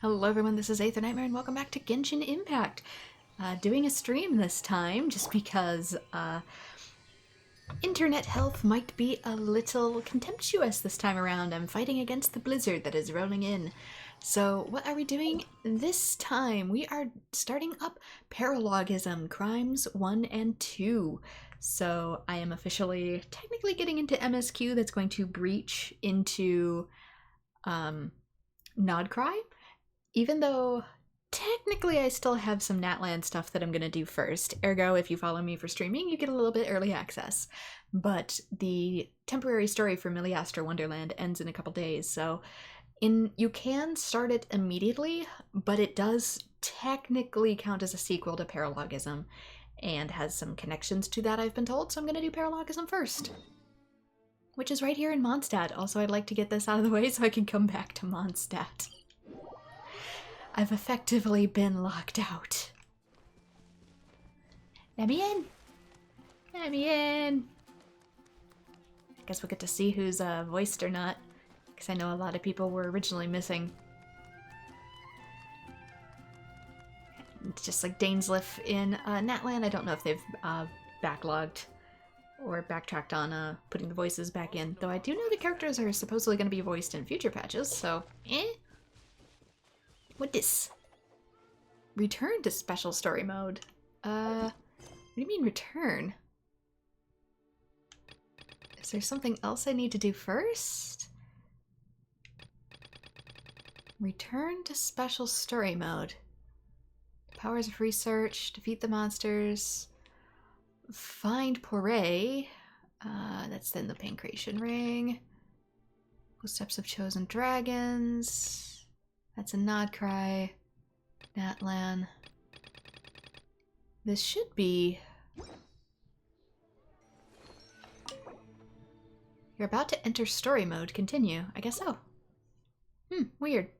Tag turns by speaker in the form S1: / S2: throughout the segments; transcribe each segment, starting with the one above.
S1: Hello everyone, this is AetherNightmare and welcome back to Genshin Impact. Doing a stream this time just because internet health might be a little contemptuous this time around. I'm fighting against the blizzard that is rolling in. So what are we doing this time? We are starting up Paralogism, Crimes 1 and 2. So I am officially technically getting into MSQ that's going to breach into Nod-Krai. Even though technically I still have some Natland stuff that I'm going to do first. Ergo, if you follow me for streaming, you get a little bit early access. But the temporary story for Miliastra Wonderland ends in a couple days, so you can start it immediately, but it does technically count as a sequel to Paralogism and has some connections to that, I've been told, so I'm going to do Paralogism first. Which is right here in Mondstadt. Also, I'd like to get this out of the way so I can come back to Mondstadt. I've effectively been locked out. Let me in! Let me in! I guess we'll get to see who's voiced or not, because I know a lot of people were originally missing. It's just like Dainsleif in Natland. I don't know if they've backlogged or backtracked on putting the voices back in, though I do know the characters are supposedly going to be voiced in future patches, so What this? Return to special story mode. What do you mean return? Is there something else I need to do first? Return to special story mode. Powers of research, defeat the monsters, find Poré. That's in the Pancration Ring. Footsteps of Chosen Dragons. That's a Nod-Krai. Natlan. This should be... You're about to enter story mode. Continue. I guess so. Weird.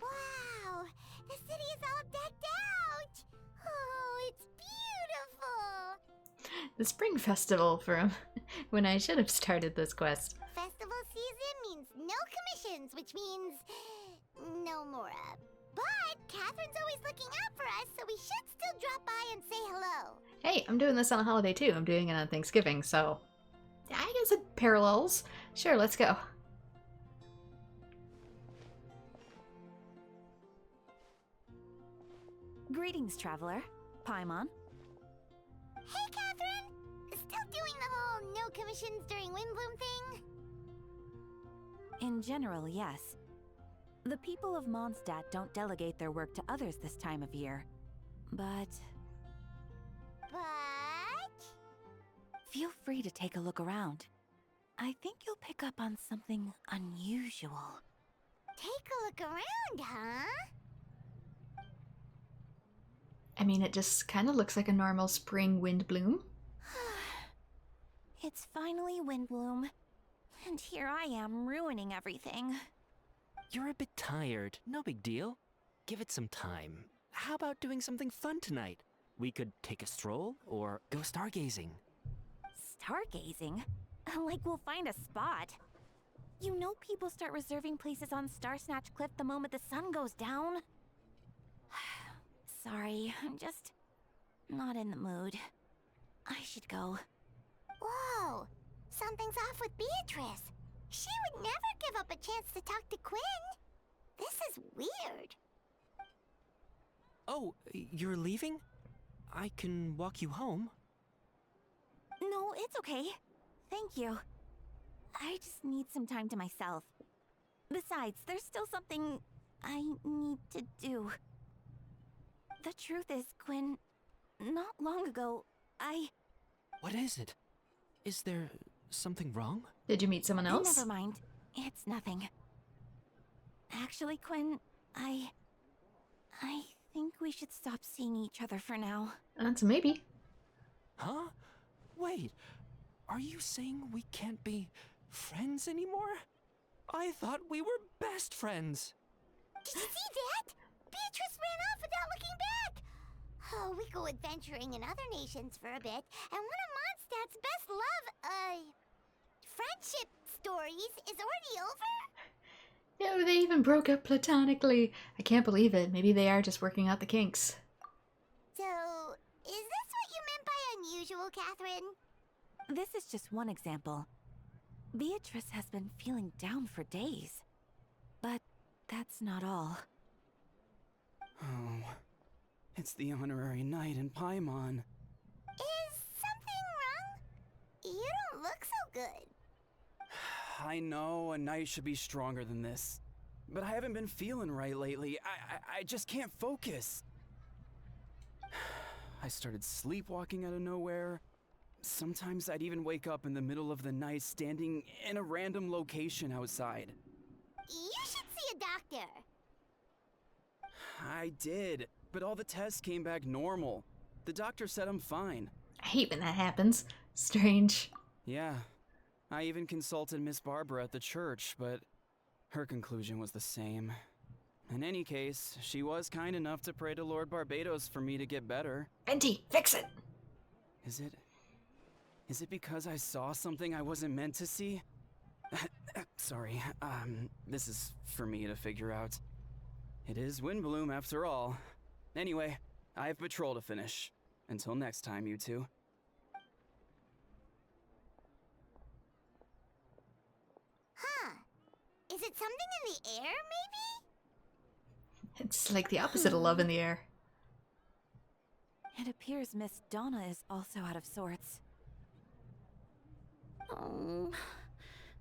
S2: Wow! The city is all decked out! Oh, it's beautiful!
S1: The Spring Festival from when I should have started this quest.
S2: Festival season means no commissions, which means no Mora. But Catherine's always looking out for us, so we should still drop by and say hello.
S1: Hey, I'm doing this on a holiday too. I'm doing it on Thanksgiving, so I guess it parallels. Sure, let's go.
S3: Greetings, traveler. Paimon.
S2: Hey, Catherine! Still doing the whole no commissions during Windbloom thing?
S3: In general, yes. The people of Mondstadt don't delegate their work to others this time of year. But
S2: But...
S3: feel free to take a look around. I think you'll pick up on something unusual.
S2: Take a look around, huh?
S1: I mean, it just kind of looks like a normal spring wind bloom.
S3: It's finally Windbloom. And here I am ruining everything.
S4: You're a bit tired. No big deal. Give it some time. How about doing something fun tonight? We could take a stroll or go stargazing.
S3: Stargazing? Like we'll find a spot. You know people start reserving places on Starsnatch Cliff the moment the sun goes down? Sorry, I'm just not in the mood. I should go.
S2: Whoa! Something's off with Beatrice. She would never give up a chance to talk to Quinn. This is weird.
S4: Oh, you're leaving? I can walk you home.
S3: No, it's okay. Thank you. I just need some time to myself. Besides, there's still something I need to do. The truth is, Quinn, not long ago,
S4: What is it? Is there something wrong?
S1: Did you meet someone else?
S3: Never mind. It's nothing. Actually, Quinn, I think we should stop seeing each other for now.
S1: That's a maybe.
S4: Huh? Wait, are you saying we can't be friends anymore? I thought we were best friends.
S2: Did you see that? Beatrice ran off without looking back. Oh, we go adventuring in other nations for a bit, and one of Mondstadt's best courtship stories is already over?
S1: No, they even broke up platonically. I can't believe it. Maybe they are just working out the kinks.
S2: So, is this what you meant by unusual, Catherine?
S3: This is just one example. Beatrice has been feeling down for days. But that's not all.
S5: Oh, it's the honorary knight in Paimon.
S2: Is something wrong? You don't look so good.
S5: I know a knight should be stronger than this, but I haven't been feeling right lately. I just can't focus. I started sleepwalking out of nowhere. Sometimes I'd even wake up in the middle of the night standing in a random location outside.
S2: You should see a doctor.
S5: I did, but all the tests came back normal. The doctor said I'm fine.
S1: I hate when that happens. Strange.
S5: Yeah, I even consulted Miss Barbara at the church, but her conclusion was the same. In any case, she was kind enough to pray to Lord Barbados for me to get better.
S1: Venti, fix it!
S5: Is it because I saw something I wasn't meant to see? Sorry, this is for me to figure out. It is Windbloom after all. Anyway, I have patrol to finish. Until next time, you two.
S2: Huh. Is it something in the air, maybe?
S1: It's like the opposite of love in the air.
S3: It appears Miss Donna is also out of sorts.
S6: Oh,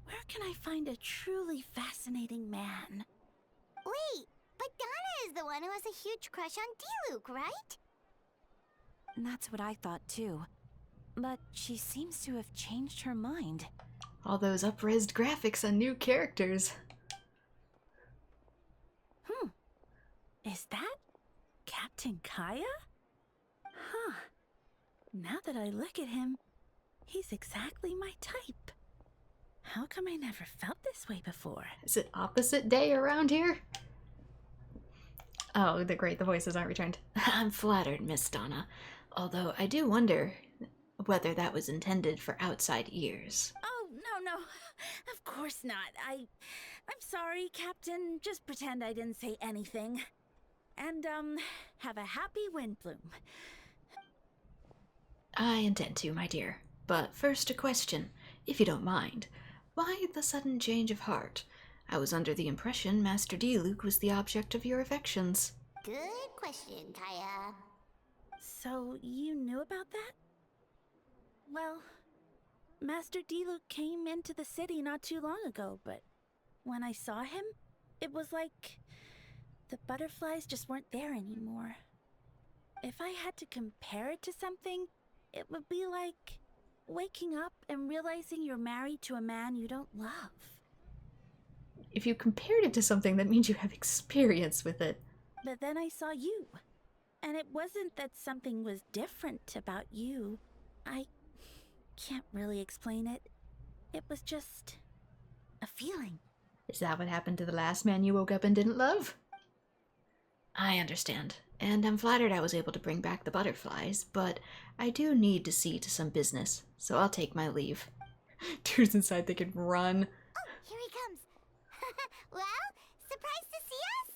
S6: where can I find a truly fascinating man?
S2: Wait, but Donna is the one who has a huge crush on D-Luke, right?
S3: That's what I thought too. But she seems to have changed her mind.
S1: All those up-resed graphics on new characters.
S6: Is that Captain Kaya? Huh. Now that I look at him, he's exactly my type. How come I never felt this way before?
S1: Is it opposite day around here? Oh, great, the voices aren't returned. I'm flattered, Miss Donna. Although I do wonder whether that was intended for outside ears.
S6: Oh, no. Of course not. I'm sorry, Captain. Just pretend I didn't say anything. And, have a happy Windbloom.
S1: I intend to, my dear. But first a question, if you don't mind. Why the sudden change of heart? I was under the impression Master D-Luke was the object of your affections.
S2: Good question, Kaya.
S6: So, you knew about that? Well, Master D-Luke came into the city not too long ago, but when I saw him, it was like the butterflies just weren't there anymore. If I had to compare it to something, it would be like waking up and realizing you're married to a man you don't love.
S1: If you compared it to something, that means you have experience with it.
S6: But then I saw you, and it wasn't that something was different about you. I can't really explain it. It was just a feeling.
S1: Is that what happened to the last man you woke up and didn't love? I understand, and I'm flattered I was able to bring back the butterflies, but I do need to see to some business, so I'll take my leave. Dude's inside thinking, run.
S2: Oh, here he comes. Well, surprised to see us?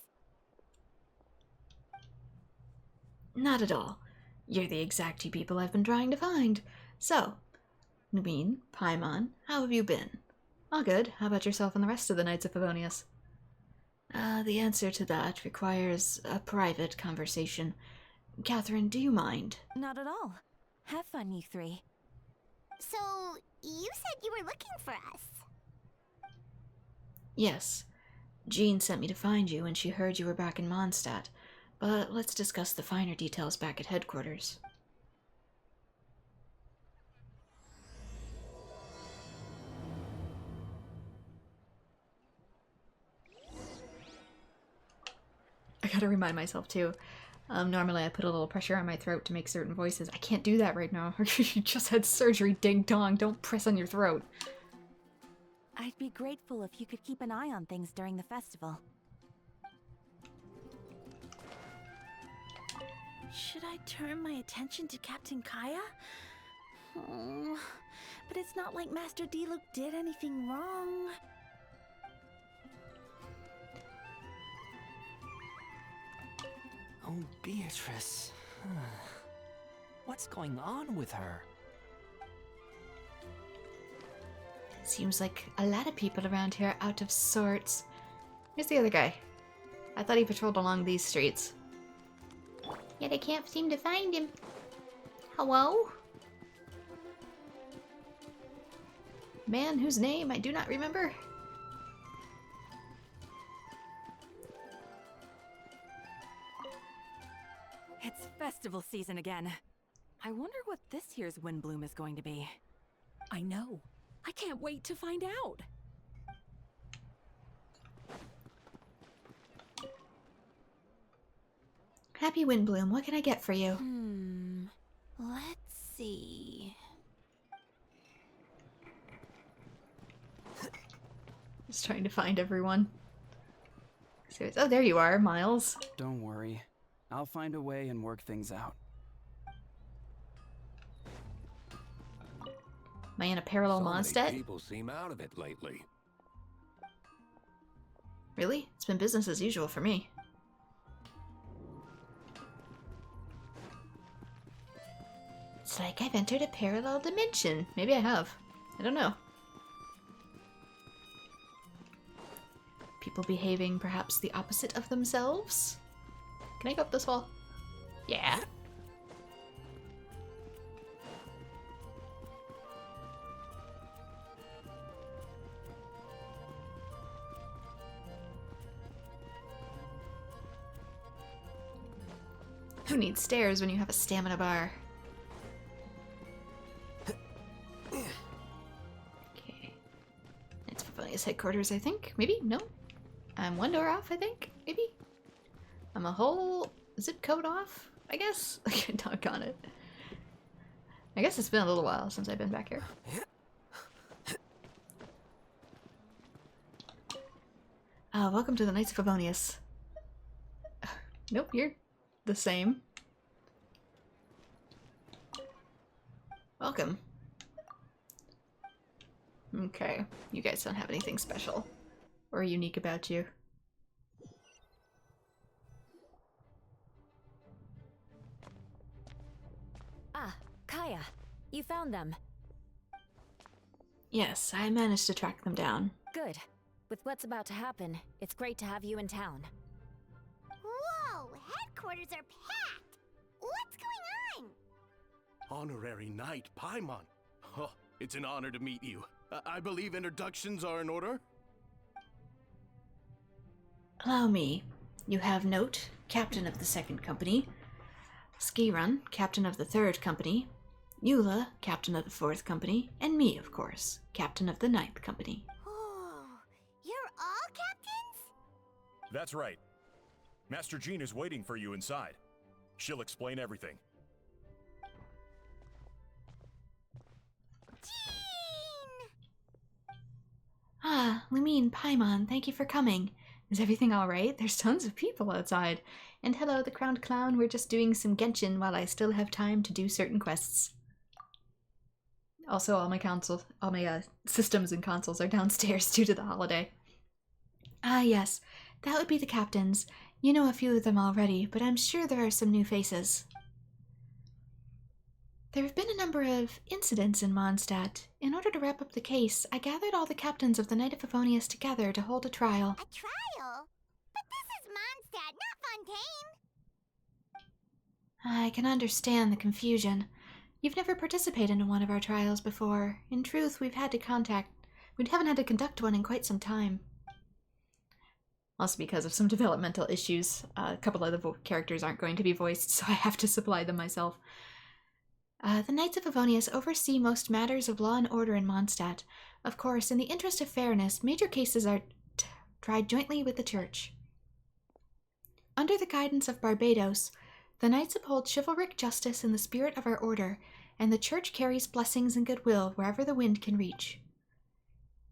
S1: Not at all. You're the exact two people I've been trying to find. So, Nubine, Paimon, how have you been? All good. How about yourself and the rest of the Knights of Favonius? The answer to that requires a private conversation. Catherine, do you mind?
S3: Not at all. Have fun, you three.
S2: So, you said you were looking for us.
S1: Yes. Jean sent me to find you when she heard you were back in Mondstadt, but let's discuss the finer details back at headquarters. I gotta remind myself too. Normally I put a little pressure on my throat to make certain voices. I can't do that right now. You just had surgery, ding dong. Don't press on your throat.
S3: I'd be grateful if you could keep an eye on things during the festival.
S6: Should I turn my attention to Captain Kaya? Oh, But it's not like Master D-Luke did anything wrong.
S4: Oh, Beatrice. What's going on with her?
S1: Seems like a lot of people around here are out of sorts. Here's the other guy. I thought he patrolled along these streets. Yet I can't seem to find him. Hello? Man whose name I do not remember.
S3: It's festival season again. I wonder what this year's wind bloom is going to be.
S7: I know. I can't wait to find out.
S1: Happy Windbloom, what can I get for you?
S3: Let's see.
S1: Just trying to find everyone. Oh, there you are, Miles.
S5: Don't worry. I'll find a way and work things out.
S1: Am I in a parallel Mondstadt?
S8: People seem out of it lately.
S1: Really? It's been business as usual for me. It's like I've entered a parallel dimension. Maybe I have. I don't know. People behaving perhaps the opposite of themselves? Can I go up this wall? Yeah. Who needs stairs when you have a stamina bar? Okay. It's Favonia's headquarters, I think. Maybe? No? I'm one door off, I think? Maybe? I'm a whole zip code off, I guess? Doggone it. I guess it's been a little while since I've been back here. Welcome to the Knights of Favonius. Nope, you're the same. Welcome. Okay, you guys don't have anything special or unique about you.
S3: Ah, Kaya, you found them.
S1: Yes, I managed to track them down.
S3: Good. With what's about to happen, it's great to have you in town.
S2: Whoa! Headquarters are packed! What's going on?
S8: Honorary Knight Paimon. Oh, it's an honor to meet you. I believe introductions are in order?
S1: Allow me. You have Note, Captain of the 2nd Company. Skirun, Captain of the 3rd Company. Eula, Captain of the 4th Company. And me, of course, Captain of the 9th Company.
S2: Oh, you're all captains?
S9: That's right. Master Jean is waiting for you inside. She'll explain everything.
S2: Jean!
S1: Ah, Lumine, Paimon, thank you for coming. Is everything alright? There's tons of people outside. And hello, the Crowned Clown. We're just doing some Genshin while I still have time to do certain quests. Also, all my systems and consoles are downstairs due to the holiday. Ah, yes. That would be the captains. You know a few of them already, but I'm sure there are some new faces. There have been a number of incidents in Mondstadt. In order to wrap up the case, I gathered all the captains of the Knight of Favonius together to hold a trial.
S2: A trial? But this is Mondstadt, not Fontaine!
S1: I can understand the confusion. You've never participated in one of our trials before. In truth, we haven't had to conduct one in quite some time. Also because of some developmental issues. A couple of the characters aren't going to be voiced, so I have to supply them myself. The Knights of Favonius oversee most matters of law and order in Mondstadt. Of course, in the interest of fairness, major cases are tried jointly with the Church. Under the guidance of Barbados, the Knights uphold chivalric justice in the spirit of our order, and the Church carries blessings and goodwill wherever the wind can reach.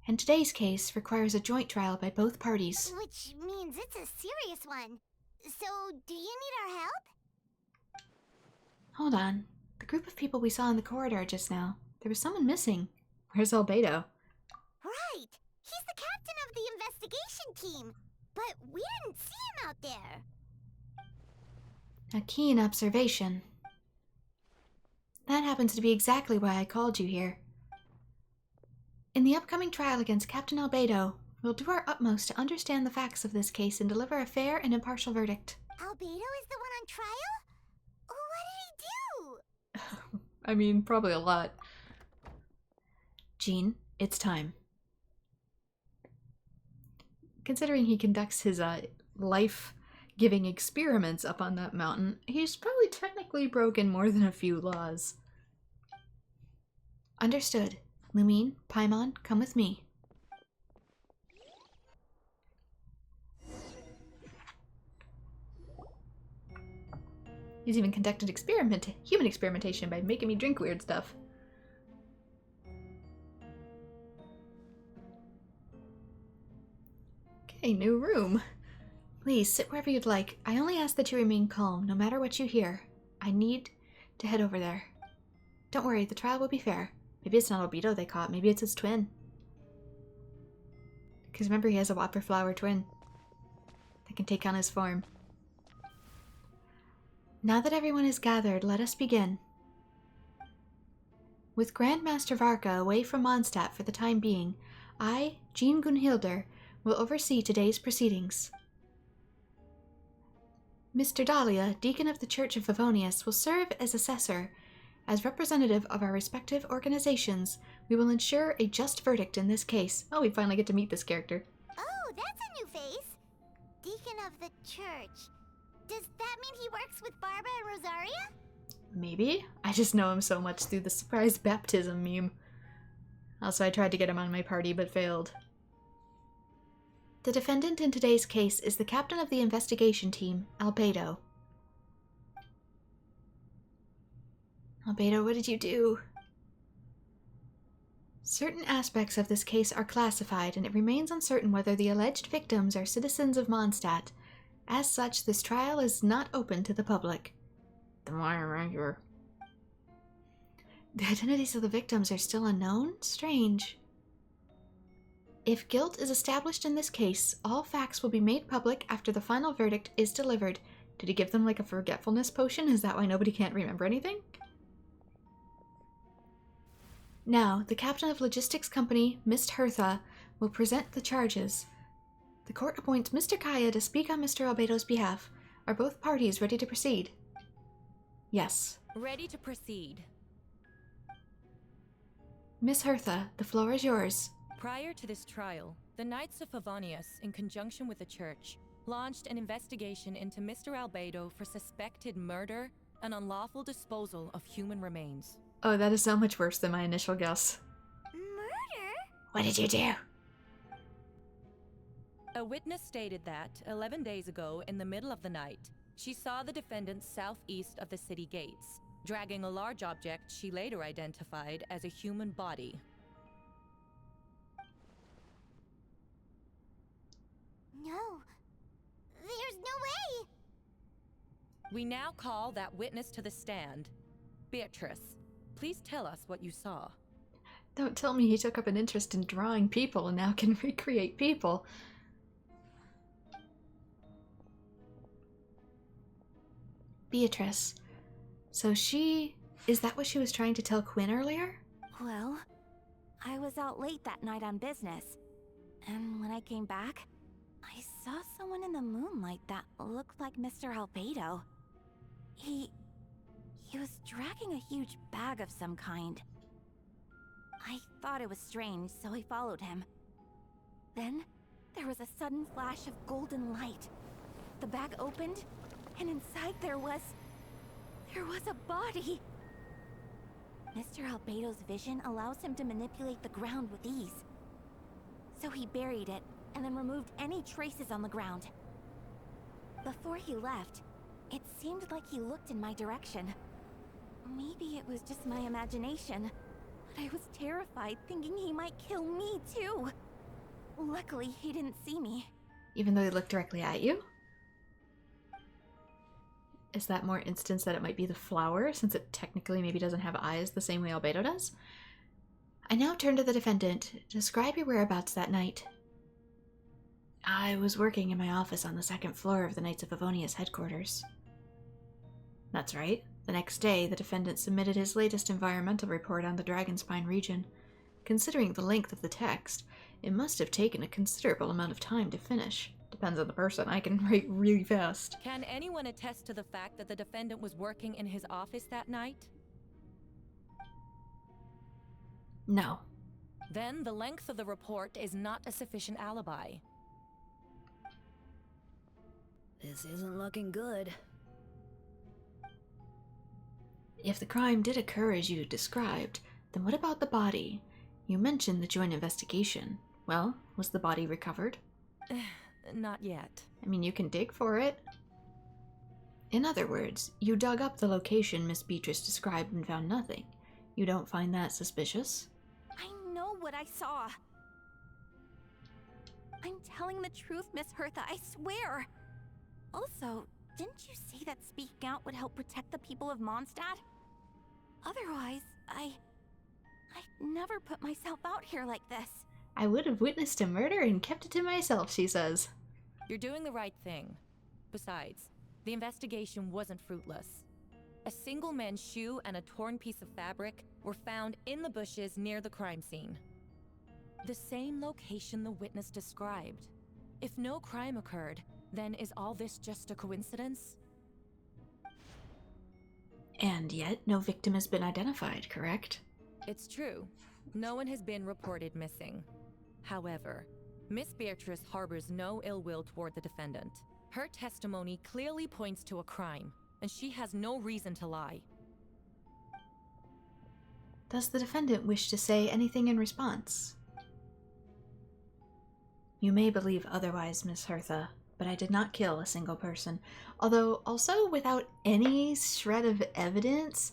S1: And today's case requires a joint trial by both parties.
S2: Which means it's a serious one. So, do you need our help?
S1: Hold on. The group of people we saw in the corridor just now, there was someone missing. Where's Albedo?
S2: Right! He's the captain of the investigation team, but we didn't see him out there.
S1: A keen observation. That happens to be exactly why I called you here. In the upcoming trial against Captain Albedo, we'll do our utmost to understand the facts of this case and deliver a fair and impartial verdict.
S2: Albedo is the one on trial? What did he do?
S1: I mean, probably a lot. Jean, it's time. Considering he conducts his life-giving experiments up on that mountain, he's probably technically broken more than a few laws. Understood. Lumine, Paimon, come with me. He's even conducted human experimentation by making me drink weird stuff. Okay, new room. Please, sit wherever you'd like. I only ask that you remain calm, no matter what you hear. I need to head over there. Don't worry, the trial will be fair. Maybe it's not Albedo they caught, maybe it's his twin. Because remember, he has a Whopper Flower twin that can take on his form. Now that everyone is gathered, let us begin. With Grandmaster Varka away from Mondstadt for the time being, I, Jean Gunhilder, will oversee today's proceedings. Mr. Dahlia, Deacon of the Church of Favonius, will serve as assessor. As representative of our respective organizations, we will ensure a just verdict in this case. Oh, we finally get to meet this character.
S2: Oh, that's a new face. Deacon of the church. Does that mean he works with Barba and Rosaria?
S1: Maybe? I just know him so much through the surprise baptism meme. Also, I tried to get him on my party, but failed. The defendant in today's case is the captain of the investigation team, Albedo. Albedo, what did you do? Certain aspects of this case are classified, and it remains uncertain whether the alleged victims are citizens of Mondstadt. As such, this trial is not open to the public. Then why am I here? The identities of the victims are still unknown? Strange. If guilt is established in this case, all facts will be made public after the final verdict is delivered. Did he give them like a forgetfulness potion? Is that why nobody can't remember anything? Now, the captain of logistics company, Miss Hertha, will present the charges. The court appoints Mr. Kaya to speak on Mr. Albedo's behalf. Are both parties ready to proceed? Yes.
S7: Ready to proceed.
S1: Miss Hertha, the floor is yours.
S7: Prior to this trial, the Knights of Favonius, in conjunction with the church, launched an investigation into Mr. Albedo for suspected murder and unlawful disposal of human remains.
S1: Oh, that is so much worse than my initial guess.
S2: Murder?
S1: What did you do?
S7: A witness stated that, 11 days ago, in the middle of the night, she saw the defendant southeast of the city gates, dragging a large object she later identified as a human body.
S2: No. There's no way!
S7: We now call that witness to the stand. Beatrice, please tell us what you saw.
S1: Don't tell me he took up an interest in drawing people and now can recreate people. Beatrice. So is that what she was trying to tell Quinn earlier?
S3: Well, I was out late that night on business. And when I came back, I saw someone in the moonlight that looked like Mr. Albedo. He was dragging a huge bag of some kind. I thought it was strange, so I followed him. Then, there was a sudden flash of golden light. The bag opened, and inside there was a body. Mr. Albedo's vision allows him to manipulate the ground with ease. So he buried it, and then removed any traces on the ground. Before he left, it seemed like he looked in my direction. Maybe it was just my imagination, but I was terrified thinking he might kill me too. Luckily, he didn't see me.
S1: Even though he looked directly at you? Is that more instance that it might be the flower, since it technically maybe doesn't have eyes the same way Albedo does? I now turn to the defendant. Describe your whereabouts that night. I was working in my office on the second floor of the Knights of Favonia's headquarters. That's right. The next day, the defendant submitted his latest environmental report on the Dragonspine region. Considering the length of the text, it must have taken a considerable amount of time to finish. Depends on the person. I can write really fast.
S7: Can anyone attest to the fact that the defendant was working in his office that night?
S1: No.
S7: Then the length of the report is not a sufficient alibi.
S10: This isn't looking good.
S1: If the crime did occur as you described, then what about the body? You mentioned the joint investigation. Well, was the body recovered?
S7: Not yet.
S1: I mean, you can dig for it. In other words, you dug up the location Miss Beatrice described and found nothing. You don't find that suspicious?
S3: I know what I saw. I'm telling the truth, Miss Hertha, I swear. Also, didn't you say that speaking out would help protect the people of Mondstadt? Otherwise, I'd never put myself out here like this.
S1: I would have witnessed a murder and kept it to myself, she says.
S7: You're doing the right thing. Besides, the investigation wasn't fruitless. A single man's shoe and a torn piece of fabric were found in the bushes near the crime scene. The same location the witness described. If no crime occurred, then is all this just a coincidence?
S1: And yet, no victim has been identified, correct?
S7: It's true. No one has been reported missing. However, Miss Beatrice harbors no ill will toward the defendant. Her testimony clearly points to a crime, and she has no reason to lie.
S1: Does the defendant wish to say anything in response? You may believe otherwise, Miss Hertha, but I did not kill a single person. Although, also, without any shred of evidence,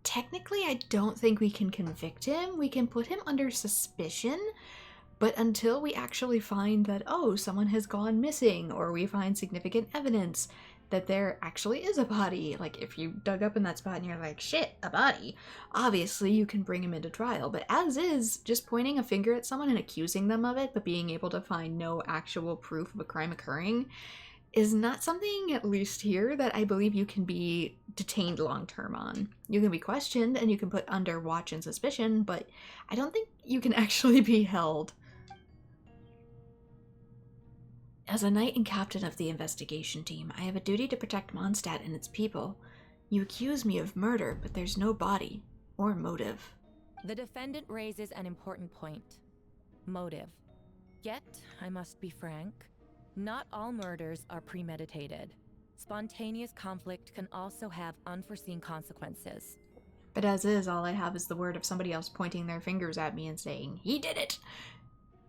S1: technically I don't think we can convict him. We can put him under suspicion, but until we actually find that, oh, someone has gone missing, or we find significant evidence that there actually is a body, like if you dug up in that spot and you're like, shit, a body, obviously you can bring him into trial. But as is, just pointing a finger at someone and accusing them of it, but being able to find no actual proof of a crime occurring, is not something, at least here, that I believe you can be detained long-term on. You can be questioned and you can put under watch and suspicion, but I don't think you can actually be held. As a knight and captain of the investigation team, I have a duty to protect Mondstadt and its people. You accuse me of murder, but there's no body or motive.
S7: The defendant raises an important point. Motive. Yet, I must be frank, not all murders are premeditated. Spontaneous conflict can also have unforeseen consequences.
S1: But as is, all I have is the word of somebody else pointing their fingers at me and saying, he did it!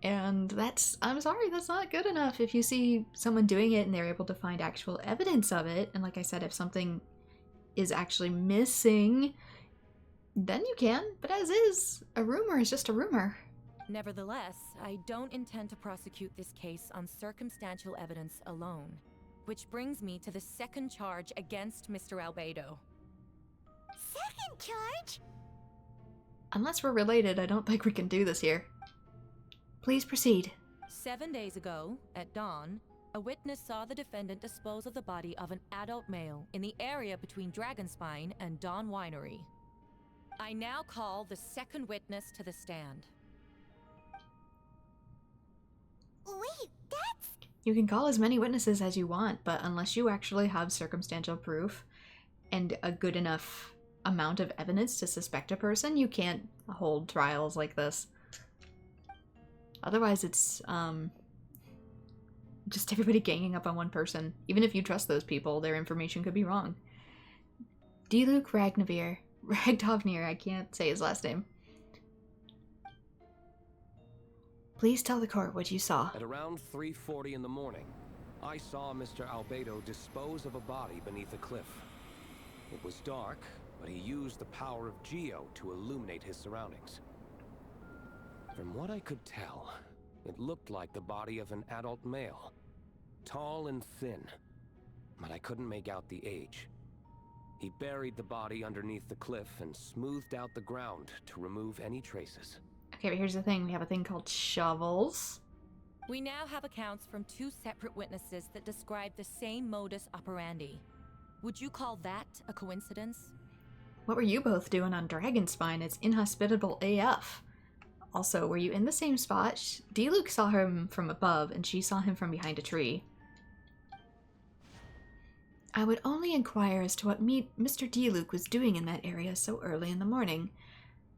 S1: And that's, I'm sorry, that's not good enough. If you see someone doing it and they're able to find actual evidence of it, and like I said, if something is actually missing, then you can. But as is, a rumor is just a rumor.
S7: Nevertheless, I don't intend to prosecute this case on circumstantial evidence alone. Which brings me to the second charge against Mr. Albedo.
S2: Second charge?
S1: Unless we're related, I don't think we can do this here. Please proceed.
S7: 7 days ago, at dawn, a witness saw the defendant dispose of the body of an adult male in the area between Dragonspine and Dawn Winery. I now call the second witness to the stand.
S2: Wait, that's...
S1: You can call as many witnesses as you want, but unless you actually have circumstantial proof and a good enough amount of evidence to suspect a person, you can't hold trials like this. Otherwise, it's just everybody ganging up on one person. Even if you trust those people, their information could be wrong. Diluc Ragnavir, I can't say his last name. Please tell the court what you saw.
S11: At around 3:40 in the morning, I saw Mr. Albedo dispose of a body beneath a cliff. It was dark, but he used the power of Geo to illuminate his surroundings. From what I could tell, it looked like the body of an adult male. Tall and thin, but I couldn't make out the age. He buried the body underneath the cliff and smoothed out the ground to remove any traces.
S1: Okay, but here's the thing. We have a thing called shovels.
S7: We now have accounts from 2 separate witnesses that describe the same modus operandi. Would you call that a coincidence?
S1: What were you both doing on Dragonspine? It's inhospitable AF. Also, were you in the same spot? D-Luke saw him from above, and she saw him from behind a tree. I would only inquire as to what Mr. D-Luke was doing in that area so early in the morning.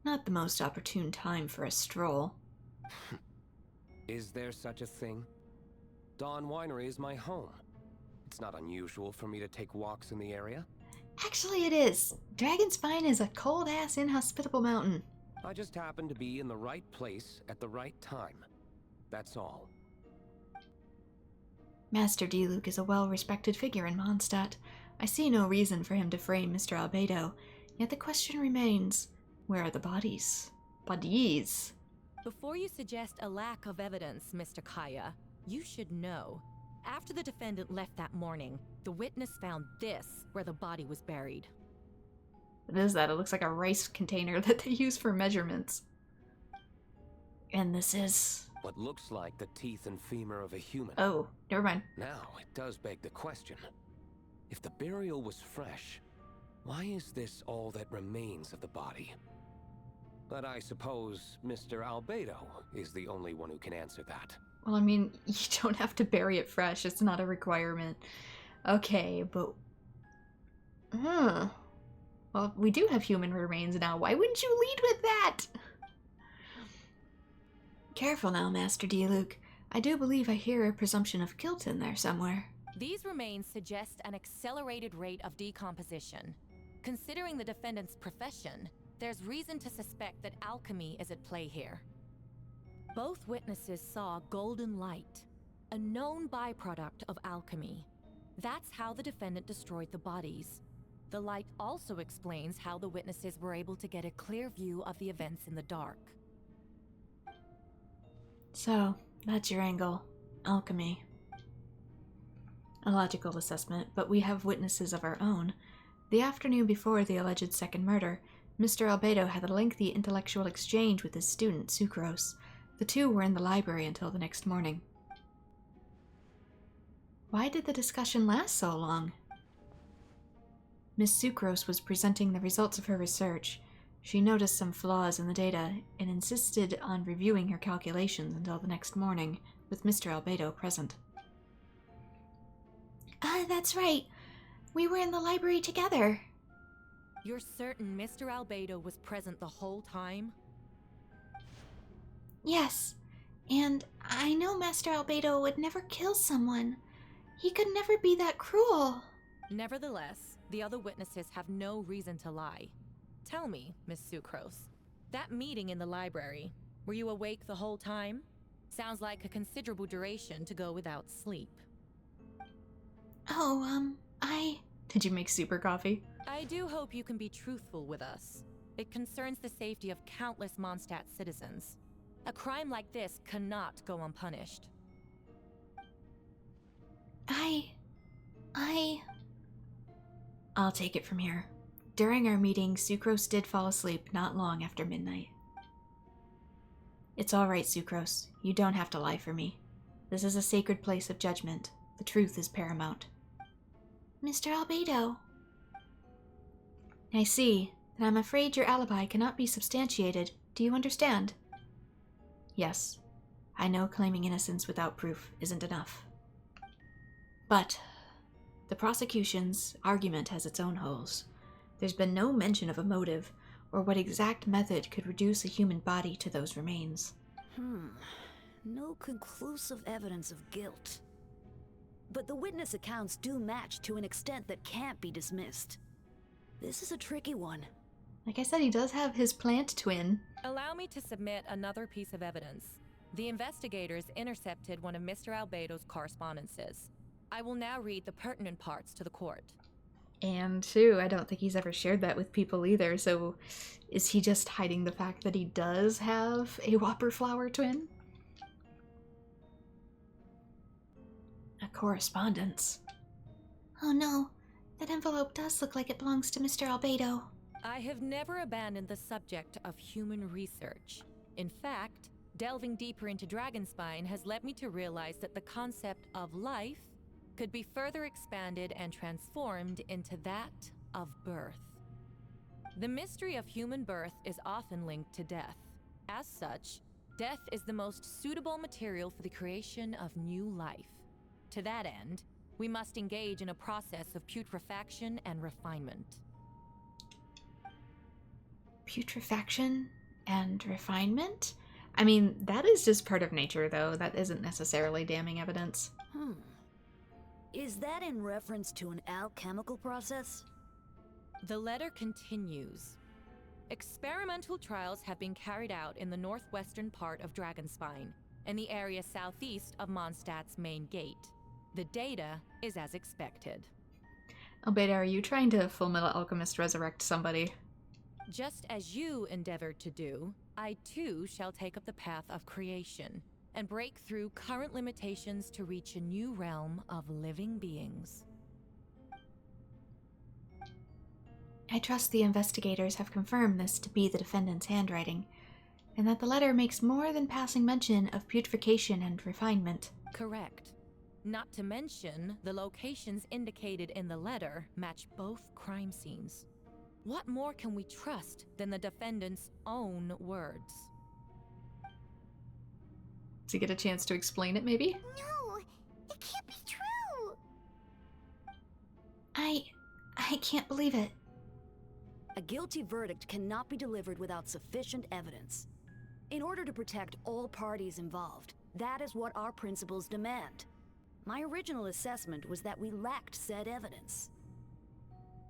S1: Not the most opportune time for a stroll.
S11: Is there such a thing? Dawn Winery is my home. It's not unusual for me to take walks in the area.
S1: Actually, it is. Dragonspine is a cold-ass, inhospitable mountain.
S11: I just happened to be in the right place at the right time. That's all.
S1: Master D-Luke is a well-respected figure in Mondstadt. I see no reason for him to frame Mr. Albedo, yet the question remains, where are the bodies? Bodies?
S7: Before you suggest a lack of evidence, Mr. Kaya, you should know. After the defendant left that morning, the witness found this where the body was buried.
S1: What is that? It looks like a rice container that they use for measurements. And this is...
S11: what looks like the teeth and femur of a human.
S1: Oh, never mind.
S11: Now, it does beg the question. If the burial was fresh, why is this all that remains of the body? But I suppose Mr. Albedo is the only one who can answer that.
S1: Well, I mean, you don't have to bury it fresh. It's not a requirement. Okay, but... Well, we do have human remains now. Why wouldn't you lead with that? Careful now, Master D-Luke. I do believe I hear a presumption of guilt in there somewhere.
S7: These remains suggest an accelerated rate of decomposition. Considering the defendant's profession, there's reason to suspect that alchemy is at play here. Both witnesses saw golden light, a known byproduct of alchemy. That's how the defendant destroyed the bodies. The light also explains how the witnesses were able to get a clear view of the events in the dark.
S1: So, that's your angle. Alchemy. A logical assessment, but we have witnesses of our own. The afternoon before the alleged second murder, Mr. Albedo had a lengthy intellectual exchange with his student, Sucrose. The two were in the library until the next morning. Why did the discussion last so long? Miss Sucrose was presenting the results of her research. She noticed some flaws in the data and insisted on reviewing her calculations until the next morning, with Mr. Albedo present. That's right. We were in the library together.
S7: You're certain Mr. Albedo was present the whole time?
S1: Yes, and I know Master Albedo would never kill someone. He could never be that cruel.
S7: Nevertheless, the other witnesses have no reason to lie. Tell me, Miss Sucrose, that meeting in the library, were you awake the whole time? Sounds like a considerable duration to go without sleep.
S1: Oh, Did you make super coffee?
S7: I do hope you can be truthful with us. It concerns the safety of countless Mondstadt citizens. A crime like this cannot go unpunished.
S1: I'll take it from here. During our meeting, Sucrose did fall asleep not long after midnight. It's all right, Sucrose. You don't have to lie for me. This is a sacred place of judgment. The truth is paramount. Mr. Albedo. I see, and I'm afraid your alibi cannot be substantiated. Do you understand? Yes. I know claiming innocence without proof isn't enough. But the prosecution's argument has its own holes. There's been no mention of a motive, or what exact method could reduce a human body to those remains.
S10: No conclusive evidence of guilt. But the witness accounts do match to an extent that can't be dismissed. This is a tricky one.
S1: Like I said, he does have his plant twin.
S7: Allow me to submit another piece of evidence. The investigators intercepted one of Mr. Albedo's correspondences. I will now read the pertinent parts to the court.
S1: And two, I don't think he's ever shared that with people either, so is he just hiding the fact that he does have a Whopper Flower twin? A correspondence. Oh no, that envelope does look like it belongs to Mr. Albedo.
S7: I have never abandoned the subject of human research. In fact, delving deeper into Dragonspine has led me to realize that the concept of life could be further expanded and transformed into that of birth. The mystery of human birth is often linked to death. As such, death is the most suitable material for the creation of new life. To that end, we must engage in a process of putrefaction and refinement.
S1: Putrefaction and refinement? I mean, that is just part of nature, though. That isn't necessarily damning evidence.
S10: Is that in reference to an alchemical process?
S7: The letter continues. Experimental trials have been carried out in the northwestern part of Dragonspine and the area southeast of Mondstadt's main gate. The data is as expected.
S1: Albedo, are you trying to Full Metal Alchemist resurrect somebody?
S7: Just as you endeavored to do, I too shall take up the path of creation and break through current limitations to reach a new realm of living beings.
S1: I trust the investigators have confirmed this to be the defendant's handwriting, and that the letter makes more than passing mention of putrefaction and refinement.
S7: Correct. Not to mention, the locations indicated in the letter match both crime scenes. What more can we trust than the defendant's own words?
S1: Does he get a chance to explain it, maybe?
S2: No, it can't be true.
S1: I can't believe it.
S10: A guilty verdict cannot be delivered without sufficient evidence. In order to protect all parties involved, that is what our principles demand. My original assessment was that we lacked said evidence.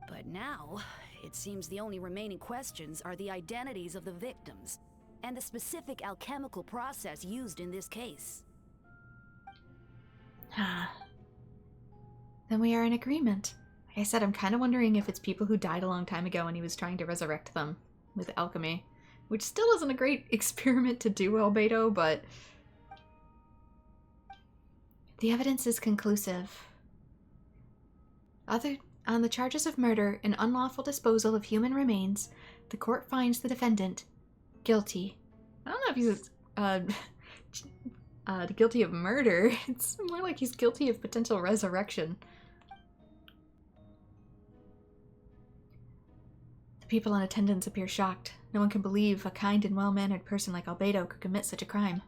S10: But now, it seems the only remaining questions are the identities of the victims, and the specific alchemical process used in this case.
S1: Then we are in agreement. Like I said, I'm kind of wondering if it's people who died a long time ago and he was trying to resurrect them with alchemy. Which still isn't a great experiment to do, Albedo, but... The evidence is conclusive. On the charges of murder and unlawful disposal of human remains, the court finds the defendant guilty. I don't know if he's guilty of murder. It's more like he's guilty of potential resurrection. The people in attendance appear shocked. No one can believe a kind and well-mannered person like Albedo could commit such a crime.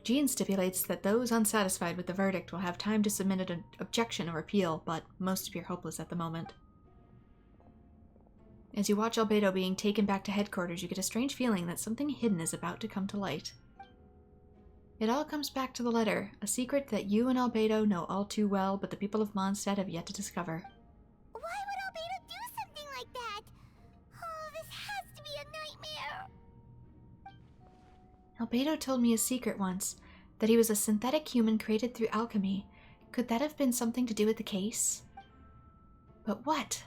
S1: Jean stipulates that those unsatisfied with the verdict will have time to submit an objection or appeal, but most appear hopeless at the moment. As you watch Albedo being taken back to headquarters, you get a strange feeling that something hidden is about to come to light. It all comes back to the letter, a secret that you and Albedo know all too well, but the people of Mondstadt have yet to discover.
S2: Why would Albedo do something like that? Oh, this has to be a nightmare.
S1: Albedo told me a secret once, that he was a synthetic human created through alchemy. Could that have been something to do with the case? But what?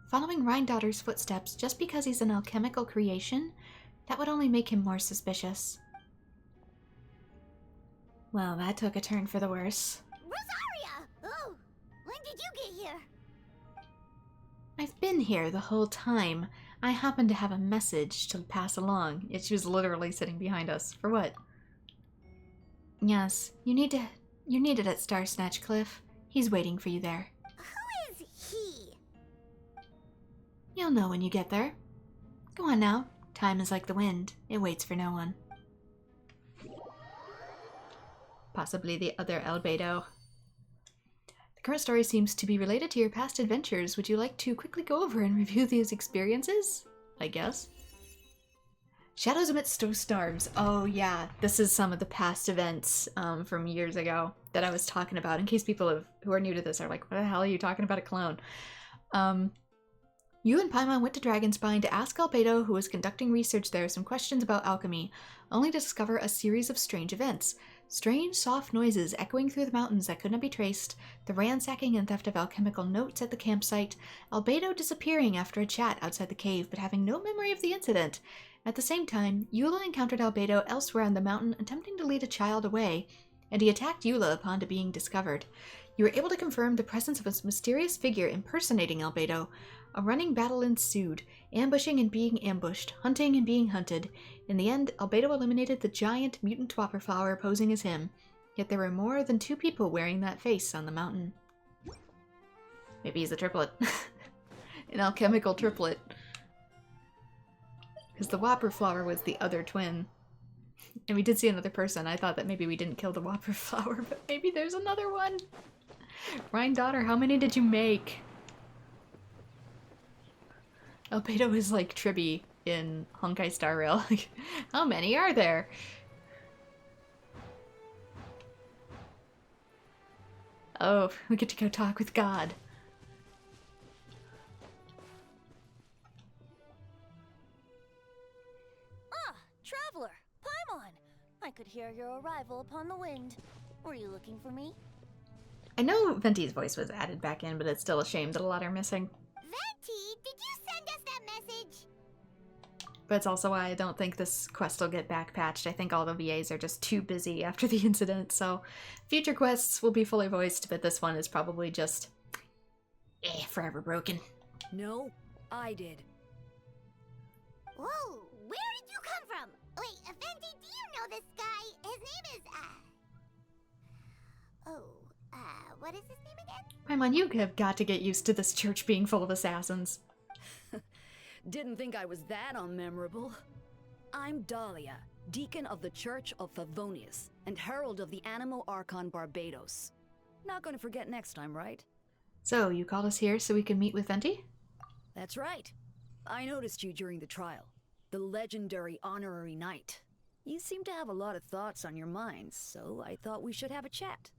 S1: Following Rhindaughter's footsteps just because he's an alchemical creation? That would only make him more suspicious. Well, that took a turn for the worse.
S2: Rosaria! Oh, when did you get here?
S1: I've been here the whole time. I happened to have a message to pass along. She was literally sitting behind us. For what? Yes, you're needed at Star Snatch Cliff. He's waiting for you there.
S2: Who is he?
S1: You'll know when you get there. Go on now. Time is like the wind. It waits for no one. Possibly the other Albedo. The current story seems to be related to your past adventures. Would you like to quickly go over and review these experiences? I guess. Shadows Amidst Storms. Oh yeah, this is some of the past events from years ago that I was talking about. In case people who are new to this are like, what the hell are you talking about, a clone? You and Paimon went to Dragonspine to ask Albedo, who was conducting research there, some questions about alchemy, only to discover a series of strange events. Strange, soft noises echoing through the mountains that could not be traced, the ransacking and theft of alchemical notes at the campsite, Albedo disappearing after a chat outside the cave but having no memory of the incident. At the same time, Eula encountered Albedo elsewhere on the mountain attempting to lead a child away, and he attacked Eula upon being discovered. You were able to confirm the presence of a mysterious figure impersonating Albedo. A running battle ensued, ambushing and being ambushed, hunting and being hunted. In the end, Albedo eliminated the giant mutant whopperflower posing as him. Yet there were more than 2 people wearing that face on the mountain. Maybe he's a triplet. An alchemical triplet. Because the whopperflower was the other twin. And we did see another person. I thought that maybe we didn't kill the whopperflower, but maybe there's another one. Ryan daughter, how many did you make? Albedo is like Tribby in Honkai Star Rail. How many are there? Oh, we get to go talk with God.
S2: Ah, traveler, Paimon. I could hear your arrival upon the wind. Were you looking for me?
S1: I know Venti's voice was added back in, but it's still a shame that a lot are missing.
S2: Venti, did you send us that message?
S1: But it's also why I don't think this quest will get back patched. I think all the VAs are just too busy after the incident, so future quests will be fully voiced, but this one is probably just forever broken.
S10: No, I did.
S2: Whoa, where did you come from? Wait, Venti, do you know this guy? His name is, what is his name again?
S1: Paimon, you have got to get used to this church being full of assassins.
S10: Didn't think I was that unmemorable. I'm Dahlia, Deacon of the Church of Favonius, and Herald of the Animo Archon Barbados. Not gonna forget next time, right?
S1: So, you called us here so we can meet with Venti?
S10: That's right. I noticed you during the trial. The legendary honorary knight. You seem to have a lot of thoughts on your minds, so I thought we should have a chat.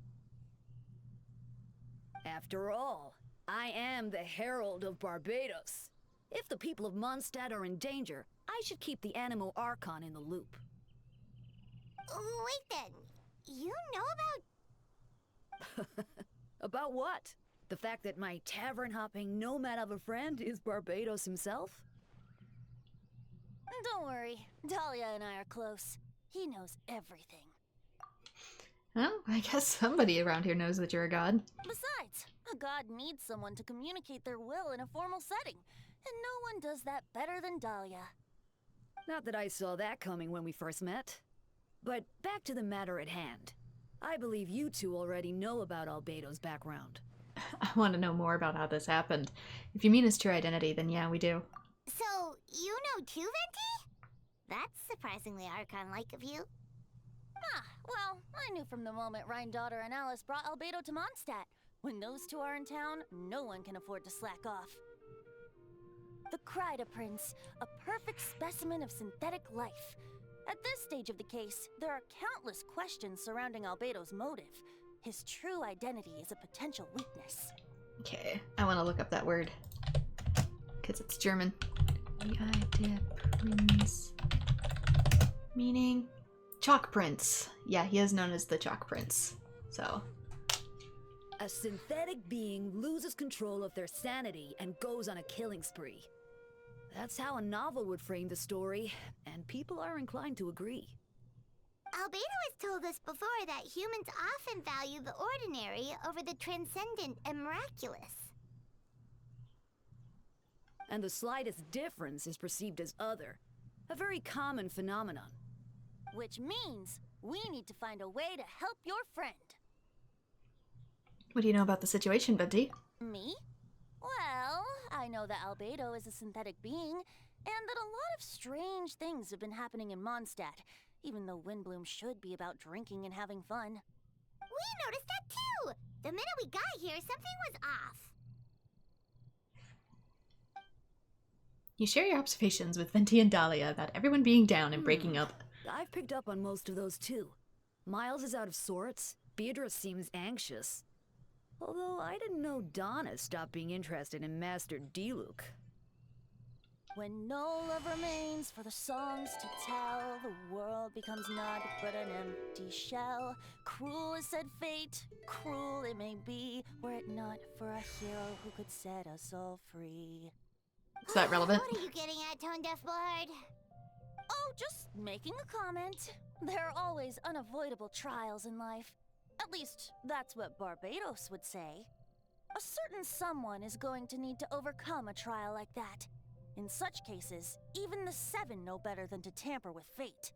S10: After all, I am the Herald of Barbados. If the people of Mondstadt are in danger, I should keep the Animo Archon in the loop.
S2: Wait then, you know about...
S10: About what? The fact that my tavern-hopping nomad of a friend is Barbados himself?
S2: Don't worry, Dahlia and I are close. He knows everything.
S1: Well, I guess somebody around here knows that you're a god.
S2: Besides, a god needs someone to communicate their will in a formal setting, and no one does that better than Dahlia.
S10: Not that I saw that coming when we first met. But back to the matter at hand. I believe you two already know about Albedo's background.
S1: I want to know more about how this happened. If you mean his true identity, then yeah, we do.
S2: So, you know too, Venti? That's surprisingly Archon-like of you. Ah, well, I knew from the moment Daughter and Alice brought Albedo to Mondstadt. When those two are in town, no one can afford to slack off. The Kryda Prince, a perfect specimen of synthetic life. At this stage of the case, there are countless questions surrounding Albedo's motive. His true identity is a potential weakness.
S1: Okay, I want to look up that word. Because it's German. The Prince. Meaning... Chalk Prince. Yeah, he is known as the Chalk Prince. So...
S10: A synthetic being loses control of their sanity and goes on a killing spree. That's how a novel would frame the story, and people are inclined to agree.
S2: Albedo has told us before that humans often value the ordinary over the transcendent and miraculous.
S10: And the slightest difference is perceived as other, a very common phenomenon.
S2: Which means we need to find a way to help your friend.
S1: What do you know about the situation, Venti?
S2: Me? Well, I know that Albedo is a synthetic being, and that a lot of strange things have been happening in Mondstadt, even though Windbloom should be about drinking and having fun. We noticed that too! The minute we got here, something was off.
S1: You share your observations with Venti and Dahlia about everyone being down and breaking up.
S10: I've picked up on most of those too. Miles is out of sorts. Beatrice seems anxious. Although I didn't know Donna stopped being interested in Master Diluc.
S2: When no love remains for the songs to tell, the world becomes naught but an empty shell. Cruel is said fate, cruel it may be, were it not for a hero who could set us all free.
S1: Is that relevant?
S2: What are you getting at, Tone Deaf Bard? Oh, just making a comment. There are always unavoidable trials in life. At least, that's what Barbados would say. A certain someone is going to need to overcome a trial like that. In such cases, even the Seven know better than to tamper with fate.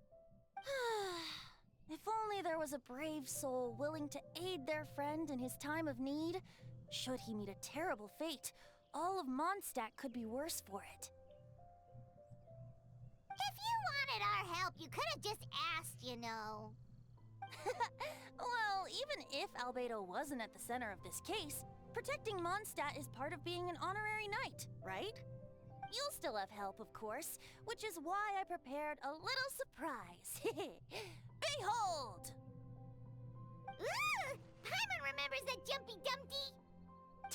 S2: If only there was a brave soul willing to aid their friend in his time of need. Should he meet a terrible fate, all of Mondstadt could be worse for it.
S12: If you wanted our help, you could have just asked, you know.
S2: Well, even if Albedo wasn't at the center of this case, protecting Mondstadt is part of being an honorary knight, right? You'll still have help, of course, which is why I prepared a little surprise. Behold!
S12: Ooh! Paimon remembers that Jumpy Dumpty!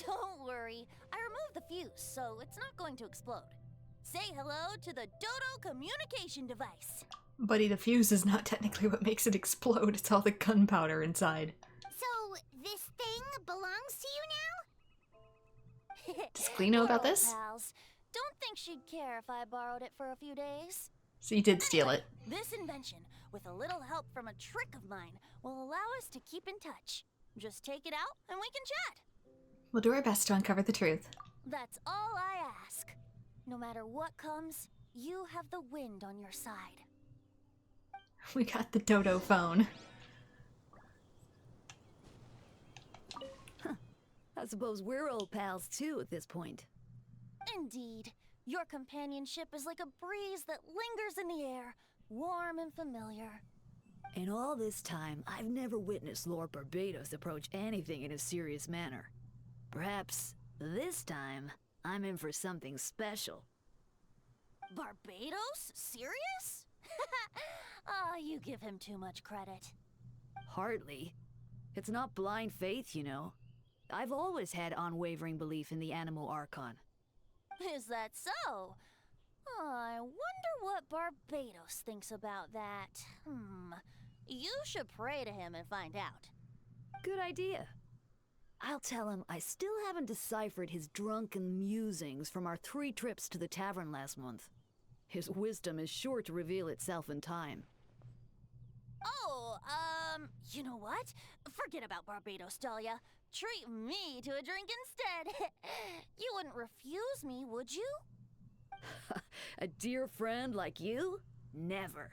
S2: Don't worry, I removed the fuse, so it's not going to explode. Say hello to the Dodo communication device.
S1: Buddy, the fuse is not technically what makes it explode, it's all the gunpowder inside.
S12: So, this thing belongs to you now?
S1: Does Klee know about this?
S2: Pals. Don't think she'd care if I borrowed it for a few days.
S1: So you did steal it.
S2: This invention, with a little help from a trick of mine, will allow us to keep in touch. Just take it out and we can chat.
S1: We'll do our best to uncover the truth.
S2: That's all I ask. No matter what comes, you have the wind on your side.
S1: We got the Dodo phone.
S10: I suppose we're old pals too at this point.
S2: Indeed. Your companionship is like a breeze that lingers in the air, warm and familiar.
S10: In all this time, I've never witnessed Lord Barbados approach anything in a serious manner. Perhaps this time, I'm in for something special.
S2: Barbados? Serious? Ah, you give him too much credit.
S10: Hardly. It's not blind faith, you know. I've always had unwavering belief in the animal archon.
S2: Is that so? I wonder what Barbados thinks about that. You should pray to him and find out.
S10: Good idea. I'll tell him I still haven't deciphered his drunken musings from our 3 trips to the tavern last month. His wisdom is sure to reveal itself in time.
S2: Oh, you know what? Forget about Barbados, Dahlia. Treat me to a drink instead. You wouldn't refuse me, would you?
S10: A dear friend like you? Never.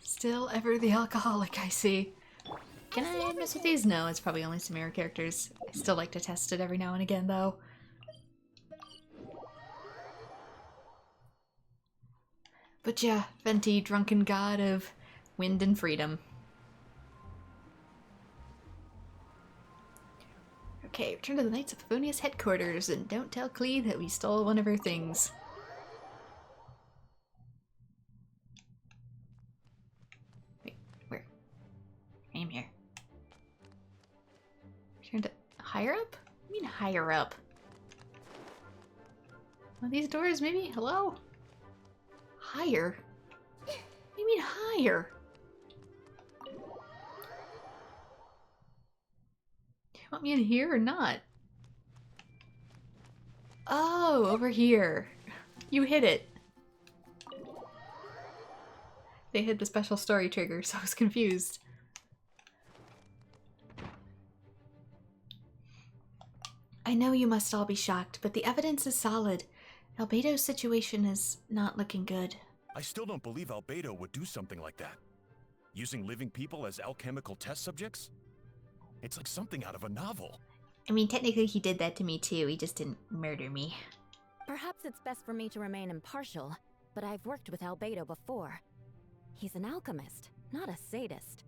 S1: Still ever the alcoholic, I see. Can I mess with these? No, it's probably only some mirror characters. I still like to test it every now and again, though. But yeah, Venti, drunken god of wind and freedom. Okay, return to the Knights of Favonius headquarters, and don't tell Klee that we stole one of her things. Wait, where? I am here. Return to higher up? What do you mean higher up? Are these doors maybe? Hello? Higher? What do you mean higher? Do you want me in here or not? Oh, over here. You hit it. They hit the special story trigger, so I was confused. I know you must all be shocked, but the evidence is solid. Albedo's situation is not looking good.
S9: I still don't believe Albedo would do something like that. Using living people as alchemical test subjects? It's like something out of a novel.
S1: I mean, technically he did that to me too, he just didn't murder me.
S13: Perhaps it's best for me to remain impartial, but I've worked with Albedo before. He's an alchemist, not a sadist.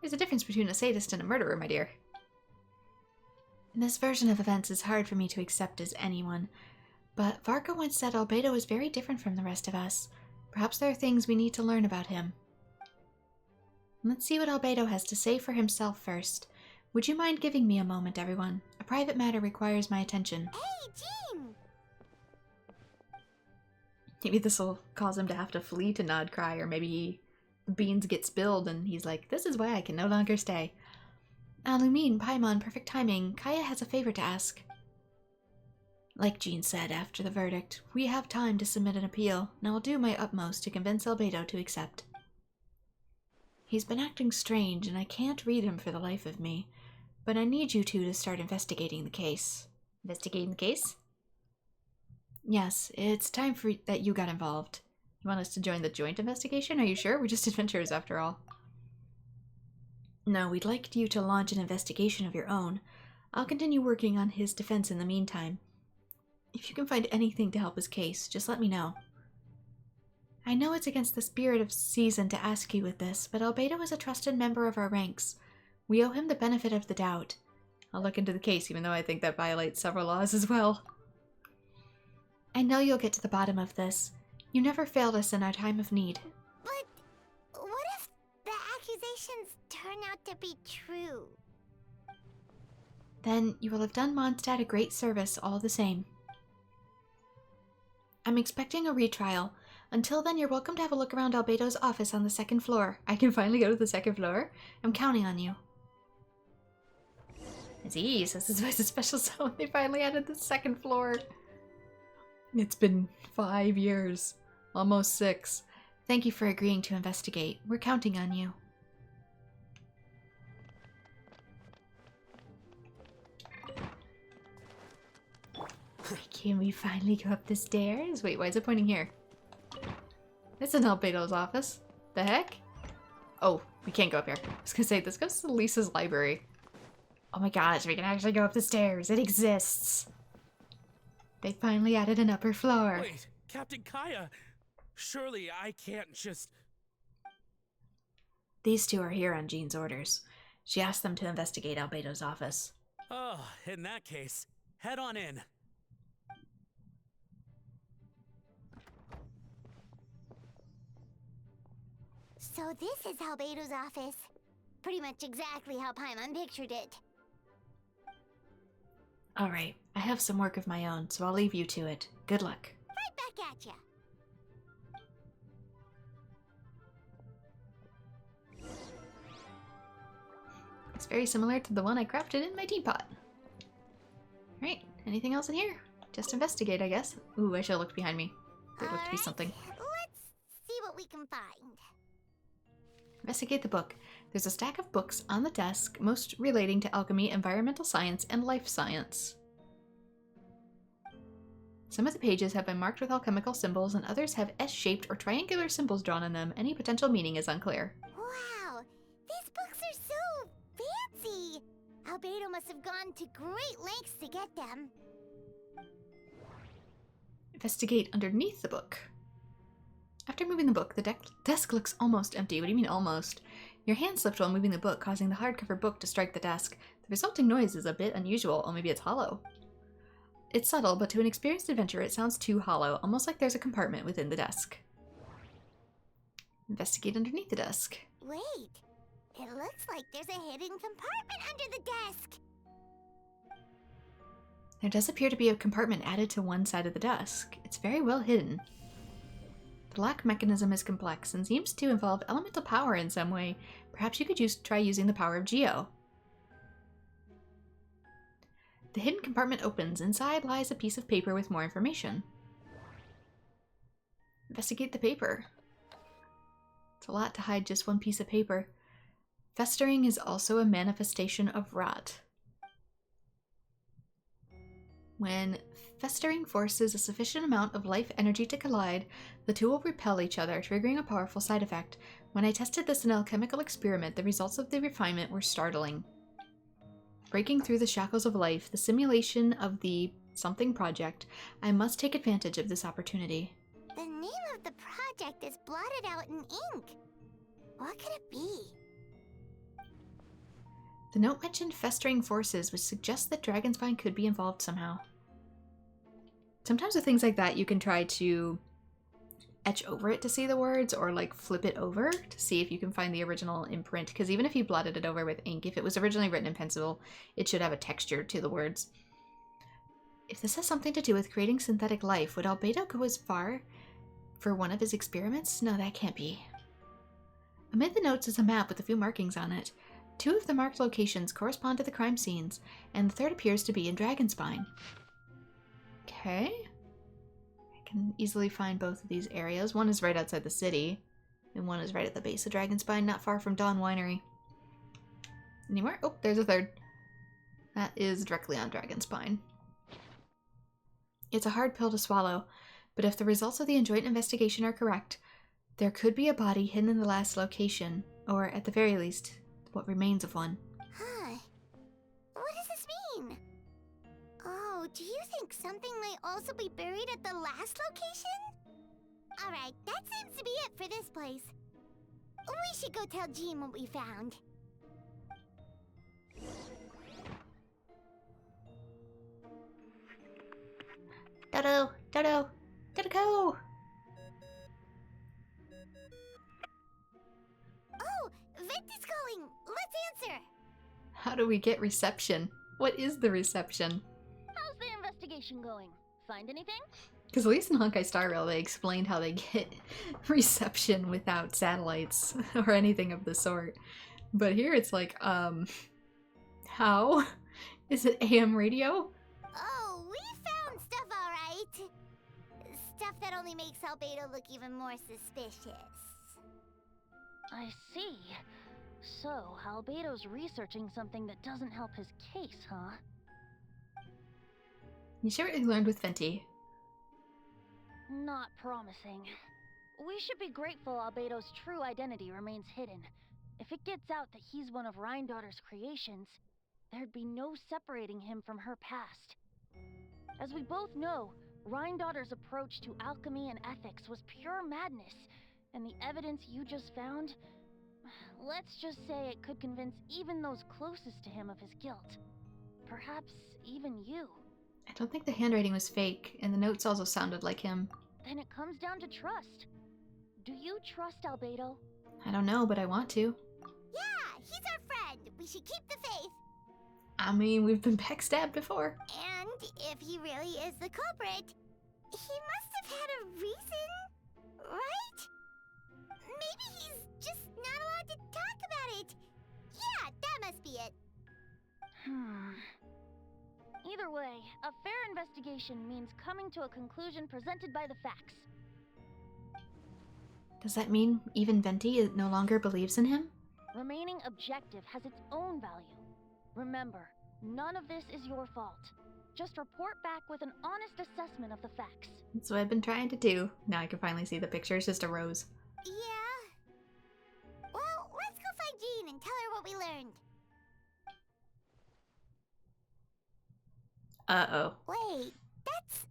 S1: There's a difference between a sadist and a murderer, my dear. This version of events is hard for me to accept as anyone, but Varka once said Albedo is very different from the rest of us. Perhaps there are things we need to learn about him. Let's see what Albedo has to say for himself first. Would you mind giving me a moment, everyone? A private matter requires my attention.
S12: Hey, Jean!
S1: Maybe this will cause him to have to flee to Nod-Krai, or maybe beans get spilled and he's like, this is why I can no longer stay. Lumine, Paimon, perfect timing. Kaya has a favor to ask. Like Jean said after the verdict, we have time to submit an appeal, and I will do my utmost to convince Albedo to accept. He's been acting strange, and I can't read him for the life of me. But I need you two to start investigating the case. Investigating the case? Yes, it's time for that you got involved. You want us to join the joint investigation? Are you sure? We're just adventurers after all. No, we'd like you to launch an investigation of your own. I'll continue working on his defense in the meantime. If you can find anything to help his case, just let me know. I know it's against the spirit of season to ask you with this, but Albedo is a trusted member of our ranks. We owe him the benefit of the doubt. I'll look into the case, even though I think that violates several laws as well. I know you'll get to the bottom of this. You never failed us in our time of need.
S12: But what if the accusations turn out to be true?
S1: Then you will have done Mondstadt a great service all the same. I'm expecting a retrial. Until then, you're welcome to have a look around Albedo's office on the 2nd floor. I can finally go to the 2nd floor? I'm counting on you. Geez, this is why it's a special zone. They finally added the 2nd floor. It's been 5 years. Almost 6. Thank you for agreeing to investigate. We're counting on you. Can we finally go up the stairs? Wait, why is it pointing here? It's in Albedo's office. The heck? Oh, we can't go up here. I was gonna say, this goes to Lisa's library. Oh my gosh, we can actually go up the stairs. It exists. They finally added an upper floor.
S14: Wait, Captain Kaya! Surely I can't just...
S1: These two are here on Jean's orders. She asked them to investigate Albedo's office.
S14: Oh, in that case, head on in.
S12: So this is Albedo's office. Pretty much exactly how Paimon pictured it.
S1: Alright, I have some work of my own, so I'll leave you to it. Good luck.
S12: Right back at ya.
S1: It's very similar to the one I crafted in my teapot. Right, anything else in here? Just investigate, I guess. Ooh, I should have looked behind me. There looked to be something.
S12: Let's see what we can find.
S1: Investigate the book. There's a stack of books on the desk, most relating to alchemy, environmental science, and life science. Some of the pages have been marked with alchemical symbols, and others have S-shaped or triangular symbols drawn on them. Any potential meaning is unclear.
S12: Wow, these books are so fancy. Albedo must have gone to great lengths to get them.
S1: Investigate underneath the book. After moving the book, the desk looks almost empty. What do you mean almost? Your hand slipped while moving the book, causing the hardcover book to strike the desk. The resulting noise is a bit unusual, or maybe it's hollow. It's subtle, but to an experienced adventurer it sounds too hollow, almost like there's a compartment within the desk. Investigate underneath the desk.
S12: Wait, it looks like there's a hidden compartment under the desk.
S1: There does appear to be a compartment added to one side of the desk. It's very well hidden. The lock mechanism is complex and seems to involve elemental power in some way. Perhaps you could try using the power of Geo. The hidden compartment opens. Inside lies a piece of paper with more information. Investigate the paper. It's a lot to hide just one piece of paper. Festering is also a manifestation of rot. When festering forces a sufficient amount of life energy to collide, the two will repel each other, triggering a powerful side effect. When I tested this in an alchemical experiment, the results of the refinement were startling. Breaking through the shackles of life, the simulation of the something project, I must take advantage of this opportunity.
S12: The name of the project is blotted out in ink. What could it be?
S1: The note mentioned festering forces, which suggests that Dragonspine could be involved somehow. Sometimes with things like that, you can try to etch over it to see the words, or like flip it over to see if you can find the original imprint, because even if you blotted it over with ink, if it was originally written in pencil, it should have a texture to the words. If this has something to do with creating synthetic life, would Albedo go as far for one of his experiments? No, that can't be. Amid the notes is a map with a few markings on it. 2 of the marked locations correspond to the crime scenes, and the third appears to be in Dragonspine. Okay. I can easily find both of these areas. One is right outside the city. And one is right at the base of Dragonspine, not far from Dawn Winery. Anymore? Oh, there's a third. That is directly on Dragonspine. It's a hard pill to swallow, but if the results of the joint investigation are correct, there could be a body hidden in the last location, or at the very least, what remains of one.
S12: Huh. What does this mean? Oh, do you think something might also be buried at the last location? Alright, that seems to be it for this place. We should go tell Jean what we found.
S1: Dodo! Dodo! Gotta go!
S12: Oh, Venti's calling! Let's answer!
S1: How do we get reception? What is the reception?
S2: How's the investigation going? Find anything?
S1: Because at least in Honkai Star Rail they explained how they get reception without satellites or anything of the sort. But here it's like, how? Is it AM radio?
S12: Oh, we found stuff alright. Stuff that only makes Albedo look even more suspicious.
S2: I see. So, Albedo's researching something that doesn't help his case, huh?
S1: You share what you learned with Venti.
S2: Not promising. We should be grateful Albedo's true identity remains hidden. If it gets out that he's one of Rhindaughter's creations, there'd be no separating him from her past. As we both know, Rhindaughter's approach to alchemy and ethics was pure madness, and the evidence you just found, let's just say it could convince even those closest to him of his guilt. Perhaps even you.
S1: I don't think the handwriting was fake, and the notes also sounded like him.
S2: Then it comes down to trust. Do you trust Albedo?
S1: I don't know, but I want to.
S12: Yeah, he's our friend. We should keep the faith.
S1: I mean, we've been backstabbed before.
S12: And if he really is the culprit, he must have had a reason, right? Maybe he's just not allowed to talk about it. Yeah, that must be it.
S2: Either way, a fair investigation means coming to a conclusion presented by the facts.
S1: Does that mean even Venti no longer believes in him?
S2: Remaining objective has its own value. Remember, none of this is your fault. Just report back with an honest assessment of the facts.
S1: That's what I've been trying to do. Now I can finally see the picture. It's just a rose.
S12: Yeah? Well, let's go find Jean and tell her what we learned.
S1: Uh-oh.
S12: Wait, that's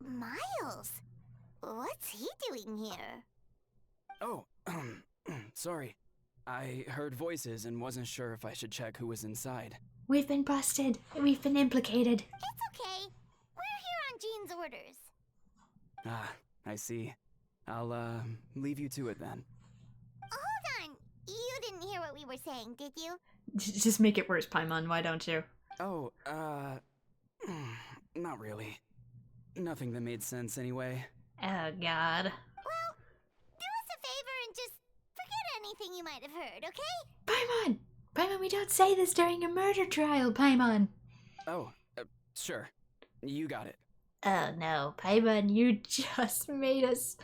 S12: Miles. What's he doing here?
S5: Oh, sorry. I heard voices and wasn't sure if I should check who was inside.
S1: We've been busted. We've been implicated.
S12: It's okay. We're here on Jean's orders.
S5: Ah, I see. I'll, leave you to it then.
S12: Hold on. You didn't hear what we were saying, did you?
S1: Just make it worse, Paimon. Why don't you?
S5: Oh, not really. Nothing that made sense anyway.
S1: Oh, God.
S12: Well, do us a favor and just forget anything you might have heard, okay?
S1: Paimon! Paimon, we don't say this during a murder trial, Paimon!
S5: Oh, sure. You got it.
S1: Oh no, Paimon, you just made us...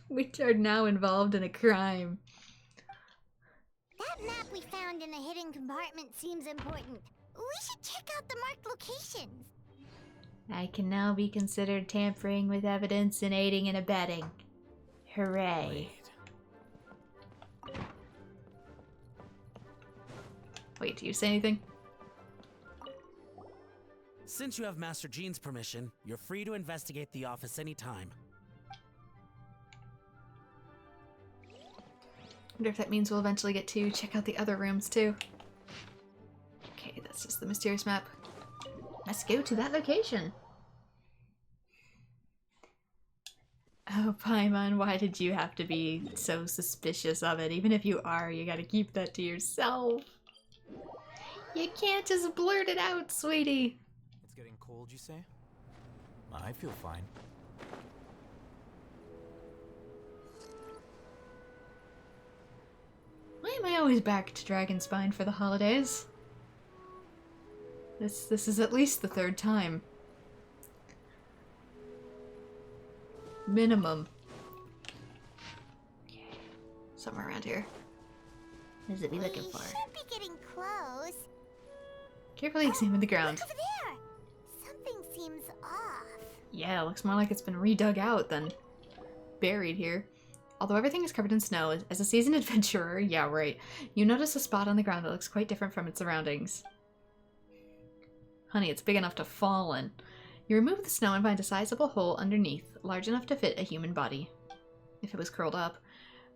S1: We are now involved in a crime.
S12: That map we found in the hidden compartment seems important. We should check out the marked locations.
S1: I can now be considered tampering with evidence and aiding and abetting. Hooray. Wait, do you say anything?
S14: Since you have Master Jean's permission, you're free to investigate the office anytime.
S1: Wonder if that means we'll eventually get to check out the other rooms too. Okay, that's just the mysterious map. Let's go to that location. Oh, Paimon, why did you have to be so suspicious of it? Even if you are, you gotta keep that to yourself. You can't just blurt it out, sweetie.
S15: It's getting cold, you say? I feel fine.
S1: Why am I always back to Dragonspine for the holidays? This is at least the third time. Minimum. somewhere around here. What does it be looking for?
S12: We should be getting close.
S1: Carefully examine the ground.
S12: Look over there! Something seems off.
S1: Yeah, it looks more like it's been redug out than buried here. Although everything is covered in snow, as a seasoned adventurer, yeah, right, you notice a spot on the ground that looks quite different from its surroundings. Honey, it's big enough to fall in. You remove the snow and find a sizable hole underneath, large enough to fit a human body, if it was curled up.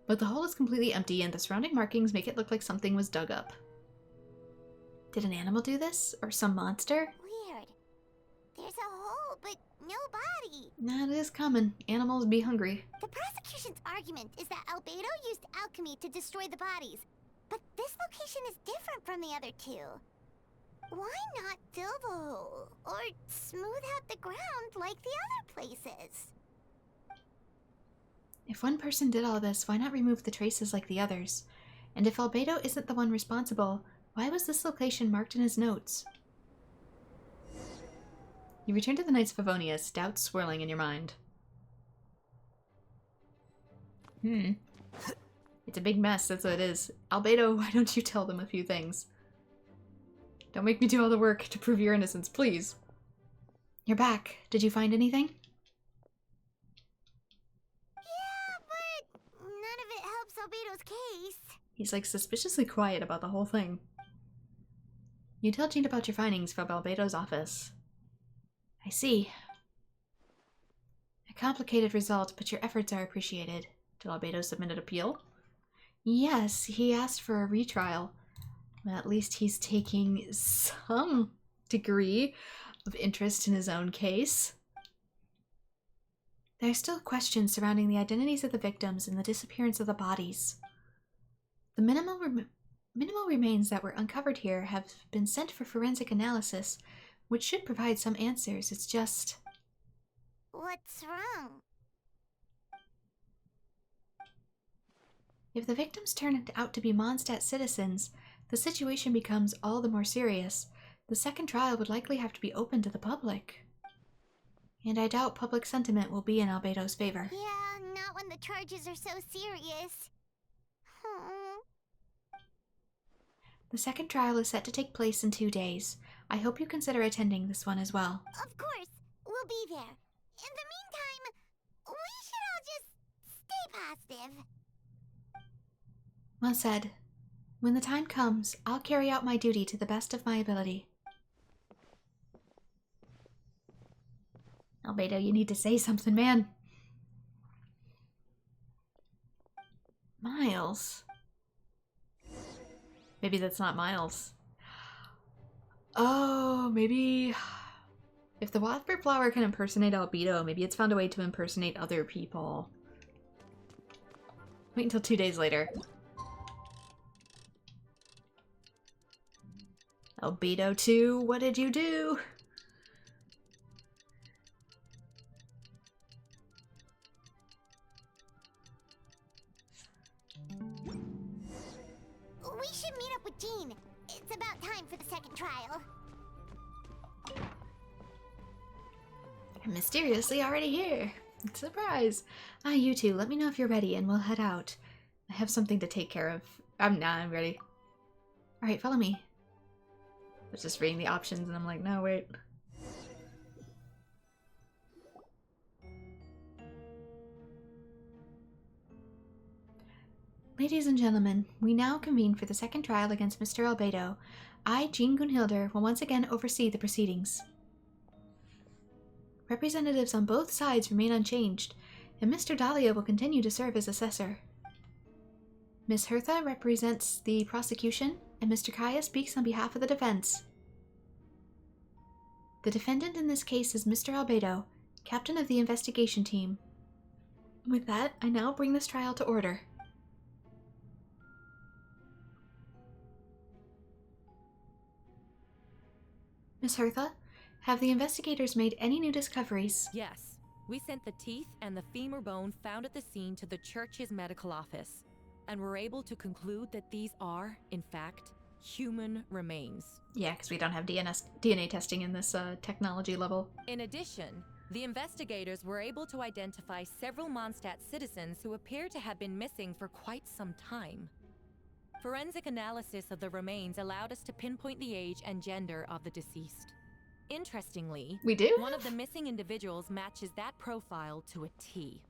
S1: But the hole is completely empty, and the surrounding markings make it look like something was dug up. Did an animal do this? Or some monster?
S12: Weird. There's a hole, but no body.
S1: That is common. Animals be hungry.
S12: The prosecution's argument is that Albedo used alchemy to destroy the bodies. But this location is different from the other two. Why not fill the hole? Or smooth out the ground like the other places?
S1: If one person did all this, why not remove the traces like the others? And if Albedo isn't the one responsible, why was this location marked in his notes? You return to the Knights of Favonius, doubts swirling in your mind. It's a big mess, that's what it is. Albedo, why don't you tell them a few things? Don't make me do all the work to prove your innocence, please. You're back. Did you find anything?
S12: Yeah, but none of it helps Albedo's case.
S1: He's like suspiciously quiet about the whole thing. You tell Jean about your findings from Albedo's office. I see. A complicated result, but your efforts are appreciated. Did Albedo submit an appeal? Yes, he asked for a retrial. Well, at least he's taking some degree of interest in his own case. There are still questions surrounding the identities of the victims and the disappearance of the bodies. The minimal remains that were uncovered here have been sent for forensic analysis, which should provide some answers. It's just...
S12: What's wrong?
S1: If the victims turn out to be Mondstadt citizens, the situation becomes all the more serious. The second trial would likely have to be open to the public. And I doubt public sentiment will be in Albedo's favor.
S12: Yeah, not when the charges are so serious.
S1: The second trial is set to take place in 2 days. I hope you consider attending this one as well.
S12: Of course, we'll be there. In the meantime, we should all just stay positive.
S1: Well said. When the time comes, I'll carry out my duty to the best of my ability. Albedo, you need to say something, man. Miles? Maybe that's not Miles. Oh, maybe... If the Waffler Flower can impersonate Albedo, maybe it's found a way to impersonate other people. Wait until 2 days later. Albedo 2, what did you do?
S12: We should meet up with Jean. It's about time for the second trial.
S1: I'm mysteriously already here. Surprise! You two, let me know if you're ready and we'll head out. I have something to take care of. I'm ready. Alright, follow me. I was just reading the options and I'm like, no, wait. Ladies and gentlemen, we now convene for the second trial against Mr. Albedo. I, Jean Gunhilder, will once again oversee the proceedings. Representatives on both sides remain unchanged, and Mr. Dahlia will continue to serve as assessor. Miss Hertha represents the prosecution, and Mr. Kaya speaks on behalf of the defense. The defendant in this case is Mr. Albedo, captain of the investigation team. With that, I now bring this trial to order. Miss Hertha, have the investigators made any new discoveries?
S7: Yes. We sent the teeth and the femur bone found at the scene to the church's medical office, and were able to conclude that these are, in fact, human remains.
S1: Yeah, because we don't have DNA testing in this technology level.
S7: In addition, The investigators were able to identify several Mondstadt citizens who appear to have been missing for quite some time. Forensic analysis of the remains allowed us to pinpoint the age and gender of the deceased. Interestingly,
S1: We do?
S7: one of the missing individuals matches that profile to a T.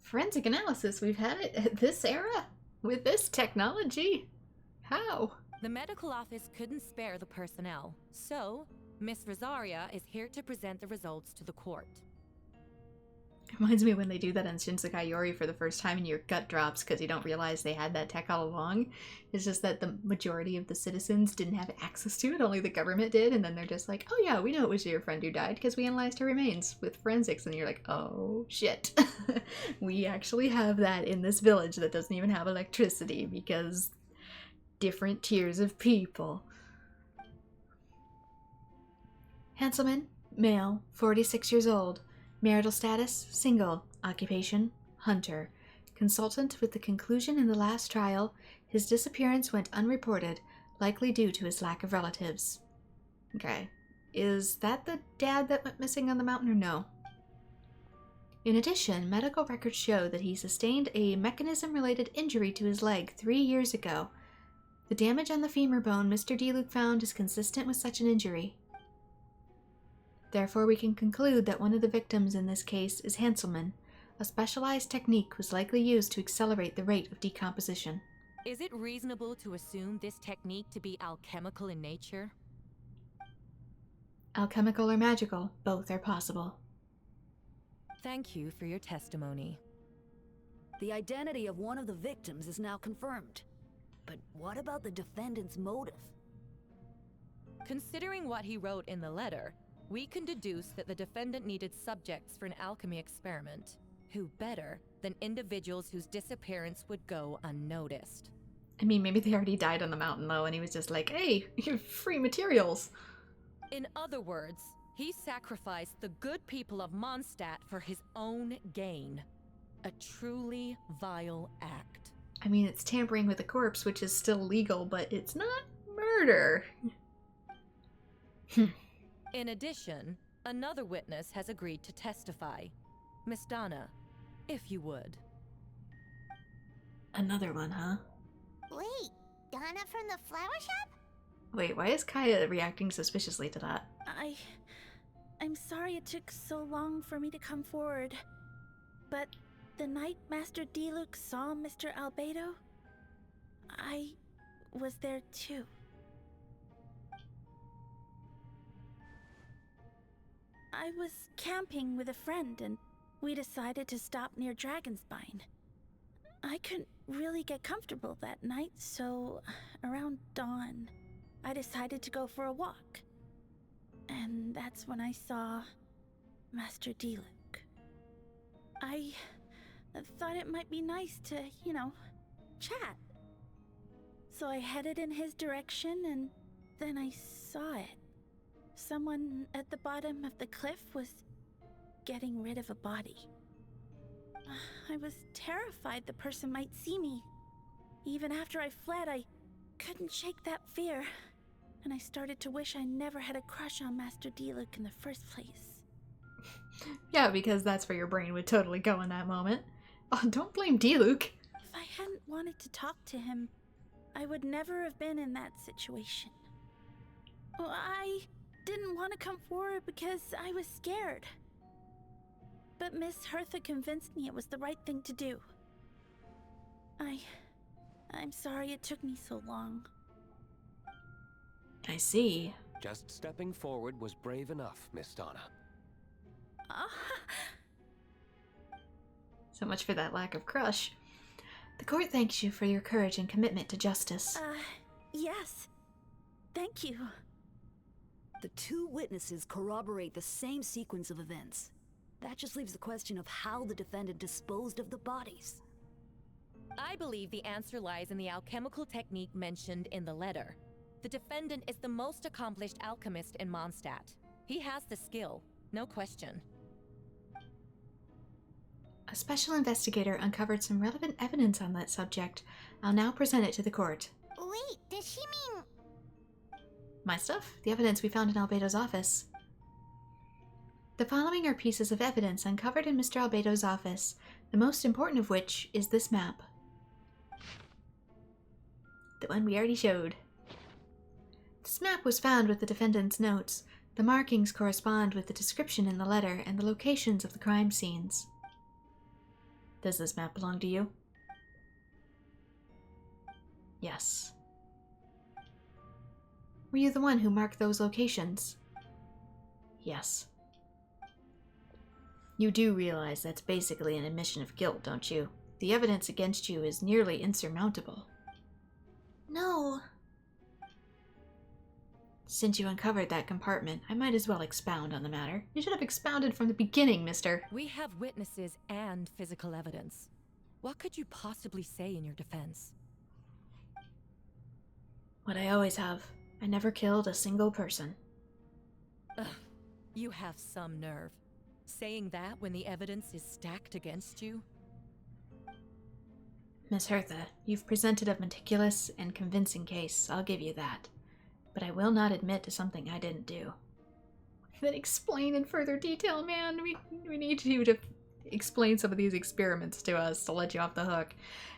S1: Forensic analysis, we've had it at this era? With this technology? How?
S7: The medical office couldn't spare the personnel, so Miss Rosaria is here to present the results to the court.
S1: Reminds me when they do that in Shinsekai Yori for the first time and your gut drops because you don't realize they had that tech all along. It's just that the majority of the citizens didn't have access to it, only the government did, and then they're just like, oh yeah, we know it was your friend who died because we analyzed her remains with forensics, and you're like, oh shit. We actually have that in this village that doesn't even have electricity because different tiers of people. Hanselman, male, 46 years old. Marital status, single. Occupation, hunter. Consultant with the conclusion in the last trial, his disappearance went unreported, likely due to his lack of relatives. Okay. Is that the dad that went missing on the mountain or no? In addition, medical records show that he sustained a mechanism-related injury to his leg 3 years ago. The damage on the femur bone Mr. D-Luke found is consistent with such an injury. Therefore, we can conclude that one of the victims in this case is Hanselman. A specialized technique was likely used to accelerate the rate of decomposition.
S7: Is it reasonable to assume this technique to be alchemical in nature?
S1: Alchemical or magical, both are possible.
S7: Thank you for your testimony.
S10: The identity of one of the victims is now confirmed. But what about the defendant's motive?
S7: Considering what he wrote in the letter, we can deduce that the defendant needed subjects for an alchemy experiment. Who better than individuals whose disappearance would go unnoticed?
S1: I mean, maybe they already died on the mountain, though, and he was just like, hey, you're free materials.
S7: In other words, he sacrificed the good people of Mondstadt for his own gain. A truly vile act.
S1: I mean, it's tampering with a corpse, which is still legal, but it's not murder.
S7: In addition, another witness has agreed to testify. Miss Donna, if you would.
S1: Another one, huh?
S12: Wait, Donna from the flower shop?
S1: Wait, why is Kaya reacting suspiciously to that?
S6: I'm sorry it took so long for me to come forward, but the night Master D-Luke saw Mr. Albedo, I was there too. I was camping with a friend and we decided to stop near Dragonspine. I couldn't really get comfortable that night, so around dawn, I decided to go for a walk. And that's when I saw Master D-Luke. I thought it might be nice to, chat. So I headed in his direction and then I saw it. Someone at the bottom of the cliff was getting rid of a body. I was terrified the person might see me. Even after I fled, I couldn't shake that fear. And I started to wish I never had a crush on Master D-Luke in the first place.
S1: Yeah, because that's where your brain would totally go in that moment. Oh, don't blame D-Luke.
S6: If I hadn't wanted to talk to him, I would never have been in that situation. Well, I didn't want to come forward because I was scared. But Miss Hertha convinced me it was the right thing to do. I'm sorry it took me so long.
S1: I see.
S11: Just stepping forward was brave enough, Miss Donna.
S1: So much for that lack of crush. The court thanks you for your courage and commitment to justice.
S6: Yes. Thank you.
S10: The two witnesses corroborate the same sequence of events. That just leaves the question of how the defendant disposed of the bodies.
S7: I believe the answer lies in the alchemical technique mentioned in the letter. The defendant is the most accomplished alchemist in Mondstadt. He has the skill, no question.
S1: A special investigator uncovered some relevant evidence on that subject. I'll now present it to the court.
S12: Wait, does she mean...
S1: My stuff? The evidence we found in Albedo's office. The following are pieces of evidence uncovered in Mr. Albedo's office, the most important of which is this map. The one we already showed. This map was found with the defendant's notes. The markings correspond with the description in the letter and the locations of the crime scenes. Does this map belong to you? Yes. Were you the one who marked those locations? Yes. You do realize that's basically an admission of guilt, don't you? The evidence against you is nearly insurmountable.
S12: No.
S1: Since you uncovered that compartment, I might as well expound on the matter. You should have expounded from the beginning, mister.
S7: We have witnesses and physical evidence. What could you possibly say in your defense?
S1: What I always have. I never killed a single person.
S7: Ugh, you have some nerve. Saying that when the evidence is stacked against you?
S1: Miss Hertha, you've presented a meticulous and convincing case, I'll give you that. But I will not admit to something I didn't do. Then explain in further detail, man. We need you to explain some of these experiments to us to let you off the hook.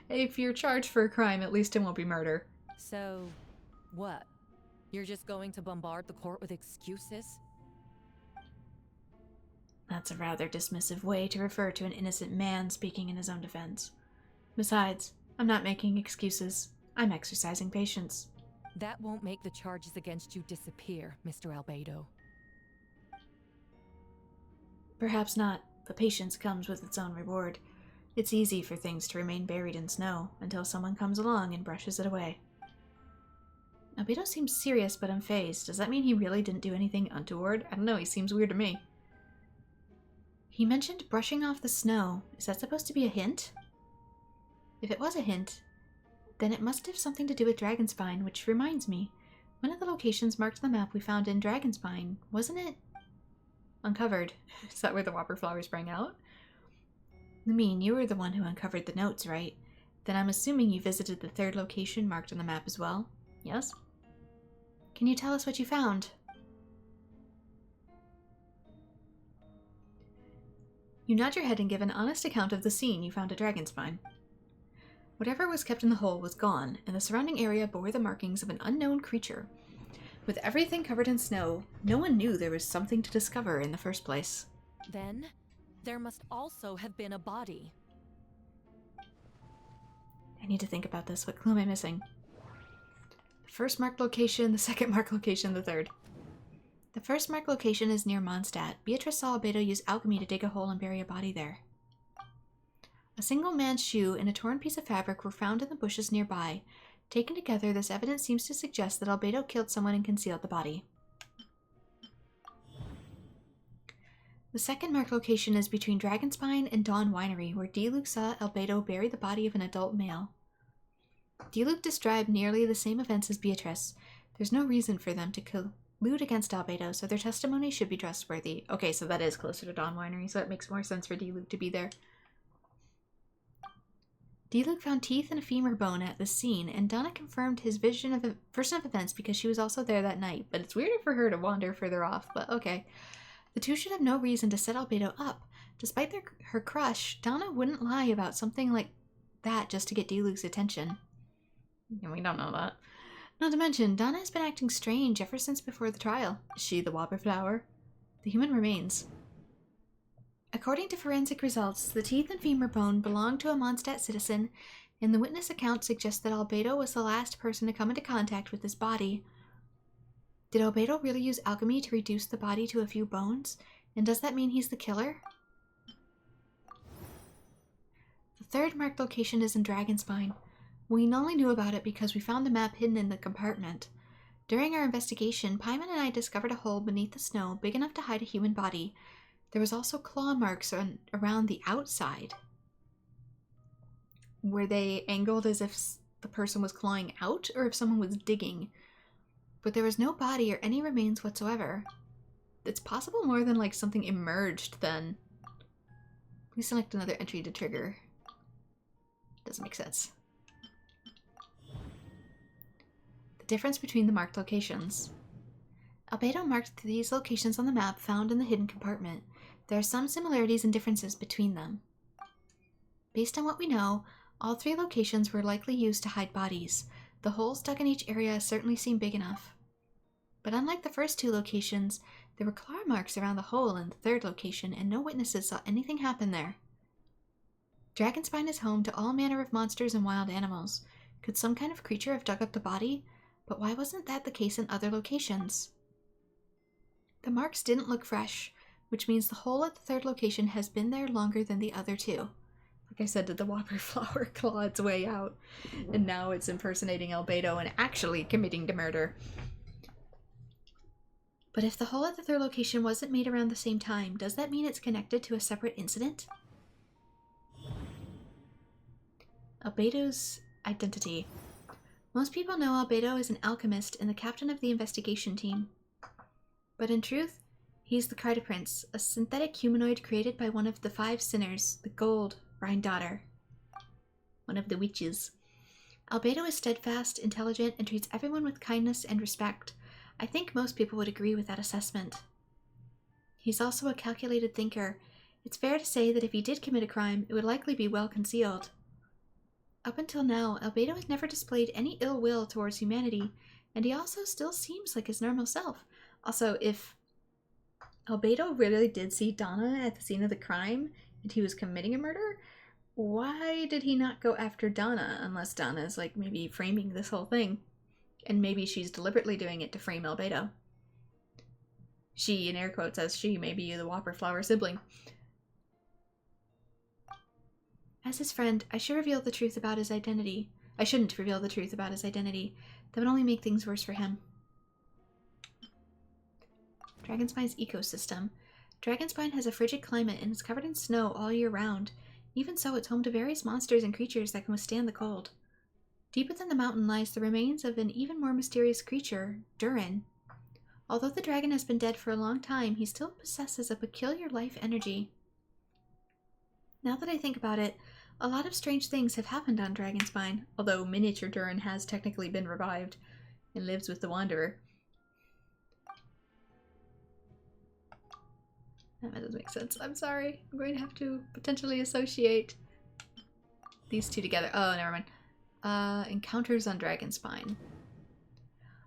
S1: If you're charged for a crime, at least it won't be murder.
S7: So, what? You're just going to bombard the court with excuses?
S1: That's a rather dismissive way to refer to an innocent man speaking in his own defense. Besides, I'm not making excuses. I'm exercising patience.
S7: That won't make the charges against you disappear, Mr. Albedo.
S1: Perhaps not, but patience comes with its own reward. It's easy for things to remain buried in snow until someone comes along and brushes it away. Albedo seems serious but unfazed. Does that mean he really didn't do anything untoward? I don't know, he seems weird to me. He mentioned brushing off the snow. Is that supposed to be a hint? If it was a hint, then it must have something to do with Dragonspine, which reminds me, one of the locations marked on the map we found in Dragonspine, wasn't it? Uncovered. Is that where the whopper flower sprang out? Lumine, you were the one who uncovered the notes, right? Then I'm assuming you visited the third location marked on the map as well? Yes? Can you tell us what you found? You nod your head and give an honest account of the scene you found at Dragonspine. Whatever was kept in the hole was gone, and the surrounding area bore the markings of an unknown creature. With everything covered in snow, no one knew there was something to discover in the first place.
S7: Then, there must also have been a body.
S1: I need to think about this. What clue am I missing? The first marked location, the second marked location, the third. The first marked location is near Mondstadt. Beatrice saw Albedo use alchemy to dig a hole and bury a body there. A single man's shoe and a torn piece of fabric were found in the bushes nearby. Taken together, this evidence seems to suggest that Albedo killed someone and concealed the body. The second marked location is between Dragonspine and Dawn Winery, where D-Luke saw Albedo bury the body of an adult male. D-Luke described nearly the same events as Beatrice. There's no reason for them to collude against Albedo, so their testimony should be trustworthy. Okay, so that is closer to Dawn Winery, so it makes more sense for D-Luke to be there. D-Luke found teeth and a femur bone at the scene, and Donna confirmed his version of events because she was also there that night, but it's weirder for her to wander further off, but okay. The two should have no reason to set Albedo up. Despite her crush, Donna wouldn't lie about something like that just to get D-Luke's attention. And we don't know that. Not to mention, Donna has been acting strange ever since before the trial. Is she the whopper flower? The human remains. According to forensic results, the teeth and femur bone belonged to a Mondstadt citizen, and the witness account suggests that Albedo was the last person to come into contact with his body. Did Albedo really use alchemy to reduce the body to a few bones? And does that mean he's the killer? The third marked location is in Dragonspine. We only knew about it because we found the map hidden in the compartment. During our investigation, Paimon and I discovered a hole beneath the snow big enough to hide a human body. There was also claw marks around the outside. Were they angled as if the person was clawing out or if someone was digging? But there was no body or any remains whatsoever. It's possible more than like something emerged then. Please select another entry to trigger. Doesn't make sense. The difference between the marked locations. Albedo marked these locations on the map found in the hidden compartment. There are some similarities and differences between them. Based on what we know, all 3 locations were likely used to hide bodies. The holes dug in each area certainly seem big enough. But unlike the first 2 locations, there were claw marks around the hole in the 3rd location, and no witnesses saw anything happen there. Dragonspine is home to all manner of monsters and wild animals. Could some kind of creature have dug up the body? But why wasn't that the case in other locations? The marks didn't look fresh, which means the hole at the 3rd location has been there longer than the other 2. Like I said, did the whopper flower claw its way out? And now it's impersonating Albedo and actually committing to murder. But if the hole at the 3rd location wasn't made around the same time, does that mean it's connected to a separate incident? Albedo's identity. Most people know Albedo is an alchemist and the captain of the investigation team. But in truth, he's the Krai Prince, a synthetic humanoid created by one of the 5 sinners, the Gold Daughter, one of the witches. Albedo is steadfast, intelligent, and treats everyone with kindness and respect. I think most people would agree with that assessment. He's also a calculated thinker. It's fair to say that if he did commit a crime, it would likely be well concealed. Up until now, Albedo has never displayed any ill will towards humanity, and he also still seems like his normal self. Also, if Albedo really did see Donna at the scene of the crime, and he was committing a murder, why did he not go after Donna, unless Donna is like maybe framing this whole thing? And maybe she's deliberately doing it to frame Albedo. She, in air quotes, as she may be the Whopper Flower sibling. As his friend, I should reveal the truth about his identity. I shouldn't reveal the truth about his identity. That would only make things worse for him. Dragonspine's ecosystem. Dragonspine has a frigid climate and is covered in snow all year round. Even so, it's home to various monsters and creatures that can withstand the cold. Deep within the mountain lies the remains of an even more mysterious creature, Durin. Although the dragon has been dead for a long time, he still possesses a peculiar life energy. Now that I think about it, a lot of strange things have happened on Dragonspine, although miniature Durin has technically been revived and lives with the Wanderer. That doesn't make sense. I'm sorry. I'm going to have to potentially associate these 2 together. Oh, never mind. Encounters on Dragonspine.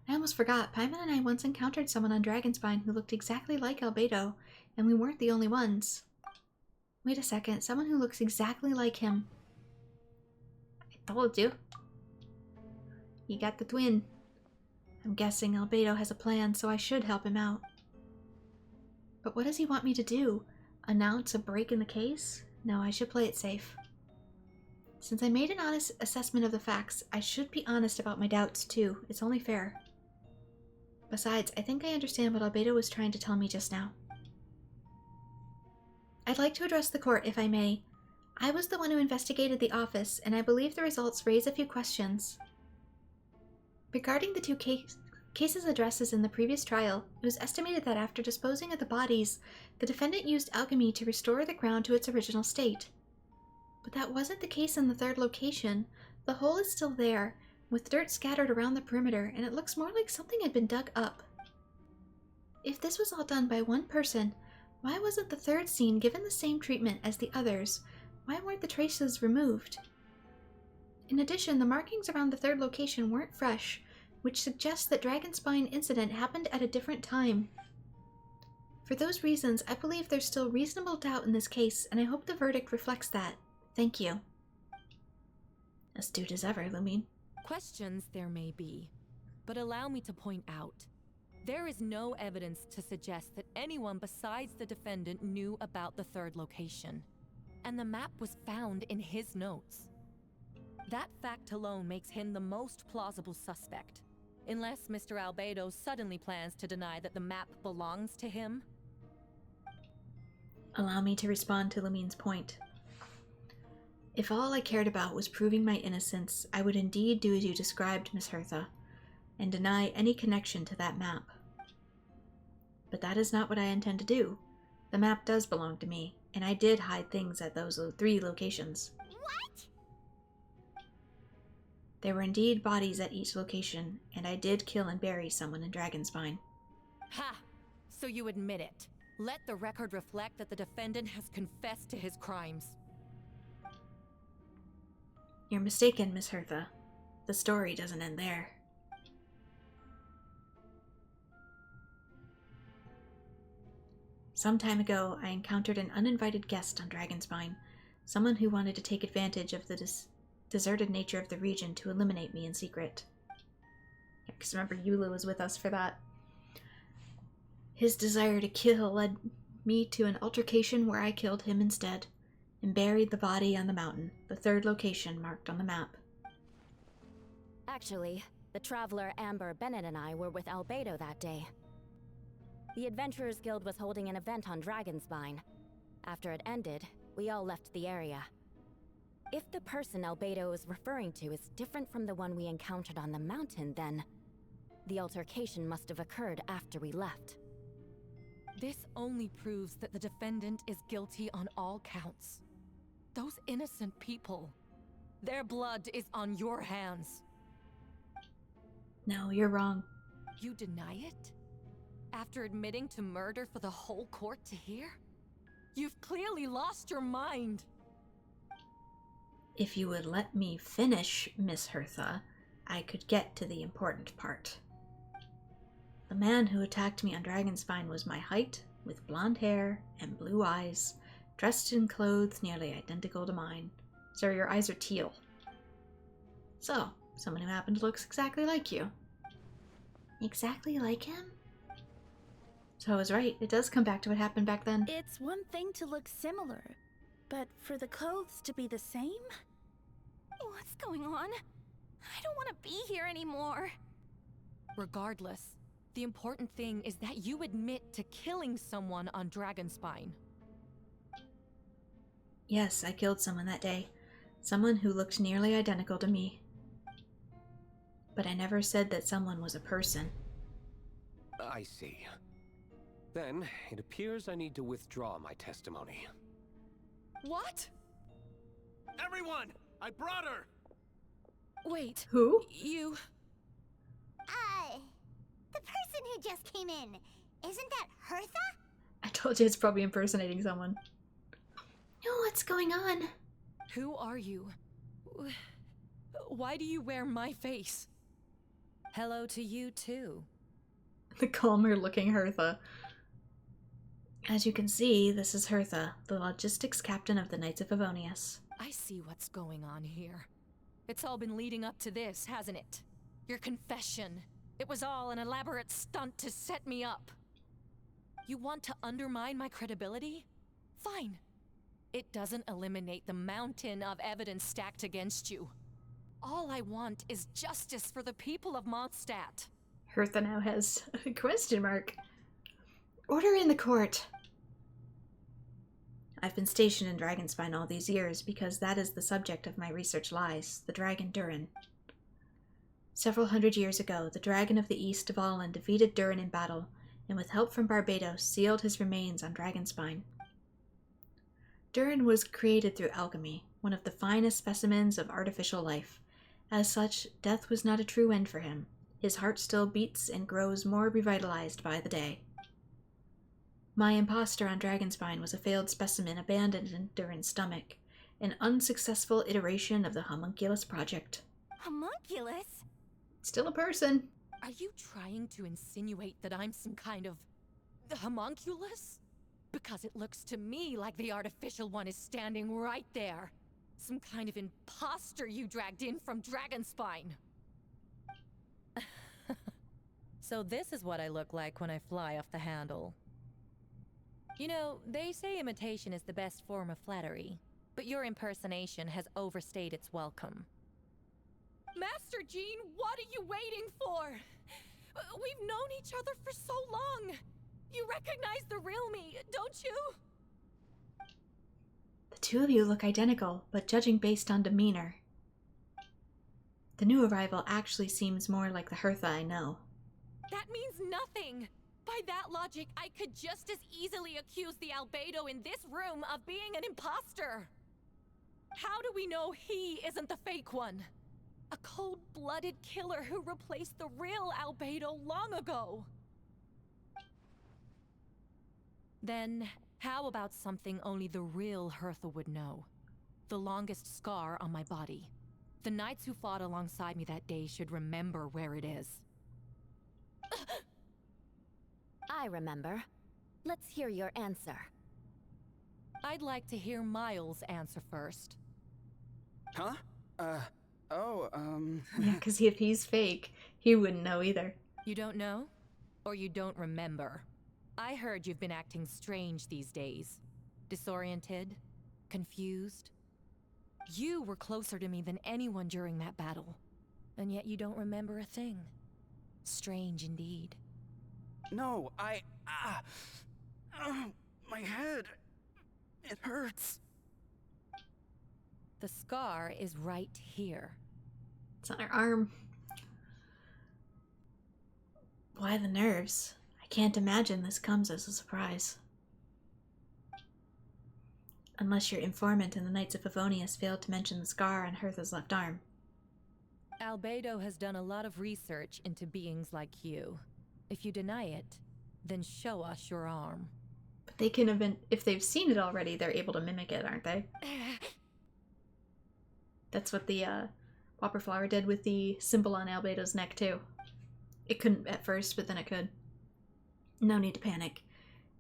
S1: I almost forgot. Paimon and I once encountered someone on Dragonspine who looked exactly like Albedo, and we weren't the only ones. Wait a second. Someone who looks exactly like him. I told you. He got the twin. I'm guessing Albedo has a plan, so I should help him out. But what does he want me to do? Announce a break in the case? No, I should play it safe. Since I made an honest assessment of the facts, I should be honest about my doubts too. It's only fair. Besides, I think I understand what Albedo was trying to tell me just now. I'd like to address the court, if I may. I was the one who investigated the office, and I believe the results raise a few questions. Regarding the 2 cases addresses in the previous trial, it was estimated that after disposing of the bodies, the defendant used alchemy to restore the ground to its original state. But that wasn't the case in the 3rd location. The hole is still there, with dirt scattered around the perimeter, and it looks more like something had been dug up. If this was all done by one person, why wasn't the 3rd scene given the same treatment as the others? Why weren't the traces removed? In addition, the markings around the 3rd location weren't fresh, which suggests that Dragonspine incident happened at a different time. For those reasons, I believe there's still reasonable doubt in this case, and I hope the verdict reflects that. Thank you. Astute as ever, Lumine.
S7: Questions there may be, but allow me to point out. There is no evidence to suggest that anyone besides the defendant knew about the 3rd location, and the map was found in his notes. That fact alone makes him the most plausible suspect, unless Mr. Albedo suddenly plans to deny that the map belongs to him.
S1: Allow me to respond to Lumine's point. If all I cared about was proving my innocence, I would indeed do as you described, Miss Hertha, and deny any connection to that map. But that is not what I intend to do. The map does belong to me, and I did hide things at those 3 locations.
S12: What?
S1: There were indeed bodies at each location, and I did kill and bury someone in Dragonspine.
S7: Ha! So you admit it. Let the record reflect that the defendant has confessed to his crimes.
S1: You're mistaken, Miss Hertha. The story doesn't end there. Some time ago, I encountered an uninvited guest on Dragonspine, someone who wanted to take advantage of the deserted nature of the region to eliminate me in secret. Because remember, Eula was with us for that. His desire to kill led me to an altercation where I killed him instead, and buried the body on the mountain, the third location marked on the map.
S13: Actually, the traveler Amber Bennett and I were with Albedo that day. The Adventurers Guild was holding an event on Dragonspine. After it ended, we all left the area. If the person Albedo is referring to is different from the one we encountered on the mountain, then the altercation must have occurred after we left.
S7: This only proves that the defendant is guilty on all counts. Those innocent people, their blood is on your hands.
S1: No, you're wrong.
S7: You deny it? After admitting to murder for the whole court to hear? You've clearly lost your mind.
S1: If you would let me finish, Miss Hertha, I could get to the important part. The man who attacked me on Dragonspine was my height, with blonde hair and blue eyes, dressed in clothes nearly identical to mine. Sir, your eyes are teal. So, someone who happened to look exactly like you. Exactly like him? So I was right. It does come back to what happened back then.
S6: It's one thing to look similar, but for the clothes to be the same?
S3: What's going on? I don't want to be here anymore.
S7: Regardless, the important thing is that you admit to killing someone on Dragonspine.
S1: Yes, I killed someone that day. Someone who looked nearly identical to me. But I never said that someone was a person.
S11: I see. Then, it appears I need to withdraw my testimony.
S7: What?
S8: Everyone! I brought her!
S7: Wait.
S1: Who?
S7: You...
S12: The person who just came in. Isn't that Hertha?
S1: I told you it's probably impersonating someone. Oh, what's going on?
S7: Who are you? Why do you wear my face? Hello to you, too.
S1: The calmer looking Hertha. As you can see, this is Hertha, the logistics captain of the Knights of Favonius.
S7: I see what's going on here. It's all been leading up to this, hasn't it? Your confession. It was all an elaborate stunt to set me up. You want to undermine my credibility? Fine. It doesn't eliminate the mountain of evidence stacked against you. All I want is justice for the people of Mondstadt.
S1: Hertha now has a question mark. Order in the court. I've been stationed in Dragonspine all these years because that is the subject of my research lies, the dragon Durin. Several hundred years ago, the dragon of the East of Allen defeated Durin in battle, and with help from Barbados, sealed his remains on Dragonspine. Durin was created through alchemy, one of the finest specimens of artificial life. As such, death was not a true end for him. His heart still beats and grows more revitalized by the day. My imposter on Dragonspine was a failed specimen abandoned in Durin's stomach, an unsuccessful iteration of the Homunculus project.
S3: Homunculus?
S1: Still a person.
S7: Are you trying to insinuate that I'm some kind of... the homunculus? Because it looks to me like the artificial one is standing right there. Some kind of imposter you dragged in from Dragonspine. So this is what I look like when I fly off the handle. You know, they say imitation is the best form of flattery, but your impersonation has overstayed its welcome. Master Jean, what are you waiting for? We've known each other for so long. You recognize the real me, don't you?
S1: The two of you look identical, but judging based on demeanor, the new arrival actually seems more like the Hertha I know.
S7: That means nothing. By that logic, I could just as easily accuse the Albedo in this room of being an imposter. How do we know he isn't the fake one? A cold-blooded killer who replaced the real Albedo long ago. Then, how about something only the real Hertha would know? The longest scar on my body. The knights who fought alongside me that day should remember where it is.
S13: I remember. Let's hear your answer.
S7: I'd like to hear Miles' answer first.
S5: Huh?
S1: Yeah, because if he's fake, he wouldn't know either.
S7: You don't know? Or you don't remember? I heard you've been acting strange these days. Disoriented? Confused? You were closer to me than anyone during that battle. And yet you don't remember a thing. Strange indeed.
S5: No, my head. It hurts.
S7: The scar is right here.
S1: It's on her arm. Why the nerves? I can't imagine this comes as a surprise. Unless your informant in the Knights of Favonius failed to mention the scar on Hertha's left arm.
S7: Albedo has done a lot of research into beings like you. If you deny it, then show us your arm.
S1: But they can have been, if they've seen it already, they're able to mimic it, aren't they? That's what the Whopper Flower did with the symbol on Albedo's neck, too. It couldn't at first, but then it could. No need to panic.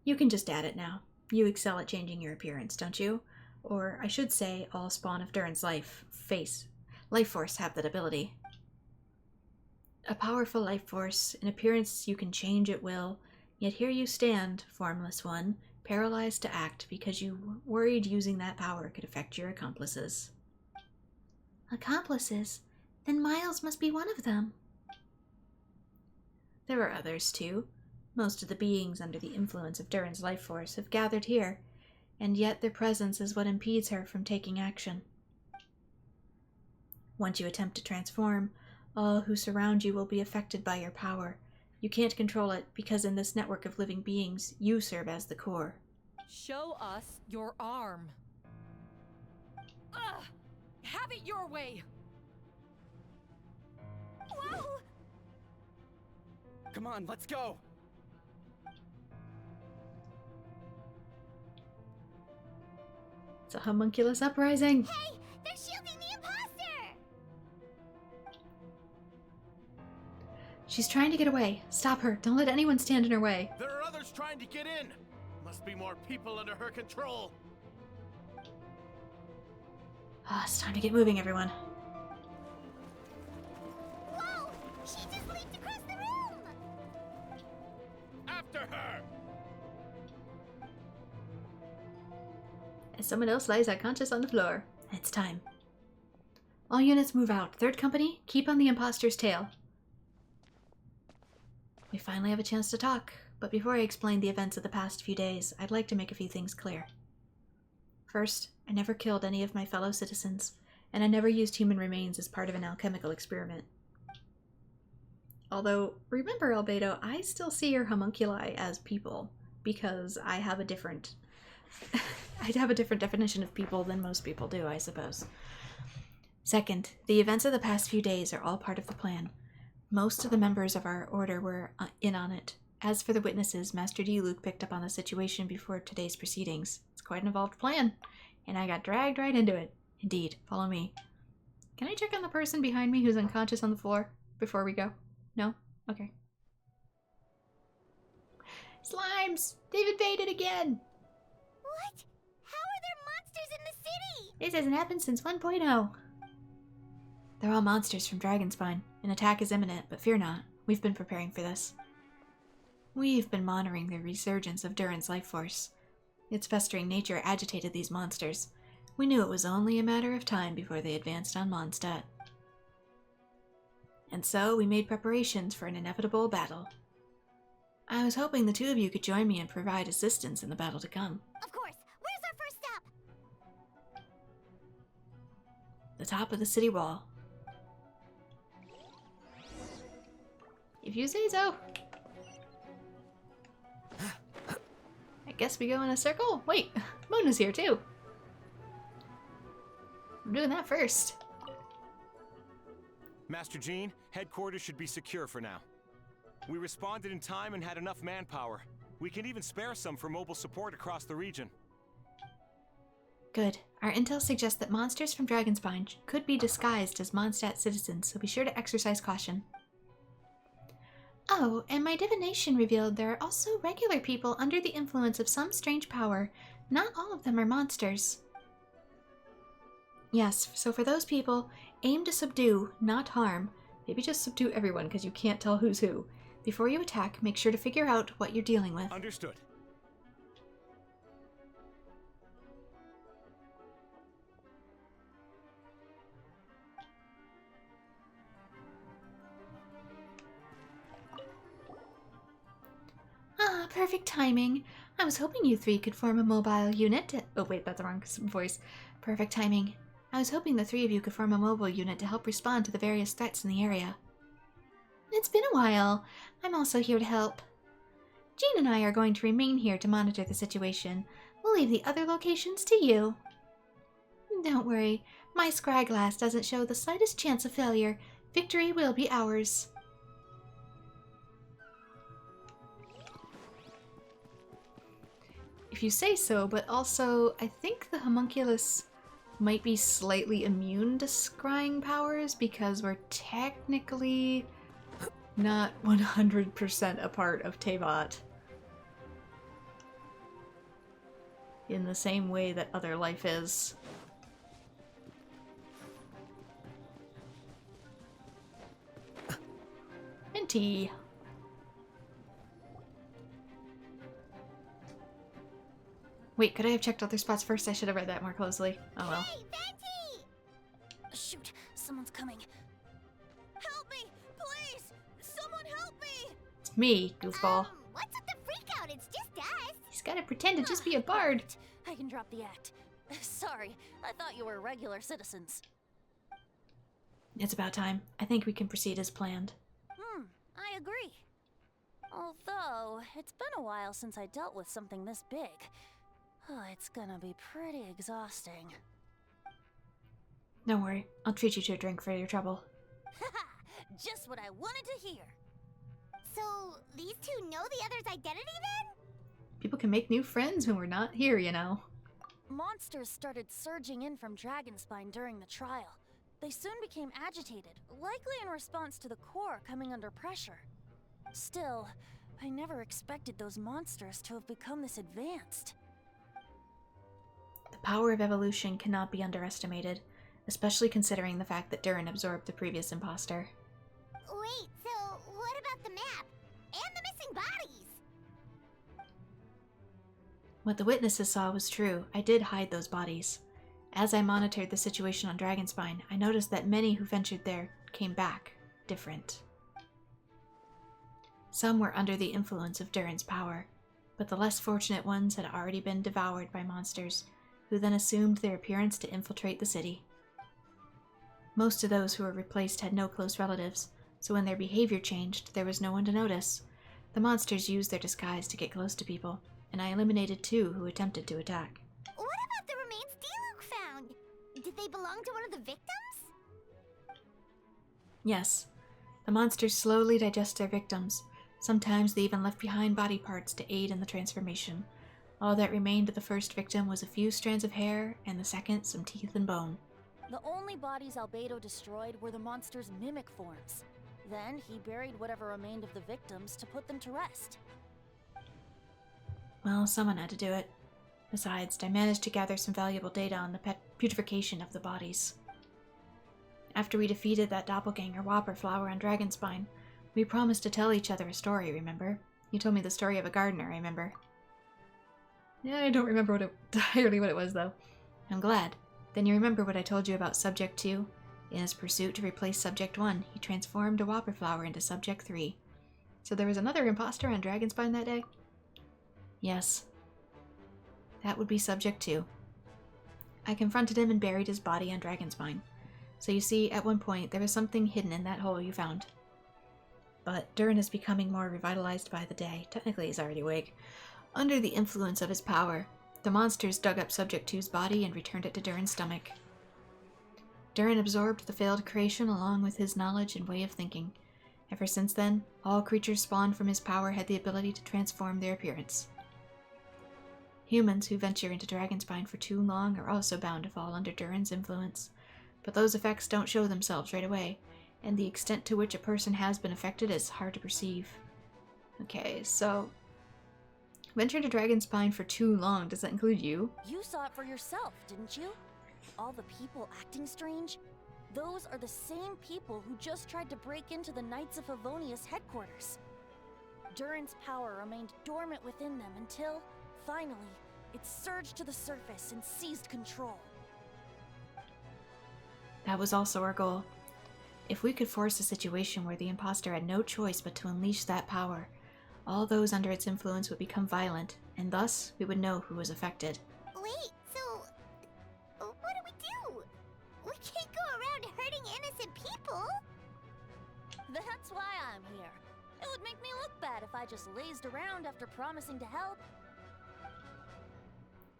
S1: You can just add it now. You excel at changing your appearance, don't you? Or, I should say, all spawn of Durin's life force have that ability. A powerful life force, an appearance you can change at will, yet here you stand, formless one, paralyzed to act because you worried using that power could affect your accomplices. Accomplices? Then Miles must be one of them. There are others, too. Most of the beings under the influence of Durin's life force have gathered here, and yet their presence is what impedes her from taking action. Once you attempt to transform, all who surround you will be affected by your power. You can't control it because in this network of living beings, you serve as the core.
S7: Show us your arm. Ugh! Have it your way!
S2: Whoa!
S5: Come on, let's go!
S1: It's a homunculus uprising!
S12: Hey! They're shielding the imposter!
S1: She's trying to get away. Stop her. Don't let anyone stand in her way.
S8: There are others trying to get in. Must be more people under her control.
S1: Ah, it's time to get moving, everyone.
S12: Whoa! She just leaped across the room!
S8: After her!
S1: As someone else lies unconscious on the floor. It's time. All units move out. Third company, keep on the imposter's tail. We finally have a chance to talk, but before I explain the events of the past few days, I'd like to make a few things clear. First, I never killed any of my fellow citizens, and I never used human remains as part of an alchemical experiment. Although, remember Albedo, I still see your homunculi as people, because I have a different... I'd have a different definition of people than most people do, I suppose. Second, the events of the past few days are all part of the plan. Most of the members of our order were in on it. As for the witnesses, Master Diluc picked up on the situation before today's proceedings. It's quite an involved plan, and I got dragged right into it. Indeed, follow me. Can I check on the person behind me who's unconscious on the floor before we go? No? Okay. Slimes! They've invaded again!
S12: What? How are there monsters in the city?
S1: This hasn't happened since 1.0. They're all monsters from Dragonspine. An attack is imminent, but fear not. We've been preparing for this. We've been monitoring the resurgence of Durin's life force. Its festering nature agitated these monsters. We knew it was only a matter of time before they advanced on Mondstadt. And so we made preparations for an inevitable battle. I was hoping the two of you could join me and provide assistance in the battle to come.
S12: Of course. Where's our first stop?
S1: The top of the city wall. If you say so. I guess we go in a circle? Wait, Mona's here too. I'm doing that first.
S16: Master Jean, headquarters should be secure for now. We responded in time and had enough manpower. We can even spare some for mobile support across the region.
S1: Good. Our intel suggests that monsters from Dragonspine could be disguised as Mondstadt citizens, so be sure to exercise caution. Oh, and my divination revealed there are also regular people under the influence of some strange power. Not all of them are monsters. Yes, so for those people, aim to subdue, not harm. Maybe just subdue everyone, because you can't tell who's who. Before you attack, make sure to figure out what you're dealing with.
S16: Understood.
S1: Ah, perfect timing. I was hoping you three could form a mobile unit. Oh wait, that's the wrong voice. Perfect timing. I was hoping the three of you could form a mobile unit to help respond to the various threats in the area. It's been a while. I'm also here to help. Jean and I are going to remain here to monitor the situation. We'll leave the other locations to you. Don't worry. My scry glass doesn't show the slightest chance of failure. Victory will be ours. If you say so, but also I think the homunculus might be slightly immune to scrying powers because we're technically not 100% a part of Teyvat in the same way that other life is. NT. Wait, could I have checked other spots first? I should have read that more closely. Oh well.
S2: Hey, Venti! Shoot, someone's coming. Help me, please! Someone help me!
S1: It's me, goofball.
S12: What's with the freak out? It's just us.
S1: He's gotta pretend to just be a bard.
S2: I can drop the act. Sorry, I thought you were regular citizens.
S1: It's about time. I think we can proceed as planned.
S2: I agree. Although, it's been a while since I dealt with something this big. Oh, it's gonna be pretty exhausting.
S1: Don't worry, I'll treat you to a drink for your trouble.
S2: Haha, just what I wanted to hear.
S12: So, these two know the other's identity then?
S1: People can make new friends when we're not here, you know.
S2: Monsters started surging in from Dragonspine during the trial. They soon became agitated, likely in response to the core coming under pressure. Still, I never expected those monsters to have become this advanced.
S1: The power of evolution cannot be underestimated, especially considering the fact that Durin absorbed the previous imposter.
S12: Wait, so what about the map? And the missing bodies?
S1: What the witnesses saw was true. I did hide those bodies. As I monitored the situation on Dragonspine, I noticed that many who ventured there came back different. Some were under the influence of Durin's power, but the less fortunate ones had already been devoured by monsters, who then assumed their appearance to infiltrate the city. Most of those who were replaced had no close relatives, so when their behavior changed, there was no one to notice. The monsters used their disguise to get close to people, and I eliminated 2 who attempted to attack.
S12: What about the remains D-Luke found? Did they belong to one of the victims?
S1: Yes. The monsters slowly digest their victims. Sometimes they even left behind body parts to aid in the transformation. All that remained of the first victim was a few strands of hair, and the second some teeth and bone.
S2: The only bodies Albedo destroyed were the monster's mimic forms. Then he buried whatever remained of the victims to put them to rest.
S1: Well, someone had to do it. Besides, I managed to gather some valuable data on the putrefaction of the bodies. After we defeated that doppelganger Whopper Flower on Dragonspine, we promised to tell each other a story, remember? You told me the story of a gardener, remember? Yeah, I don't remember entirely what it was, though. I'm glad. Then you remember what I told you about Subject 2? In his pursuit to replace Subject 1, he transformed a Whopper Flower into Subject 3. So there was another imposter on Dragonspine that day? Yes. That would be Subject 2. I confronted him and buried his body on Dragonspine. So you see, at one point, there was something hidden in that hole you found. But Durin is becoming more revitalized by the day. Technically, he's already awake. Under the influence of his power, the monsters dug up Subject 2's body and returned it to Durin's stomach. Durin absorbed the failed creation along with his knowledge and way of thinking. Ever since then, all creatures spawned from his power had the ability to transform their appearance. Humans who venture into Dragonspine for too long are also bound to fall under Durin's influence, but those effects don't show themselves right away, and the extent to which a person has been affected is hard to perceive. Okay, so venture into Dragonspine for too long, does that include you?
S2: You saw it for yourself, didn't you? All the people acting strange? Those are the same people who just tried to break into the Knights of Favonius headquarters. Durin's power remained dormant within them until, finally, it surged to the surface and seized control.
S1: That was also our goal. If we could force a situation where the imposter had no choice but to unleash that power, all those under its influence would become violent, and thus we would know who was affected.
S12: Wait, so what do? We can't go around hurting innocent people.
S2: That's why I'm here. It would make me look bad if I just lazed around after promising to help.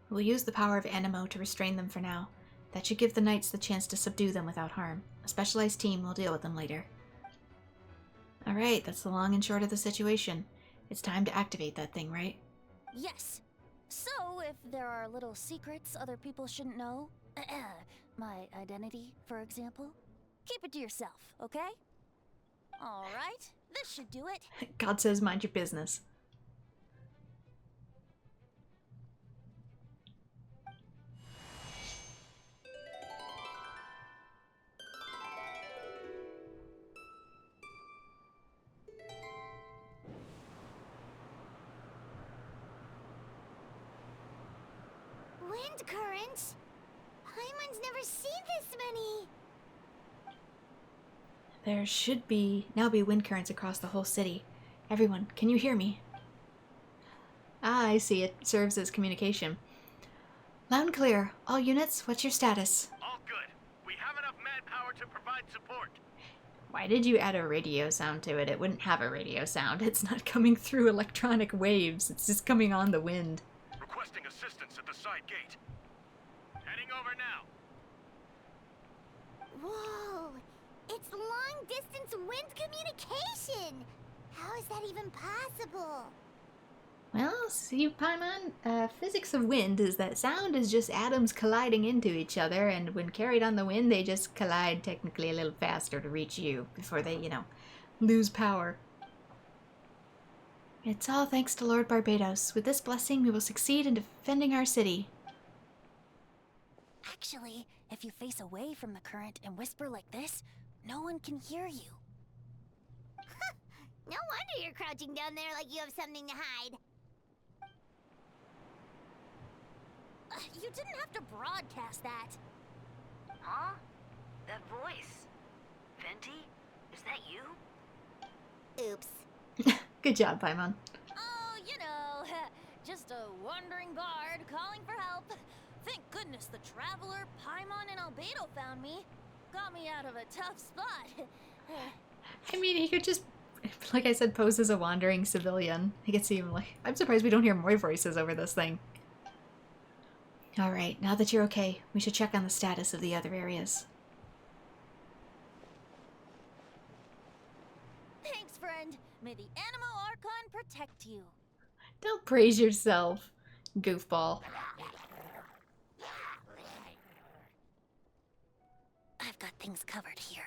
S1: We'll use the power of Animo to restrain them for now. That should give the knights the chance to subdue them without harm. A specialized team will deal with them later. Alright, that's the long and short of the situation. It's time to activate that thing, right?
S2: Yes. So, if there are little secrets other people shouldn't know, my identity, for example, keep it to yourself, okay? Alright, this should do it.
S1: God says mind your business.
S12: Wind currents? Paimon's never seen this many.
S1: There should now be wind currents across the whole city. Everyone, can you hear me? Ah, I see. It serves as communication. Loud and clear. All units, what's your status?
S8: All good. We have enough manpower to provide support.
S1: Why did you add a radio sound to it? It wouldn't have a radio sound. It's not coming through electronic waves. It's just coming on the wind.
S8: Requesting assistance at the side gate. Heading over now.
S12: Whoa! It's long-distance wind communication! How is that even possible?
S1: Well, see, Paimon, physics of wind is that sound is just atoms colliding into each other, and when carried on the wind, they just collide technically a little faster to reach you before they, lose power. It's all thanks to Lord Barbados. With this blessing, we will succeed in defending our city.
S2: Actually, if you face away from the current and whisper like this, no one can hear you.
S12: No wonder you're crouching down there like you have something to hide.
S2: You didn't have to broadcast that.
S10: Huh? That voice. Venti? Is that you?
S12: Oops.
S1: Good job, Paimon.
S2: Oh, just a wandering bard calling for help. Thank goodness the Traveler, Paimon, and Albedo found me. Got me out of a tough spot.
S1: I mean, he could just, like I said, pose as a wandering civilian. I could see him I'm surprised we don't hear more voices over this thing. Alright, now that you're okay, we should check on the status of the other areas.
S2: Thanks, friend. May the Animo Archon protect you.
S1: Don't praise yourself, goofball.
S2: I've got things covered here.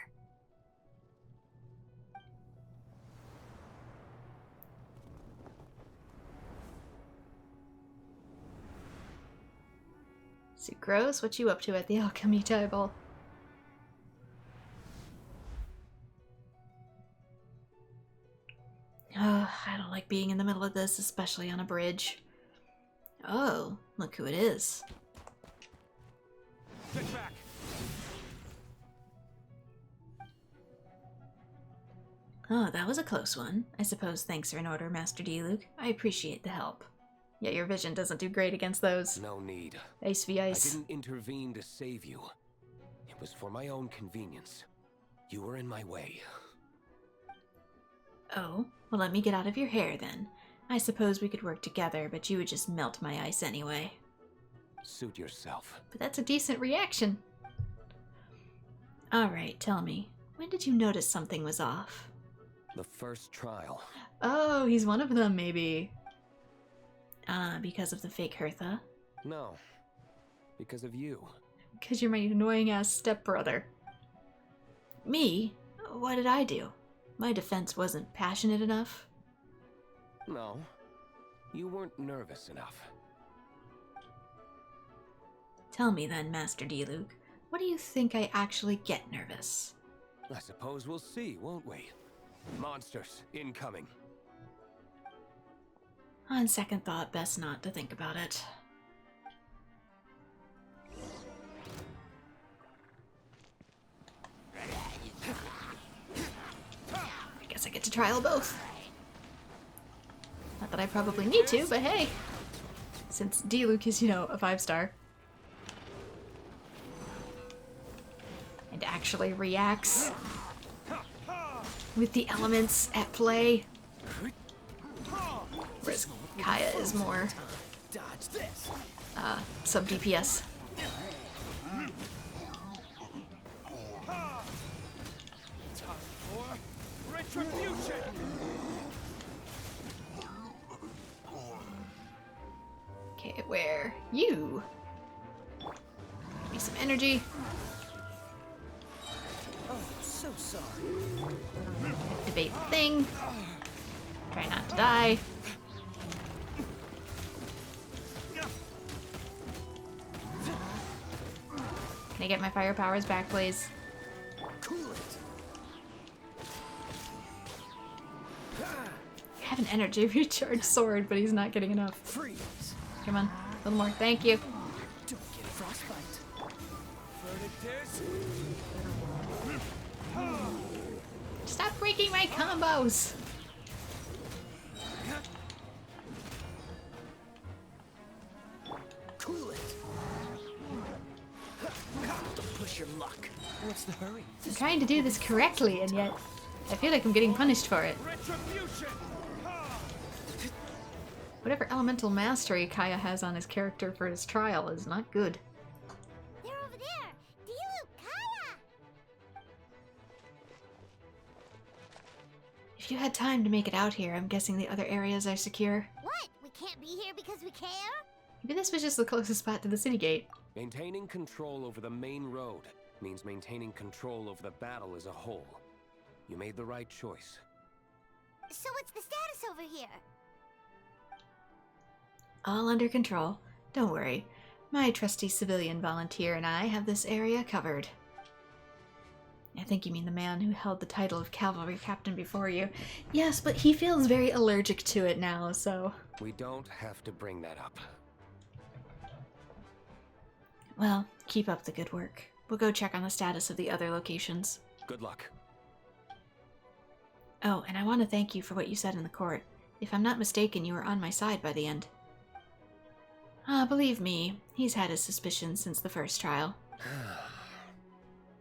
S1: Sucrose, what you up to at the alchemy table? I don't like being in the middle of this, especially on a bridge. Oh, look who it is.
S16: Get back!
S1: Oh, that was a close one. I suppose thanks are in order, Master D. Luke. I appreciate the help. Yet your vision doesn't do great against those.
S11: No need.
S1: Ice v ice.
S11: I didn't intervene to save you. It was for my own convenience. You were in my way.
S1: Oh, well let me get out of your hair then. I suppose we could work together, but you would just melt my ice anyway.
S11: Suit yourself.
S1: But that's a decent reaction. Alright, tell me, when did you notice something was off?
S11: The first trial.
S1: Oh, he's one of them, maybe. Because of the fake Hertha.
S11: No. Because of you.
S1: Because you're my annoying-ass stepbrother. Me? What did I do? My defense wasn't passionate enough.
S11: No. You weren't nervous enough.
S1: Tell me then, Master Diluc, what do you think I actually get nervous?
S11: I suppose we'll see, won't we? Monsters, incoming.
S1: On second thought, best not to think about it. I guess I get to trial both. Not that I probably need to, but hey. Since Diluc is, you know, a 5-star. And actually reacts with the elements at play. Whereas Kaya is more sub DPS. Okay, where you? Give me some energy.
S17: Oh, so sorry.
S1: Activate the thing. Try not to die. Can I get my fire powers back, please? I have an energy recharge sword, but he's not getting enough. Come on, a little more. Thank you.
S17: Don't get frostbite.
S1: Stop breaking my combos.
S17: Cool it. Don't push your luck. What's the hurry?
S1: I'm trying to do this correctly, and yet I feel like I'm getting punished for it. Whatever elemental mastery Kaya has on his character for his trial is not good.
S12: They're over there! Diluc, Kaya!
S1: If you had time to make it out here, I'm guessing the other areas are secure.
S12: What? We can't be here because we care?
S1: Maybe this was just the closest spot to the city gate.
S11: Maintaining control over the main road means maintaining control over the battle as a whole. You made the right choice.
S12: So what's the status over here?
S1: All under control. Don't worry. My trusty civilian volunteer and I have this area covered. I think you mean the man who held the title of cavalry captain before you. Yes, but he feels very allergic to it now, so...
S11: We don't have to bring that up.
S1: Well, keep up the good work. We'll go check on the status of the other locations.
S11: Good luck.
S1: Oh, and I want to thank you for what you said in the court. If I'm not mistaken, you were on my side by the end. Believe me, he's had his suspicions since the first trial.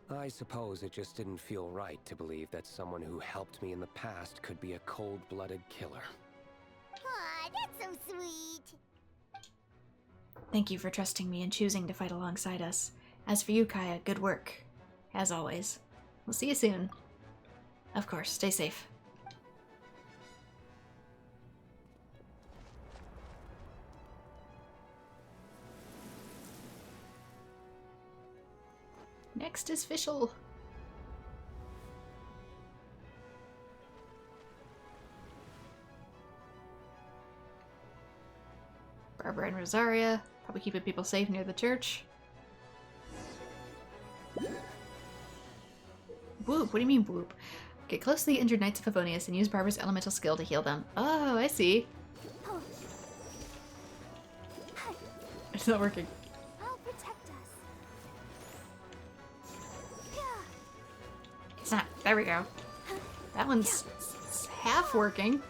S11: I suppose it just didn't feel right to believe that someone who helped me in the past could be a cold-blooded killer.
S12: Aw, that's so sweet.
S1: Thank you for trusting me and choosing to fight alongside us. As for you, Kaya, good work. As always. We'll see you soon. Of course, stay safe. Next is Fischl. Barbara and Rosaria, probably keeping people safe near the church. Whoop, what do you mean whoop? Get close to the injured Knights of Favonius and use Barbara's elemental skill to heal them. Oh, I see. It's not working.
S12: I'll protect us.
S1: It's not. There we go. That one's half working.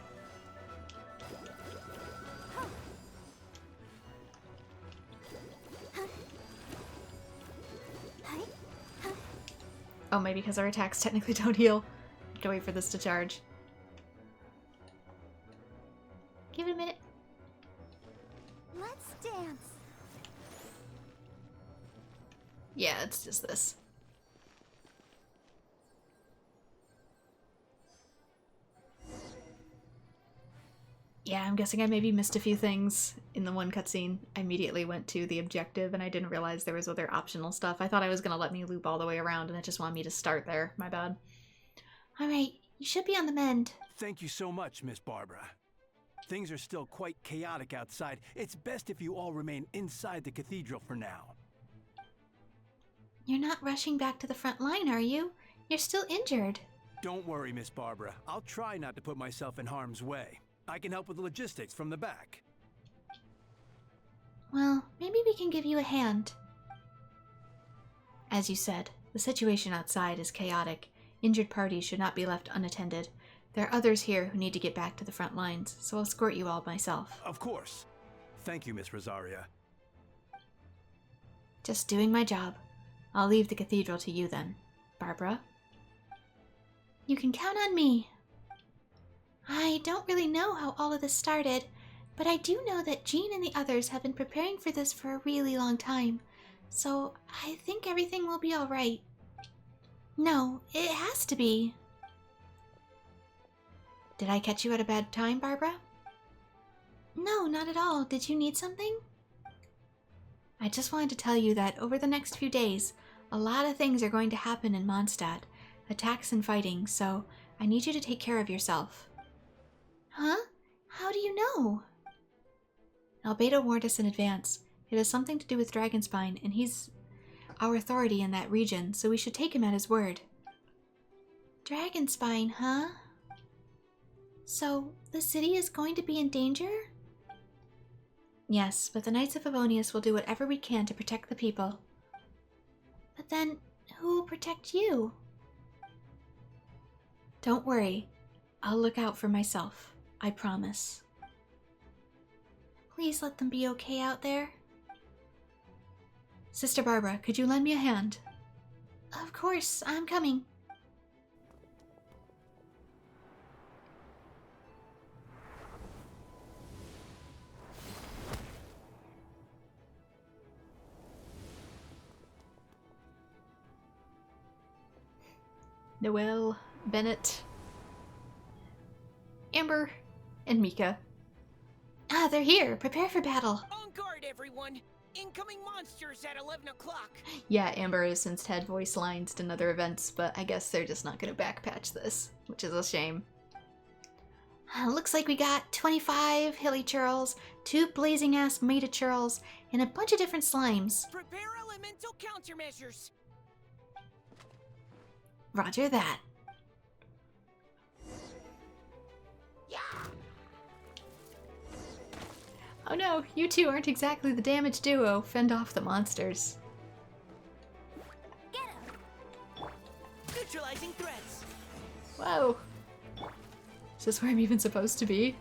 S1: Oh, maybe because our attacks technically don't heal. I have to wait for this to charge. Give it a minute.
S12: Let's dance.
S1: Yeah, it's just this. Yeah, I'm guessing I maybe missed a few things in the one cutscene. I immediately went to the objective and I didn't realize there was other optional stuff. I thought I was going to let me loop all the way around and it just wanted me to start there. My bad. Alright, you should be on the mend.
S18: Thank you so much, Miss Barbara. Things are still quite chaotic outside. It's best if you all remain inside the cathedral for now.
S1: You're not rushing back to the front line, are you? You're still injured.
S18: Don't worry, Miss Barbara. I'll try not to put myself in harm's way. I can help with the logistics from the back.
S1: Well, maybe we can give you a hand. As you said, the situation outside is chaotic. Injured parties should not be left unattended. There are others here who need to get back to the front lines, so I'll escort you all myself.
S18: Of course. Thank you, Miss Rosaria.
S1: Just doing my job. I'll leave the cathedral to you then. Barbara? You can count on me. I don't really know how all of this started, but I do know that Jean and the others have been preparing for this for a really long time, so I think everything will be alright. No, it has to be. Did I catch you at a bad time, Barbara? No, not at all. Did you need something? I just wanted to tell you that over the next few days, a lot of things are going to happen in Mondstadt. Attacks and fighting, so I need you to take care of yourself. Huh? How do you know? Albedo warned us in advance. It has something to do with Dragonspine, and he's our authority in that region, so we should take him at his word. Dragonspine, huh? So, the city is going to be in danger? Yes, but the Knights of Favonius will do whatever we can to protect the people. But then, who will protect you? Don't worry. I'll look out for myself. I promise. Please let them be okay out there. Sister Barbara, could you lend me a hand? Of course, I'm coming. Noelle, Bennett, Amber, and Mika. Ah, they're here. Prepare for battle.
S17: On guard, everyone. Incoming monsters at 11 o'clock.
S1: Yeah, Amber has since had voice lines in other events, but I guess they're just not going to backpatch this, which is a shame. Looks like we got 25 hilly churls, 2 blazing-ass meta churls, and a bunch of different slimes.
S17: Prepare elemental countermeasures.
S1: Roger that. Oh no, you two aren't exactly the damage duo. Fend off the monsters.
S17: Get him. Neutralizing threats.
S1: Whoa. Is this where I'm even supposed to be?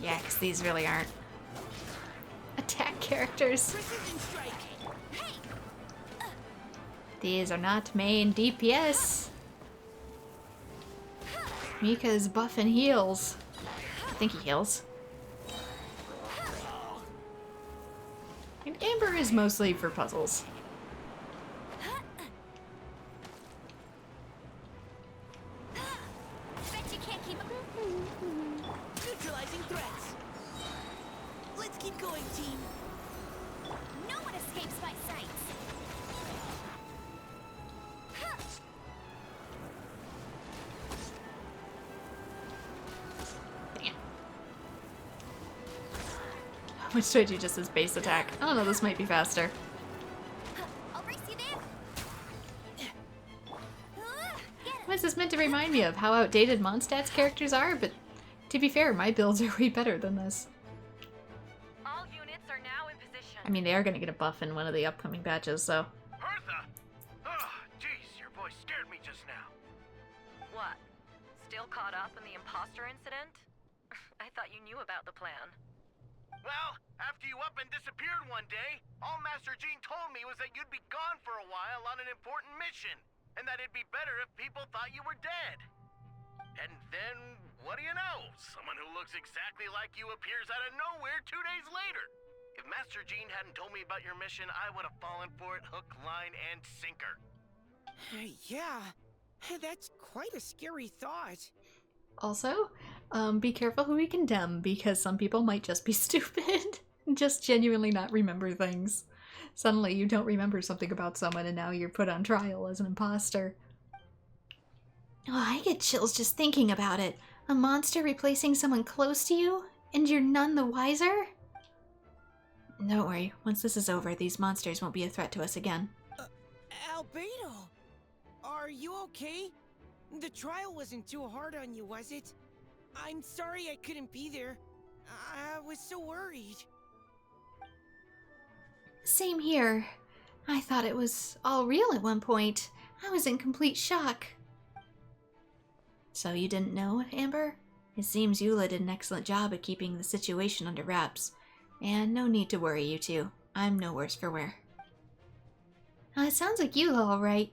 S1: Yeah, because these really aren't attack characters. These are not main DPS. Mika's buff and heals. I think he heals. And Amber is mostly for puzzles.
S17: Bet you can't keep up. Neutralizing threats. Let's keep going, team.
S2: No one escapes my sight.
S1: Which do I do just as base attack? I don't know, this might be faster.
S2: I'll race you down.
S1: What is this meant to remind me of? How outdated Mondstadt's characters are? But to be fair, my builds are way better than this.
S7: All units are now in position.
S1: I mean, they are going to get a buff in one of the upcoming batches, so.
S19: Bertha! Oh, jeez, your voice scared me just now.
S7: What? Still caught up in the imposter incident? I thought you knew about the plan.
S19: Well, after you up and disappeared one day, all Master Jean told me was that you'd be gone for a while on an important mission, and that it'd be better if people thought you were dead. And then, what do you know? Someone who looks exactly like you appears out of nowhere 2 days later. If Master Jean hadn't told me about your mission, I would have fallen for it hook, line, and sinker.
S17: Yeah, that's quite a scary thought.
S1: Also, be careful who we condemn, because some people might just be stupid. Just genuinely not remember things. Suddenly you don't remember something about someone and now you're put on trial as an imposter. Oh, I get chills just thinking about it. A monster replacing someone close to you? And you're none the wiser? Don't worry, once this is over, these monsters won't be a threat to us again.
S17: Albedo! Are you okay? The trial wasn't too hard on you, was it? I'm sorry I couldn't be there. I was so worried.
S1: Same here. I thought it was all real at one point. I was in complete shock. So you didn't know, Amber? It seems Eula did an excellent job at keeping the situation under wraps. And no need to worry, you two. I'm no worse for wear. It sounds like Eula, all right.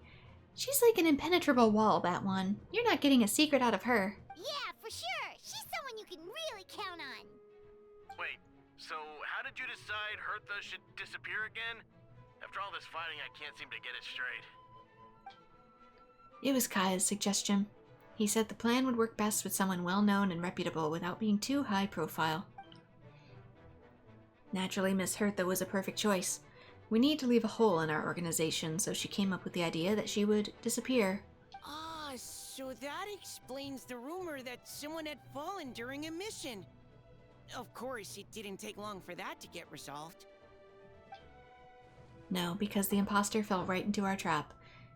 S1: She's like an impenetrable wall, that one. You're not getting a secret out of her.
S12: Yeah, for sure. She's someone you can really count on.
S19: Wait, so how did you decide Hertha should disappear again? After all this fighting, I can't seem to get it straight.
S1: It was Kaya's suggestion. He said the plan would work best with someone well-known and reputable without being too high profile. Naturally, Miss Hertha was a perfect choice. We need to leave a hole in our organization, so she came up with the idea that she would disappear.
S17: Ah, so that explains the rumor that someone had fallen during a mission. Of course, it didn't take long for that to get resolved.
S1: No, because the imposter fell right into our trap.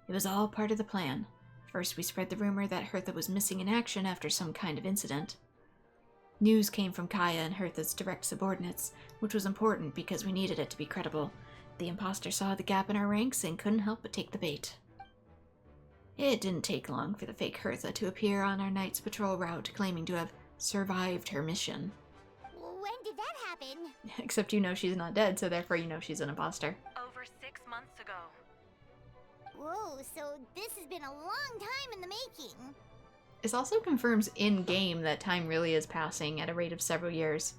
S1: It was all part of the plan. First, we spread the rumor that Hertha was missing in action after some kind of incident. News came from Kaya and Hertha's direct subordinates, which was important because we needed it to be credible. The imposter saw the gap in our ranks and couldn't help but take the bait. It didn't take long for the fake Hertha to appear on our night's patrol route, claiming to have survived her mission.
S12: When did that happen?
S1: Except you know she's not dead, so therefore you know she's an imposter.
S13: Over 6 months ago.
S12: Whoa, so this has been a long time in the making.
S1: This also confirms in-game that time really is passing at a rate of several years.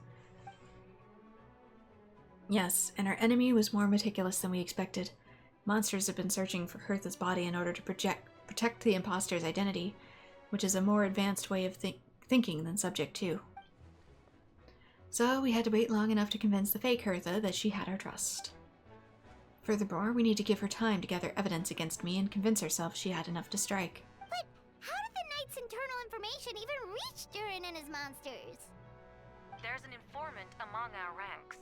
S1: Yes, and our enemy was more meticulous than we expected. Monsters have been searching for Hertha's body in order to protect the imposter's identity, which is a more advanced way of thinking than Subject 2. So we had to wait long enough to convince the fake Hertha that she had our trust. Furthermore, we need to give her time to gather evidence against me and convince herself she had enough to strike.
S12: But how did the Knight's internal information even reach Durin and his monsters?
S13: There's an informant among our ranks.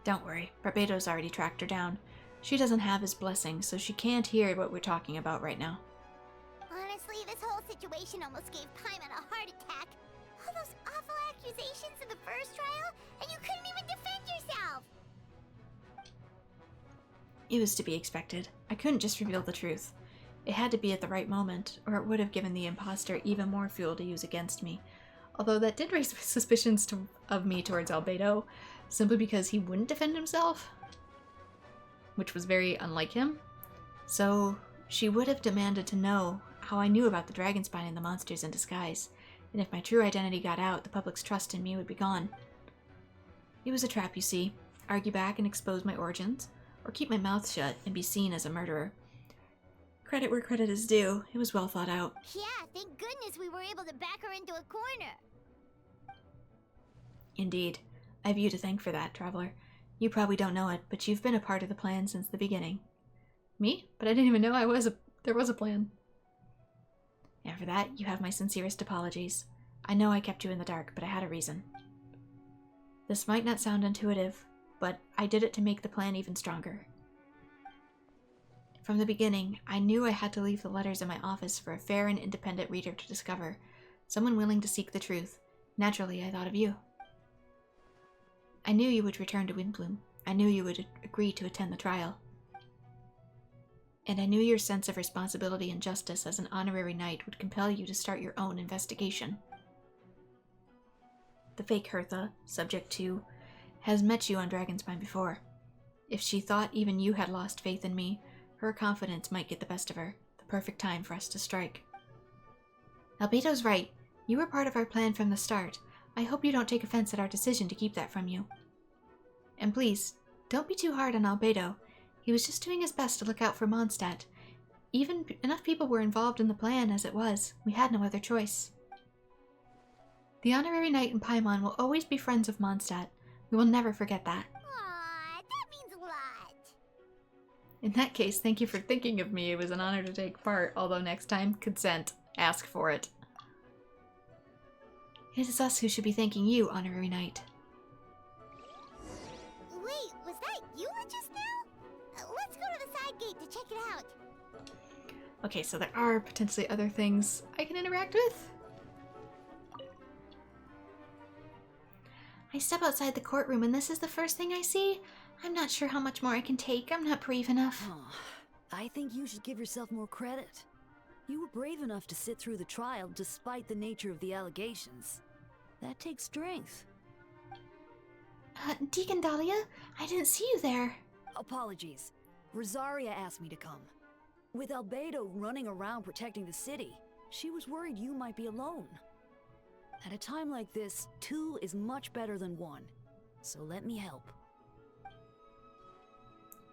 S1: Don't worry, Barbados already tracked her down. She doesn't have his blessing, so she can't hear what we're talking about right now.
S12: Honestly, this whole situation almost gave Paimon a heart attack. All those awful accusations in the first trial, and you couldn't even defend yourself!
S1: It was to be expected. I couldn't just reveal the truth. It had to be at the right moment, or it would have given the imposter even more fuel to use against me. Although that did raise suspicions of me towards Albedo, simply because he wouldn't defend himself, which was very unlike him. So she would have demanded to know how I knew about the dragon spine and the monsters in disguise, and if my true identity got out, the public's trust in me would be gone. It was a trap, you see. Argue back and expose my origins, or keep my mouth shut and be seen as a murderer. Credit where credit is due. It was well thought out.
S12: Yeah, thank goodness we were able to back her into a corner.
S1: Indeed. I have you to thank for that, Traveler. You probably don't know it, but you've been a part of the plan since the beginning. Me? But I didn't even know there was a plan. And for that, you have my sincerest apologies. I know I kept you in the dark, but I had a reason. This might not sound intuitive, but I did it to make the plan even stronger. From the beginning, I knew I had to leave the letters in my office for a fair and independent reader to discover, someone willing to seek the truth. Naturally, I thought of you. I knew you would return to Windbloom. I knew you would agree to attend the trial. And I knew your sense of responsibility and justice as an honorary knight would compel you to start your own investigation. The fake Hertha, Subject 2, has met you on Dragonspine before. If she thought even you had lost faith in me, her confidence might get the best of her. The perfect time for us to strike. Albedo's right. You were part of our plan from the start. I hope you don't take offense at our decision to keep that from you. And please, don't be too hard on Albedo. He was just doing his best to look out for Mondstadt. Even enough people were involved in the plan as it was. We had no other choice. The Honorary Knight and Paimon will always be friends of Mondstadt. We will never forget that.
S12: Aw, that means a lot.
S1: In that case, thank you for thinking of me. It was an honor to take part, although next time, consent. Ask for it. It is us who should be thanking you, Honorary Knight.
S12: Wait, was that you just now? Let's go to the side gate to check it out.
S1: Okay, so there are potentially other things I can interact with. I step outside the courtroom and this is the first thing I see. I'm not sure how much more I can take. I'm not brave enough.
S10: Oh, I think you should give yourself more credit. You were brave enough to sit through the trial despite the nature of the allegations. That takes strength.
S1: Deacon Dahlia, I didn't see you there.
S10: Apologies. Rosaria asked me to come. With Albedo running around protecting the city, she was worried you might be alone. At a time like this, 2 is much better than 1. So let me help.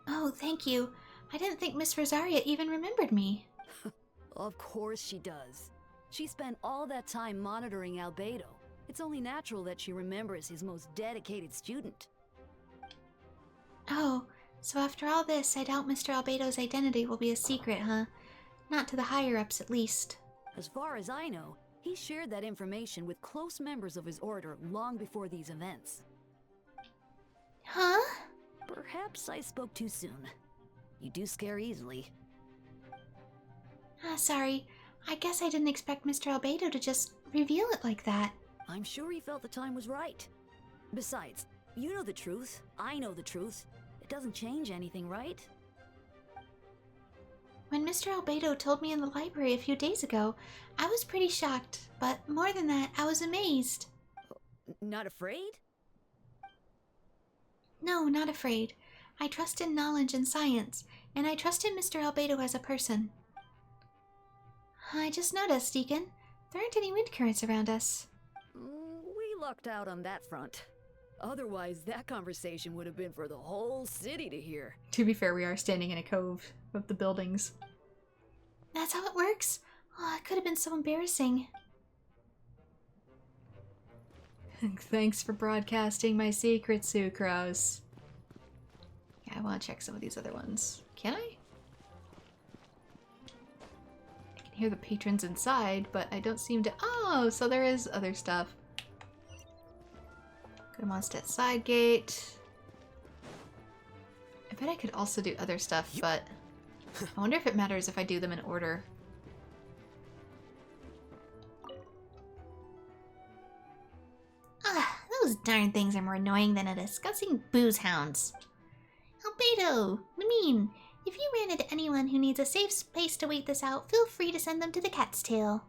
S1: Oh, thank you. I didn't think Miss Rosaria even remembered me.
S10: Of course she does. She spent all that time monitoring Albedo. It's only natural that she remembers his most dedicated student.
S1: Oh, so after all this, I doubt Mr. Albedo's identity will be a secret, huh? Not to the higher-ups, at least.
S10: As far as I know, he shared that information with close members of his order long before these events.
S1: Huh?
S10: Perhaps I spoke too soon. You do scare easily.
S1: Sorry. I guess I didn't expect Mr. Albedo to just reveal it like that.
S10: I'm sure he felt the time was right. Besides, you know the truth. I know the truth. It doesn't change anything, right?
S1: When Mr. Albedo told me in the library a few days ago, I was pretty shocked, but more than that, I was amazed.
S10: Not afraid?
S1: No, not afraid. I trust in knowledge and science, and I trust in Mr. Albedo as a person. I just noticed, Deacon, there aren't any wind currents around us.
S10: We lucked out on that front. Otherwise, that conversation would have been for the whole city to hear.
S1: To be fair, we are standing in a cove of the buildings. That's how it works? Oh, it could have been so embarrassing. Thanks for broadcasting my secret, Sucrose. Yeah, I want to check some of these other ones. Can I? I can hear the patrons inside, but I don't seem to... Oh, so there is other stuff. Go to Mondstadt side gate. I bet I could also do other stuff, but I wonder if it matters if I do them in order. Ah, those darn things are more annoying than a disgusting booze hounds. Albedo, Lamine, if you ran into anyone who needs a safe space to wait this out, feel free to send them to the Cat's Tail.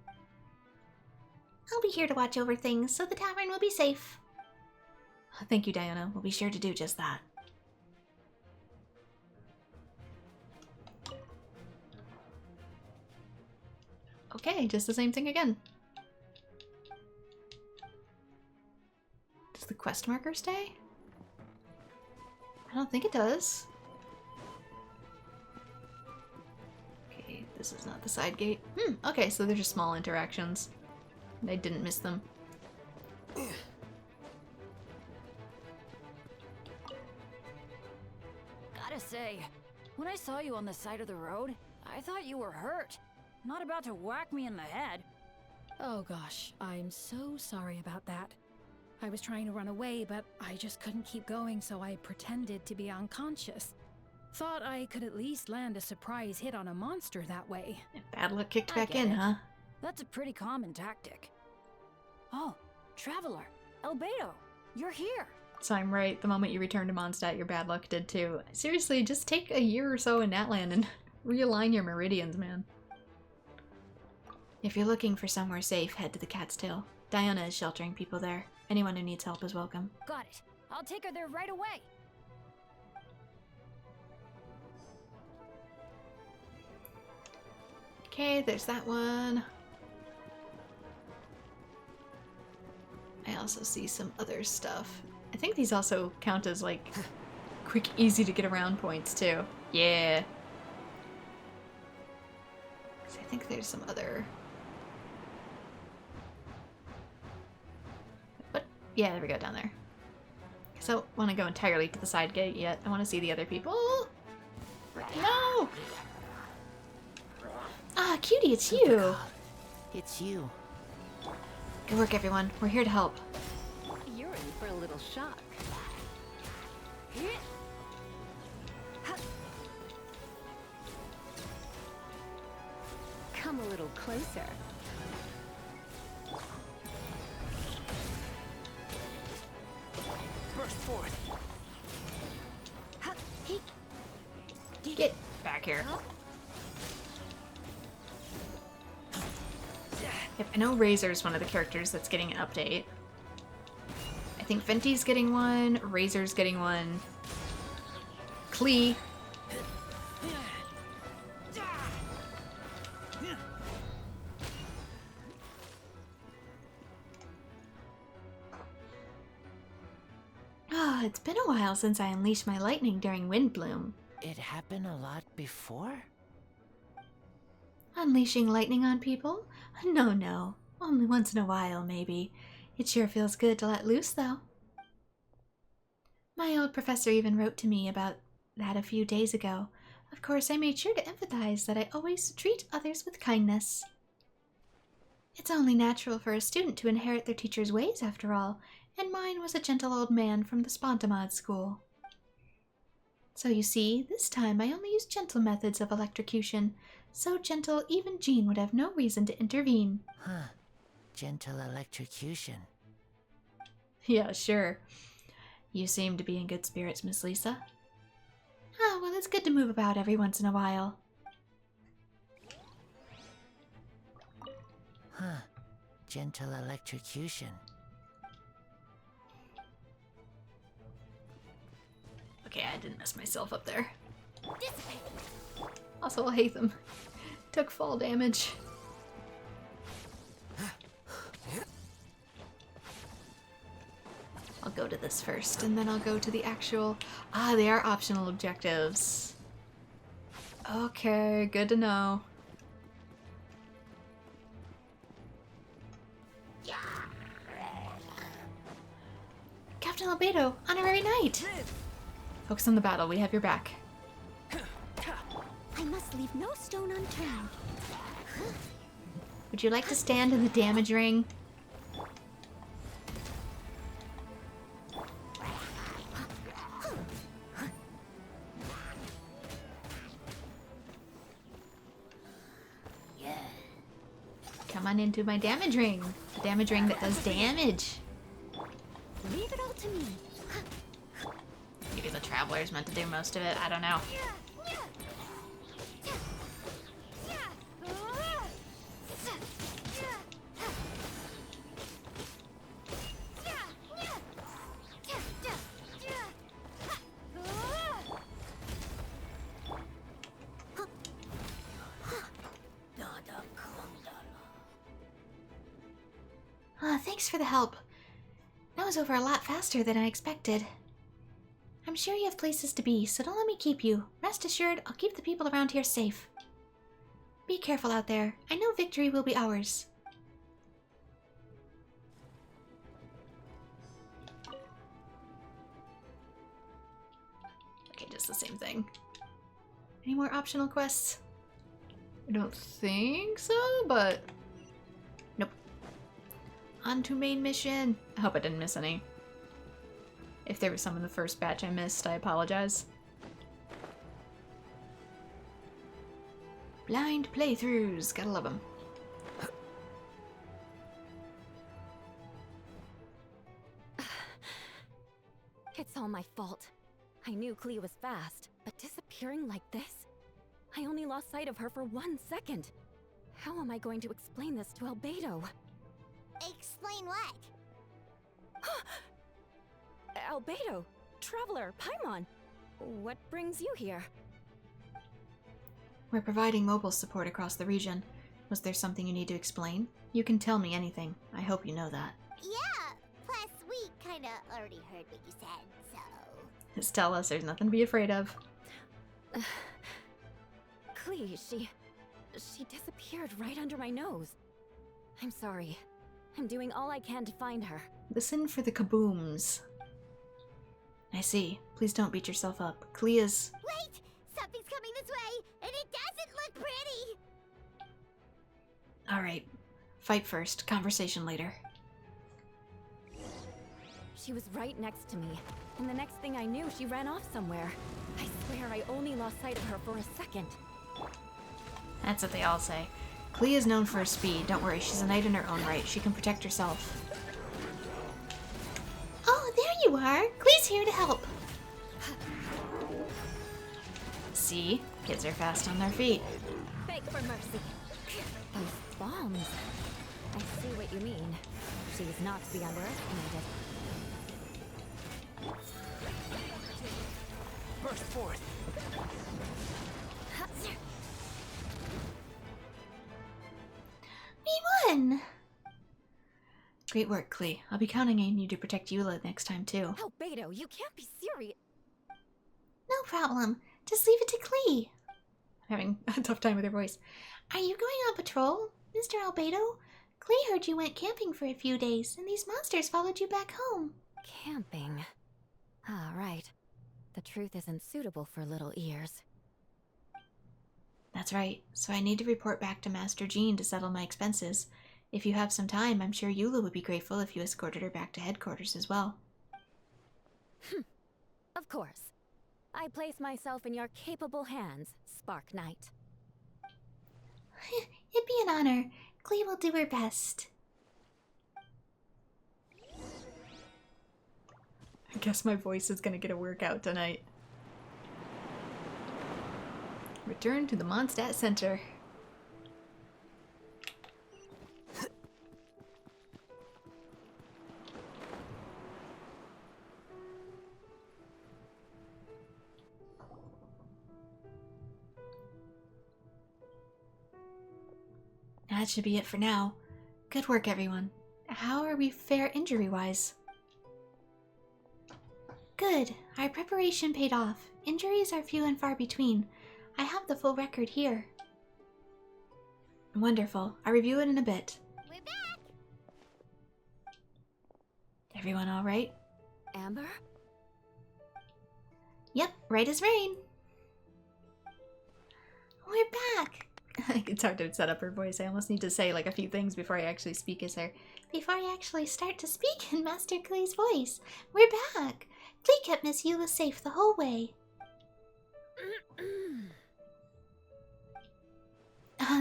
S1: I'll be here to watch over things, so the tavern will be safe. Thank you, Diana. We'll be sure to do just that. Okay, just the same thing again. Does the quest marker stay? I don't think it does. Okay, this is not the side gate. Okay, so they're just small interactions. I didn't miss them.
S10: Gotta say, when I saw you on the side of the road, I thought you were hurt. Not about to whack me in the head.
S6: Oh gosh, I'm so sorry about that. I was trying to run away, but I just couldn't keep going, so I pretended to be unconscious. Thought I could at least land a surprise hit on a monster that way.
S1: Bad luck kicked
S6: I
S1: back
S6: get
S1: in,
S6: it.
S1: huh?
S10: That's a pretty common tactic. Oh, Traveler, Albedo, you're here.
S1: So I'm right, the moment you return to Mondstadt, your bad luck did too. Seriously, just take a year or so in Natland and realign your meridians, man. If you're looking for somewhere safe, head to the Cat's Tail. Diana is sheltering people there. Anyone who needs help is welcome.
S10: Got it. I'll take her there right away.
S1: Okay, there's that one. I also see some other stuff. I think these also count as like quick, easy to get around points too. Yeah. 'Cause I think there's some other... What? Yeah, there we go, down there. So, I don't want to go entirely to the side gate yet. I want to see the other people. No! Ah, cutie, it's you!
S20: It's you.
S1: Good work, everyone. We're here to help.
S20: You're in for a little shock. Come a little closer.
S17: Burst forth.
S1: Get back here. Yep, I know Razor's one of the characters that's getting an update. I think Venti's getting one, Razor's getting one. Klee. Ah, it's been a while since I unleashed my lightning during Windbloom.
S20: It happened a lot before?
S1: Unleashing lightning on people? No. Only once in a while, maybe. It sure feels good to let loose, though. My old professor even wrote to me about that a few days ago. Of course, I made sure to emphasize that I always treat others with kindness. It's only natural for a student to inherit their teacher's ways, after all, and mine was a gentle old man from the Spontamod school. So you see, this time I only used gentle methods of electrocution. So gentle, even Jean would have no reason to intervene.
S20: Huh. Gentle electrocution.
S1: Yeah, sure. You seem to be in good spirits, Miss Lisa. Ah, well, it's good to move about every once in a while.
S20: Huh. Gentle electrocution.
S1: Okay, I didn't mess myself up there. Also, Hatham took fall damage. I'll go to this first, and then I'll go to the actual... Ah, they are optional objectives. Okay, good to know. Captain Albedo, honorary knight! Focus on the battle, we have your back.
S3: I must leave no stone unturned.
S1: Would you like to stand in the damage ring? Come on into my damage ring. The damage ring that does damage.
S3: Leave it all to me.
S1: Maybe the Traveler's meant to do most of it, I don't know. Thanks for the help. That was over a lot faster than I expected. I'm sure you have places to be, so don't let me keep you. Rest assured, I'll keep the people around here safe. Be careful out there. I know victory will be ours. Okay, just the same thing. Any more optional quests? I don't think so, but... Nope. On to main mission. I hope I didn't miss any. If there was some in the first batch I missed, I apologize. Blind playthroughs. Gotta love them.
S13: It's all my fault. I knew Klee was fast, but disappearing like this? I only lost sight of her for 1 second. How am I going to explain this to Albedo?
S12: Explain what?
S13: Albedo, Traveler, Paimon, what brings you here?
S1: We're providing mobile support across the region. Was there something you need to explain? You can tell me anything. I hope you know that.
S12: Yeah, plus we kinda already heard what you said, so...
S1: Just tell us, there's nothing to be afraid of.
S13: Klee, she disappeared right under my nose. I'm sorry. I'm doing all I can to find her.
S1: Listen for the kabooms. I see. Please don't beat yourself up. Klea's...
S12: Wait! Something's coming this way, and it doesn't look pretty!
S1: Alright. Fight first, conversation later.
S13: She was right next to me, and the next thing I knew, she ran off somewhere. I swear I only lost sight of her for a second.
S1: That's what they all say. Klee is known for her speed. Don't worry, she's a knight in her own right. She can protect herself.
S12: Oh, there you are! Klee's here to help!
S1: See? Kids are fast on their feet.
S13: Beg for mercy. Those bombs. I see what you mean. She is not to be underestimated.
S14: Burst forth.
S12: We won!
S1: Great work, Klee. I'll be counting on you to protect Eula next time, too.
S13: Albedo, you can't be serious.
S12: No problem. Just leave it to Klee.
S1: I'm having a tough time with her voice.
S12: Are you going on patrol, Mr. Albedo? Klee heard you went camping for a few days, and these monsters followed you back home.
S13: Camping. Ah, right. The truth isn't suitable for little ears.
S1: That's right. So I need to report back to Master Jean to settle my expenses. If you have some time, I'm sure Eula would be grateful if you escorted her back to headquarters as well.
S13: Of course. I place myself in your capable hands, Spark Knight.
S12: It'd be an honor. Klee will do her best.
S1: I guess my voice is gonna get a workout tonight. Return to the Mondstadt Center. That should be it for now. Good work, everyone. How are we fare injury-wise?
S12: Good. Our preparation paid off. Injuries are few and far between. I have the full record here.
S1: Wonderful. I'll review it in a bit.
S12: We're back!
S1: Everyone all right?
S13: Amber?
S12: Yep, right as rain. We're back!
S1: It's hard to set up her voice. I almost need to say like a few things before I actually speak as her.
S12: Before I actually start to speak in Master Klee's voice. We're back! Klee kept Miss Eula safe the whole way.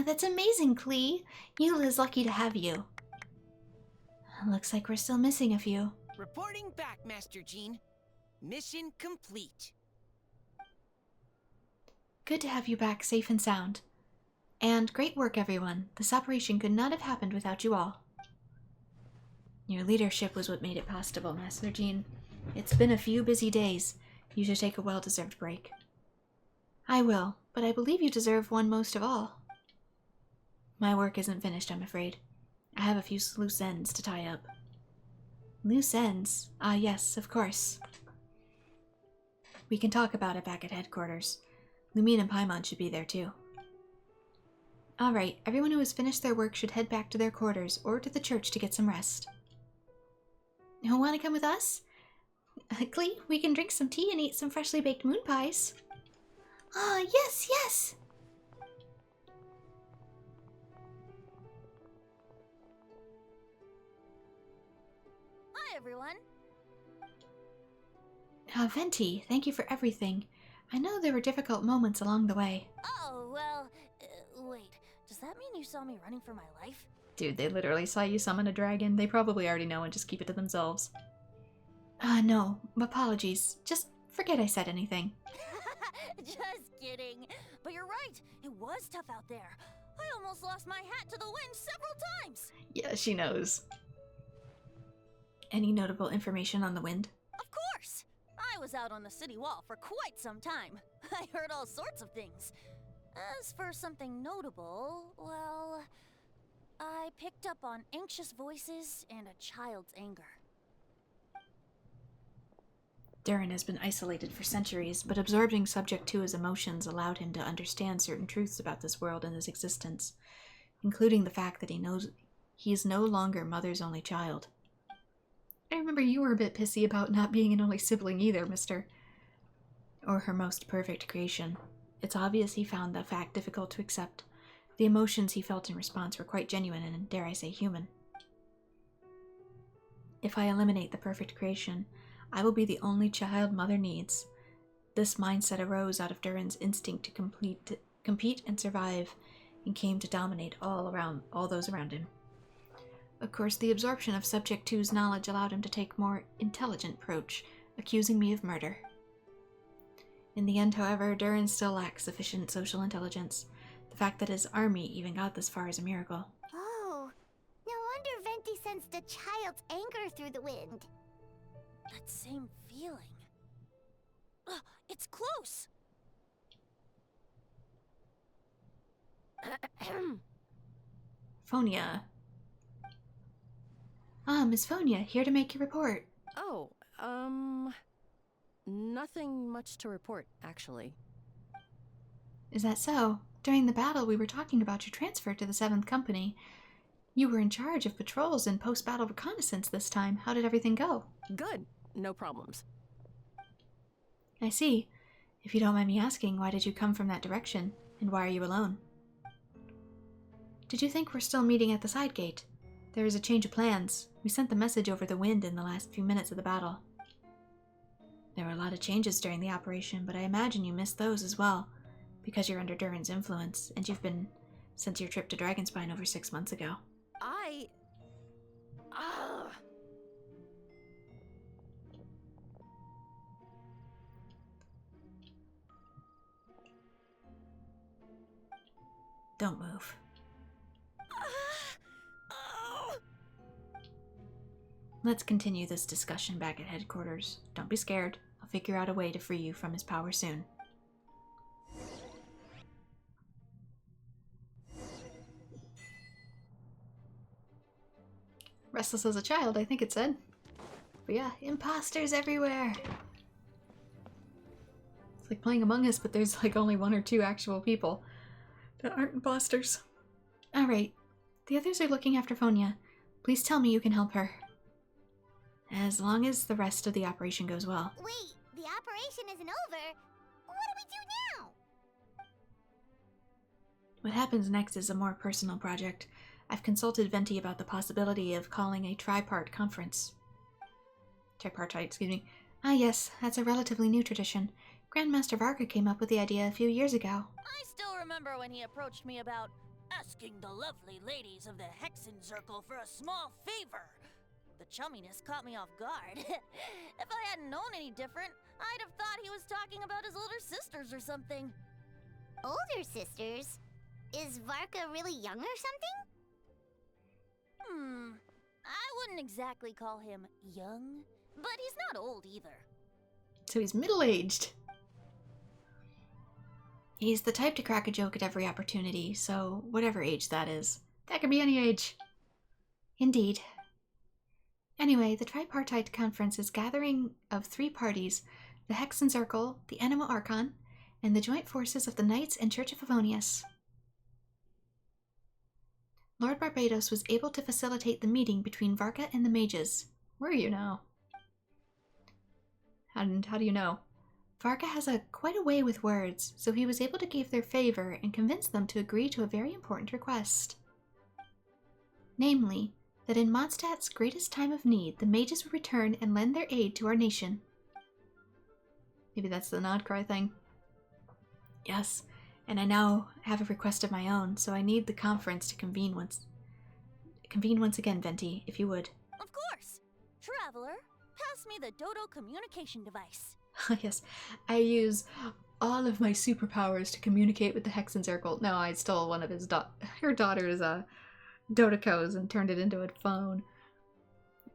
S1: That's amazing, Klee. Eula's lucky to have you. Looks like we're still missing a few.
S17: Reporting back, Master Jean. Mission complete.
S1: Good to have you back safe and sound. And great work, everyone. This operation could not have happened without you all. Your leadership was what made it possible, Master Jean. It's been a few busy days. You should take a well-deserved break. I will, but I believe you deserve one most of all. My work isn't finished, I'm afraid. I have a few loose ends to tie up. Loose ends? Ah, yes, of course. We can talk about it back at headquarters. Lumine and Paimon should be there too. Alright, everyone who has finished their work should head back to their quarters or to the church to get some rest. Who want to come with us? Klee, we can drink some tea and eat some freshly baked moon pies.
S12: Ah, yes, yes!
S2: Hi, everyone.
S1: Venti, thank you for everything. I know there were difficult moments along the way.
S2: Oh, well, wait. Does that mean you saw me running for my life?
S1: Dude, they literally saw you summon a dragon. They probably already know and just keep it to themselves. No. Apologies. Just forget I said anything.
S2: Just kidding. But you're right. It was tough out there. I almost lost my hat to the wind several times.
S1: Yeah, she knows. Any notable information on the wind?
S2: Of course. I was out on the city wall for quite some time. I heard all sorts of things. As for something notable, well, I picked up on anxious voices and a child's anger.
S1: Durin has been isolated for centuries, but absorbing Subject 2's emotions allowed him to understand certain truths about this world and his existence, including the fact that he knows he is no longer Mother's only child. I remember you were a bit pissy about not being an only sibling either, mister. Or her most perfect creation. It's obvious he found that fact difficult to accept. The emotions he felt in response were quite genuine and, dare I say, human. If I eliminate the perfect creation, I will be the only child Mother needs. This mindset arose out of Durin's instinct to compete and survive, and came to dominate all those around him. Of course, the absorption of Subject 2's knowledge allowed him to take a more intelligent approach, accusing me of murder. In the end, however, Durin still lacks sufficient social intelligence. The fact that his army even got this far is a miracle.
S12: Oh, no wonder Venti sensed a child's anger through the wind.
S2: That same feeling. It's close!
S1: Phonia. Miss Phonia, here to make your report.
S21: Oh, nothing much to report, actually.
S1: Is that so? During the battle, we were talking about your transfer to the 7th Company. You were in charge of patrols and post-battle reconnaissance this time. How did everything go?
S21: Good. No problems.
S1: I see. If you don't mind me asking, why did you come from that direction? And why are you alone? Did you think we're still meeting at the side gate? There is a change of plans. We sent the message over the wind in the last few minutes of the battle. There were a lot of changes during the operation, but I imagine you missed those as well, because you're under Durin's influence, and you've been since your trip to Dragonspine over 6 months ago. Don't move. Let's continue this discussion back at headquarters. Don't be scared. I'll figure out a way to free you from his power soon. Restless as a child, I think it said. But yeah, imposters everywhere. It's like playing Among Us, but there's like only 1 or 2 actual people that aren't imposters. Alright, the others are looking after Phonia. Please tell me you can help her. As long as the rest of the operation goes well.
S12: Wait, the operation isn't over. What do we do now?
S1: What happens next is a more personal project. I've consulted Venti about the possibility of calling a tripartite, excuse me. Ah yes, that's a relatively new tradition. Grandmaster Varka came up with the idea a few years ago.
S2: I still remember when he approached me about asking the lovely ladies of the Hexen Circle for a small favor. The chumminess caught me off guard. If I hadn't known any different, I'd have thought he was talking about his older sisters or something.
S12: Older sisters? Is Varka really young or something?
S2: I wouldn't exactly call him young, but he's not old either.
S1: So he's middle-aged. He's the type to crack a joke at every opportunity, so whatever age that is. That could be any age. Indeed. Anyway, the tripartite conference is gathering of 3 parties, the Hexen Circle, the Anima Archon, and the joint forces of the Knights and Church of Favonius. Lord Barbados was able to facilitate the meeting between Varka and the mages. Where are you now? And how do you know? Varka has quite a way with words, so he was able to give their favor and convince them to agree to a very important request. Namely, that in Mondstadt's greatest time of need, the mages will return and lend their aid to our nation. Maybe that's the Nod-Krai thing. Yes, and I now have a request of my own, so I need the conference to convene once again, Venti, if you would.
S2: Of course! Traveler, pass me the Dodo communication device.
S1: Yes, I use all of my superpowers to communicate with the Hexen Circle. No, I stole one of her daughter's Dodecos and turned it into a phone.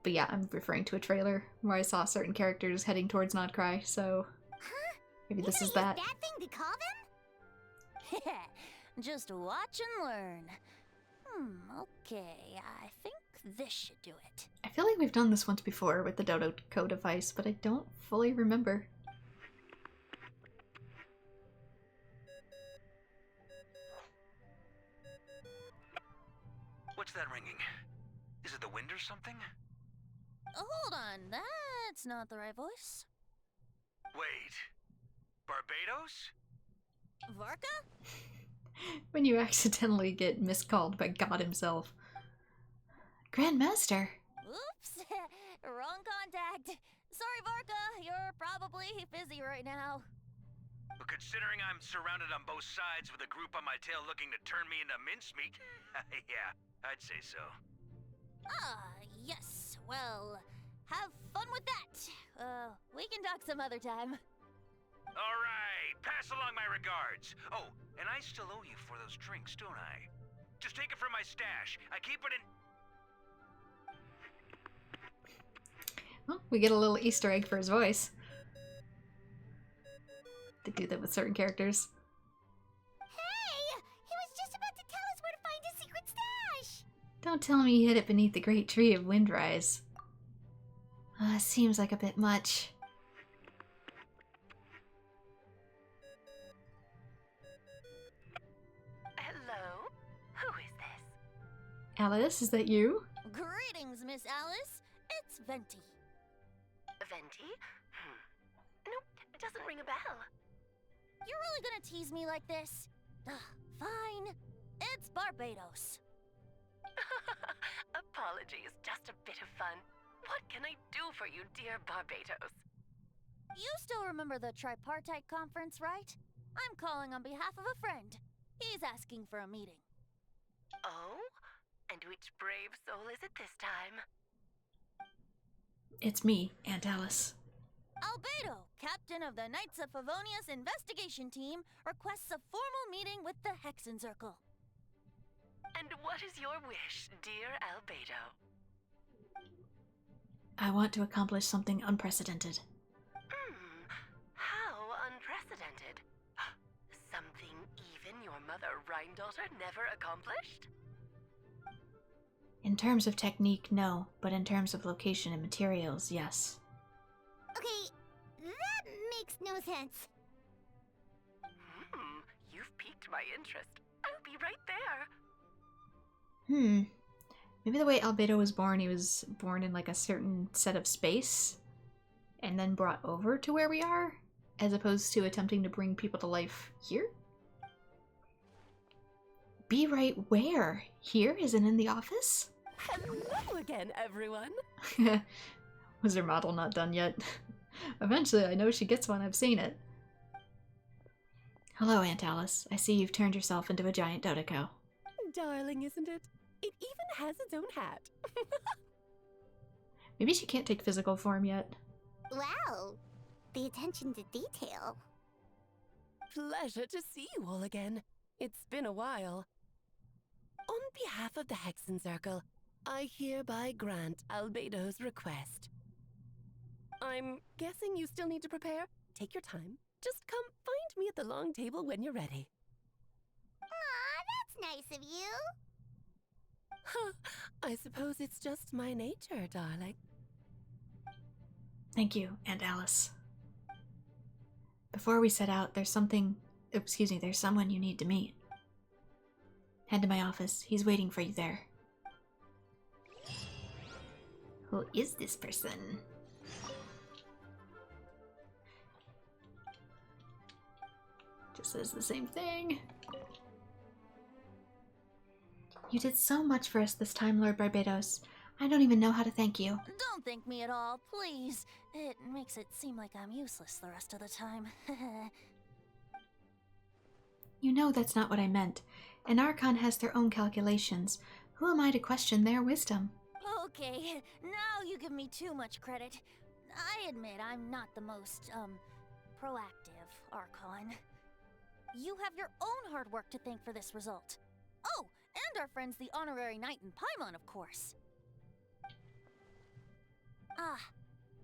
S1: But yeah, I'm referring to a trailer where I saw certain characters heading towards Nod-Krai, so maybe this is that.
S12: That thing to call them?
S2: Just watch and learn. Okay, I think this should do it.
S1: I feel like we've done this once before with the Dodo device, but I don't fully remember.
S4: What's that ringing? Is it the wind or something?
S2: Hold on, that's not the right voice.
S4: Wait. Barbados?
S2: Varka?
S1: When you accidentally get miscalled by God himself. Grandmaster.
S2: Oops, wrong contact. Sorry, Varka, you're probably busy right now.
S4: But considering I'm surrounded on both sides with a group on my tail looking to turn me into mincemeat, yeah, I'd say so.
S2: Ah, yes. Well, have fun with that. We can talk some other time.
S4: All right, pass along my regards. Oh, and I still owe you for those drinks, don't I? Just take it from my stash. I keep it in...
S1: Well, we get a little Easter egg for his voice. They do that with certain characters.
S12: Hey! He was just about to tell us where to find his secret stash!
S1: Don't tell me he hid it beneath the great tree of Windrise. Seems like a bit much.
S22: Hello? Who is this?
S1: Alice, is that you?
S2: Greetings, Miss Alice. It's Venti.
S22: Venti? Nope, it doesn't ring a bell.
S2: You're really gonna tease me like this? Fine. It's Barbados.
S22: Apologies, just a bit of fun. What can I do for you, dear Barbados?
S2: You still remember the tripartite conference, right? I'm calling on behalf of a friend. He's asking for a meeting.
S22: Oh? And which brave soul is it this time?
S1: It's me, Aunt Alice.
S2: Albedo, captain of the Knights of Favonius investigation team, requests a formal meeting with the Hexen Circle.
S22: And what is your wish, dear Albedo?
S1: I want to accomplish something unprecedented.
S22: How unprecedented? Something even your mother Rhine-daughter never accomplished?
S1: In terms of technique, no, but in terms of location and materials, yes.
S12: Okay, that makes no sense.
S22: You've piqued my interest. I'll be right there.
S1: Maybe the way Albedo was born, he was born in like a certain set of space and then brought over to where we are, as opposed to attempting to bring people to life here? Be right where? Here? Isn't in the office?
S22: Hello again, everyone.
S1: Was her model not done yet? Eventually, I know she gets one. I've seen it. Hello, Aunt Alice. I see you've turned yourself into a giant Dodoco.
S22: Darling, isn't it? It even has its own hat.
S1: Maybe she can't take physical form yet.
S12: Wow, the attention to detail.
S22: Pleasure to see you all again. It's been a while. On behalf of the Hexen Circle, I hereby grant Albedo's request. I'm guessing you still need to prepare? Take your time. Just come find me at the long table when you're ready.
S12: Aw, that's nice of you.
S22: I suppose it's just my nature, darling.
S1: Thank you, Aunt Alice. Before we set out, there's someone you need to meet. Head to my office. He's waiting for you there. Who is this person? Just says the same thing. You did so much for us this time, Lord Barbados. I don't even know how to thank you.
S2: Don't thank me at all, please. It makes it seem like I'm useless the rest of the time.
S1: You know that's not what I meant. An Archon has their own calculations. Who am I to question their wisdom?
S2: Okay, now you give me too much credit. I admit I'm not the most, proactive Archon. You have your own hard work to thank for this result. Oh, and our friends the Honorary Knight and Paimon, of course.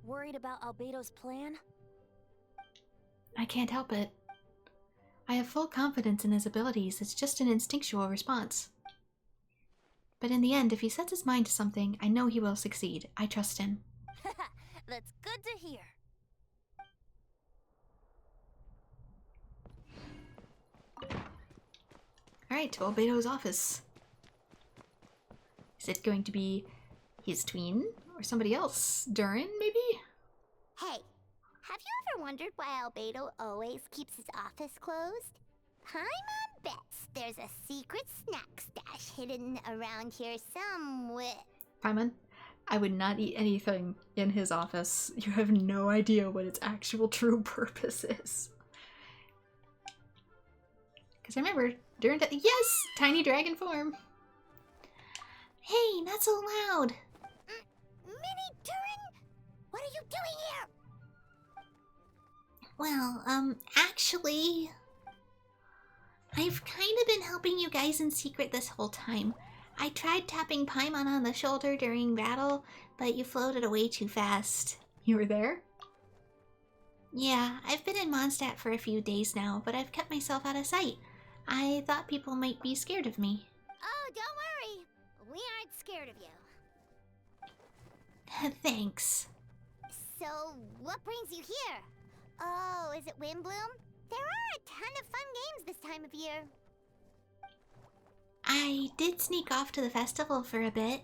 S2: Worried about Albedo's plan?
S1: I can't help it. I have full confidence in his abilities. It's just an instinctual response. But in the end, if he sets his mind to something, I know he will succeed. I trust him.
S2: That's good to hear.
S1: Alright, to Albedo's office. Is it going to be his twin? Or somebody else? Durin, maybe?
S12: Hey, have you ever wondered why Albedo always keeps his office closed? Paimon bets there's a secret snack stash hidden around here somewhere.
S1: Paimon, I would not eat anything in his office. You have no idea what its actual true purpose is. Because remember, Durin... Yes! Tiny dragon form! Hey, not so loud!
S12: Mini Durin? What are you doing here?
S9: Well, actually... I've kind of been helping you guys in secret this whole time. I tried tapping Paimon on the shoulder during battle, but you floated away too fast.
S1: You were there?
S9: Yeah, I've been in Mondstadt for a few days now, but I've kept myself out of sight. I thought people might be scared of me.
S12: Oh, don't worry. We aren't scared of you.
S9: Thanks.
S12: So, what brings you here? Oh, is it Windbloom? There are a ton of fun games this time of year.
S9: I did sneak off to the festival for a bit.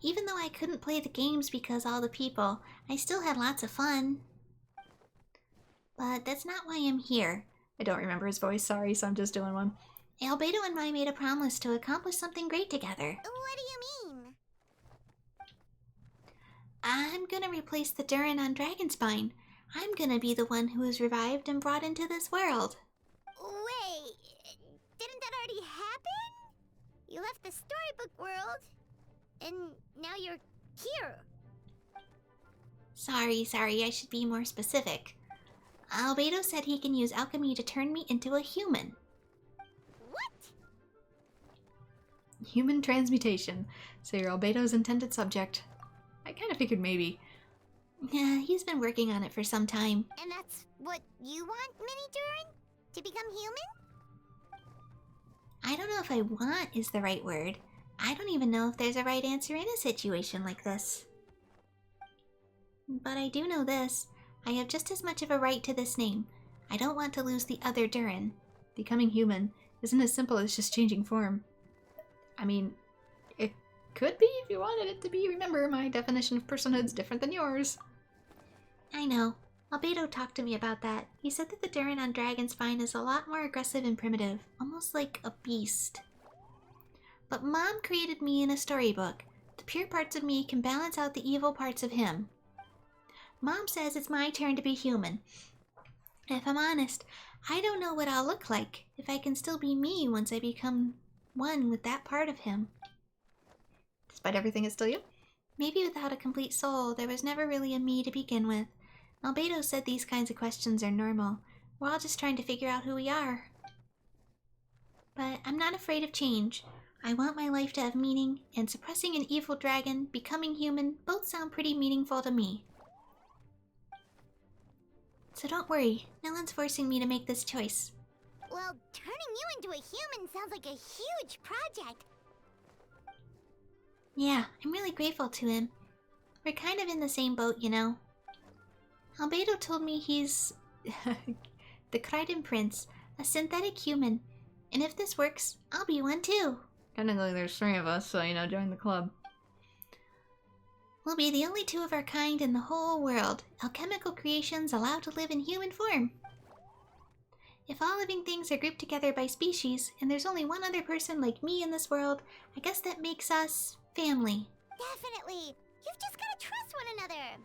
S9: Even though I couldn't play the games because all the people, I still had lots of fun. But that's not why I'm here.
S1: I don't remember his voice, sorry, so I'm just doing one.
S9: Albedo and I made a promise to accomplish something great together.
S12: What do you mean?
S9: I'm gonna replace the Durin on Dragonspine. I'm gonna be the one who is revived and brought into this world.
S12: Wait, didn't that already happen? You left the storybook world, and now you're here.
S9: Sorry, I should be more specific. Albedo said he can use alchemy to turn me into a human.
S12: What?
S1: Human transmutation. So you're Albedo's intended subject. I kind of figured maybe.
S9: Yeah, he's been working on it for some time.
S12: And that's what you want, Mini Durin? To become human?
S9: I don't know if I want is the right word. I don't even know if there's a right answer in a situation like this. But I do know this. I have just as much of a right to this name. I don't want to lose the other Durin.
S1: Becoming human isn't as simple as just changing form. I mean, it could be if you wanted it to be. Remember, my definition of personhood's different than yours.
S9: I know. Albedo talked to me about that. He said that the Durin on Dragonspine is a lot more aggressive and primitive, almost like a beast. But Mom created me in a storybook. The pure parts of me can balance out the evil parts of him. Mom says it's my turn to be human. If I'm honest, I don't know what I'll look like if I can still be me once I become one with that part of him.
S1: Despite everything, it's still you?
S9: Maybe without a complete soul, there was never really a me to begin with. Albedo said these kinds of questions are normal. We're all just trying to figure out who we are. But I'm not afraid of change. I want my life to have meaning, and suppressing an evil dragon, becoming human, both sound pretty meaningful to me. So don't worry, no one's forcing me to make this choice.
S12: Well, turning you into a human sounds like a huge project.
S9: Yeah, I'm really grateful to him. We're kind of in the same boat, you know. Albedo told me he's the Kryden Prince, a synthetic human. And if this works, I'll be one too.
S1: Technically there's 3 of us, so join the club.
S9: We'll be the only 2 of our kind in the whole world, alchemical creations allowed to live in human form. If all living things are grouped together by species, and there's only one other person like me in this world, I guess that makes us family.
S12: Definitely. You've just gotta trust one another.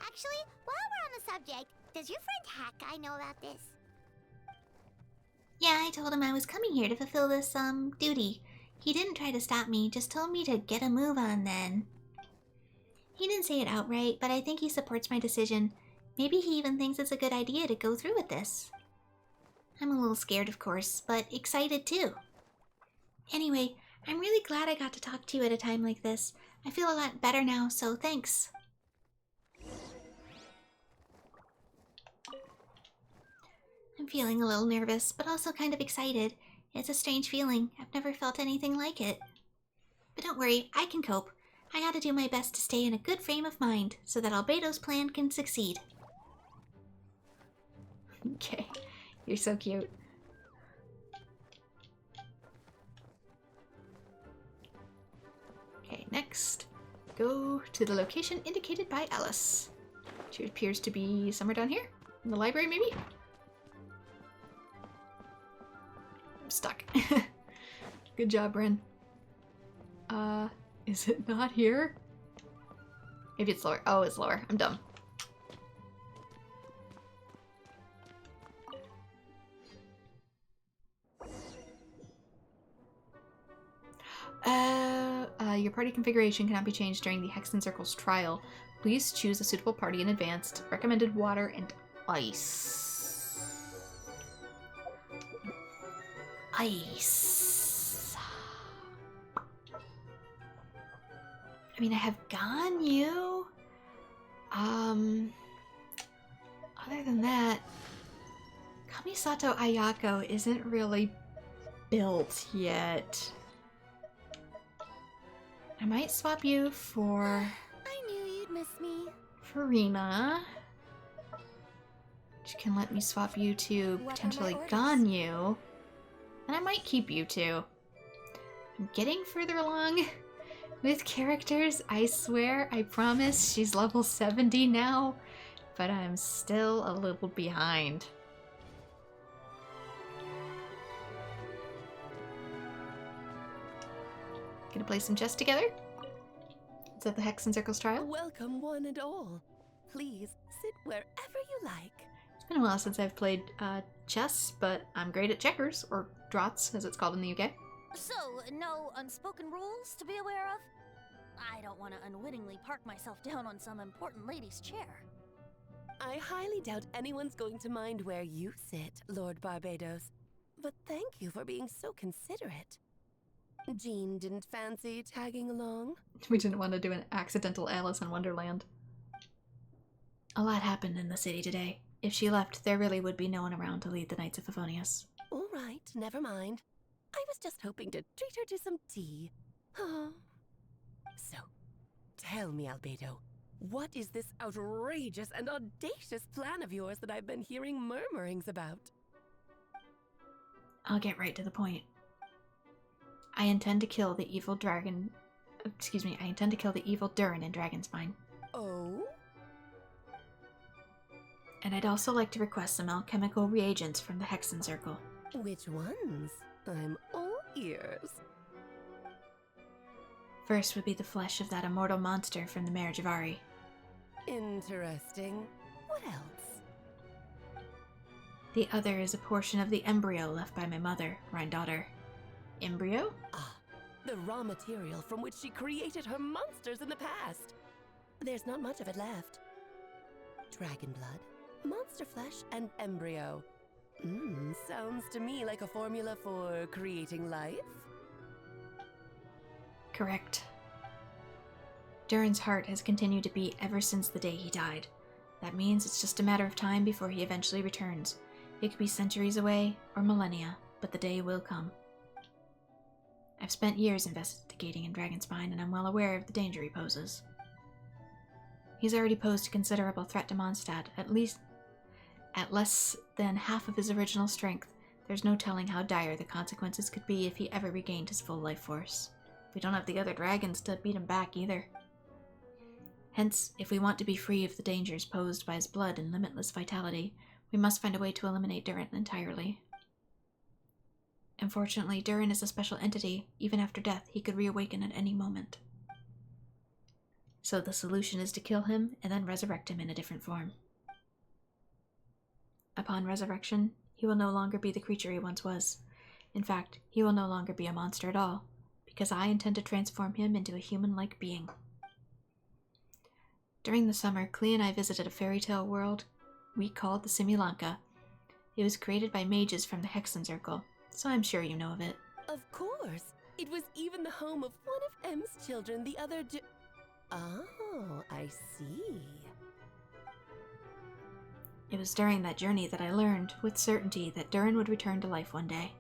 S12: Actually, while we're on the subject, does your friend Hakai know about this?
S9: Yeah, I told him I was coming here to fulfill this, duty. He didn't try to stop me, just told me to get a move on then. He didn't say it outright, but I think he supports my decision. Maybe he even thinks it's a good idea to go through with this. I'm a little scared, of course, but excited too. Anyway, I'm really glad I got to talk to you at a time like this. I feel a lot better now, so thanks. I'm feeling a little nervous, but also kind of excited. It's a strange feeling. I've never felt anything like it. But don't worry, I can cope. I gotta do my best to stay in a good frame of mind so that Albedo's plan can succeed.
S1: Okay, you're so cute. Okay, next, go to the location indicated by Alice. She appears to be somewhere down here, in the library maybe? I'm stuck. Good job, Ren. Is it not here? Maybe it's lower. Oh, it's lower. I'm dumb. Your party configuration cannot be changed during the Hexen Circle's trial. Please choose a suitable party in advance. Recommended water and ice. Ice. I mean, I have Ganyu. Other than that, Kamisato Ayako isn't really built yet. I might swap you for...
S2: I knew you'd miss me.
S1: Farina. Which can let me swap you to potentially Ganyu. And I might keep you too. I'm getting further along with characters. I swear, I promise, she's level 70 now. But I'm still a little behind. Gonna play some chess together? Is that the Hexen Circle's trial?
S22: Welcome, one and all. Please sit wherever you like.
S1: It's been a while since I've played chess, but I'm great at checkers, or draughts, as it's called in the UK.
S2: So, no unspoken rules to be aware of? I don't want to unwittingly park myself down on some important lady's chair.
S22: I highly doubt anyone's going to mind where you sit, Lord Barbados. But thank you for being so considerate. Jean didn't fancy tagging along?
S1: We didn't want to do an accidental Alice in Wonderland. A lot happened in the city today. If she left, there really would be no one around to lead the Knights of Favonius.
S22: All right, never mind. I was just hoping to treat her to some tea. So, tell me, Albedo, what is this outrageous and audacious plan of yours that I've been hearing murmurings about?
S1: I'll get right to the point. I intend to kill the evil dragon... Excuse me, I intend to kill the evil Durin in Dragonspine.
S22: Oh?
S1: And I'd also like to request some alchemical reagents from the Hexen Circle.
S22: Which ones? I'm all ears.
S1: First would be the flesh of that immortal monster from the Mare Javari.
S22: Interesting. What else?
S1: The other is a portion of the embryo left by my mother, daughter. Embryo?
S22: Ah, the raw material from which she created her monsters in the past. There's not much of it left. Dragon blood, monster flesh, and embryo. Sounds to me like a formula for creating life.
S1: Correct. Durin's heart has continued to beat ever since the day he died. That means it's just a matter of time before he eventually returns. It could be centuries away, or millennia, but the day will come. I've spent years investigating in Dragonspine, and I'm well aware of the danger he poses. He's already posed a considerable threat to Mondstadt, at less than half of his original strength. There's no telling how dire the consequences could be if he ever regained his full life force. We don't have the other dragons to beat him back either. Hence, if we want to be free of the dangers posed by his blood and limitless vitality, we must find a way to eliminate Durin entirely. Unfortunately, Durin is a special entity. Even after death, he could reawaken at any moment. So the solution is to kill him and then resurrect him in a different form. Upon resurrection, he will no longer be the creature he once was. In fact, he will no longer be a monster at all, because I intend to transform him into a human-like being. During the summer, Klee and I visited a fairy tale world we called the Similanka. It was created by mages from the Hexen Circle, so I'm sure you know of it.
S22: Of course. It was even the home of one of M's children the other day. Oh, I see.
S1: It was during that journey that I learned, with certainty, that Durin would return to life one day.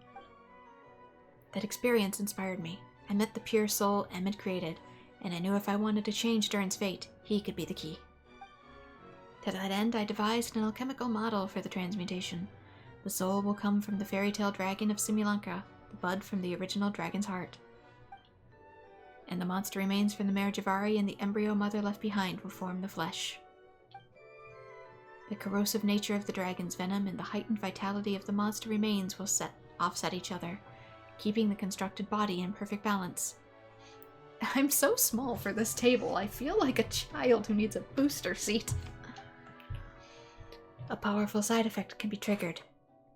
S1: That experience inspired me. I met the pure soul Emmett created, and I knew if I wanted to change Durin's fate, he could be the key. To that end, I devised an alchemical model for the transmutation. The soul will come from the fairy tale dragon of Simulanka, the bud from the original dragon's heart. And the monster remains from the Mare Javari and the embryo mother left behind will form the flesh. The corrosive nature of the dragon's venom and the heightened vitality of the monster remains will offset each other, keeping the constructed body in perfect balance. I'm so small for this table. I feel like a child who needs a booster seat. A powerful side effect can be triggered,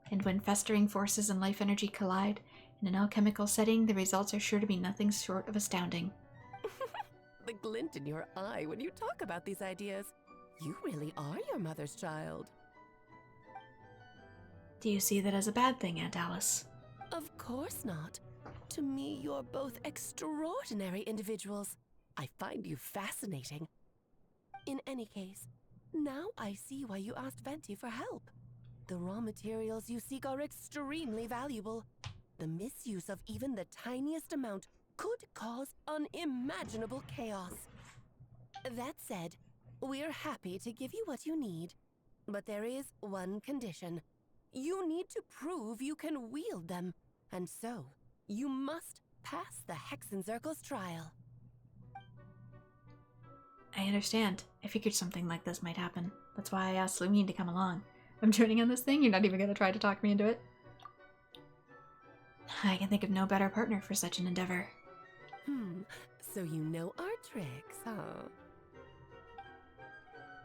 S1: and when festering forces and life energy collide, in an alchemical setting, the results are sure to be nothing short of astounding.
S22: The glint in your eye when you talk about these ideas. You really are your mother's child.
S1: Do you see that as a bad thing, Aunt Alice?
S22: Of course not. To me, you're both extraordinary individuals. I find you fascinating. In any case, now I see why you asked Venti for help. The raw materials you seek are extremely valuable. The misuse of even the tiniest amount could cause unimaginable chaos. That said, we're happy to give you what you need. But there is one condition. You need to prove you can wield them. And so, you must pass the Hexenzirkel's trial.
S1: I understand. I figured something like this might happen. That's why I asked Lumine to come along. I'm joining on this thing? You're not even going to try to talk me into it? I can think of no better partner for such an endeavor.
S22: So you know our tricks, huh?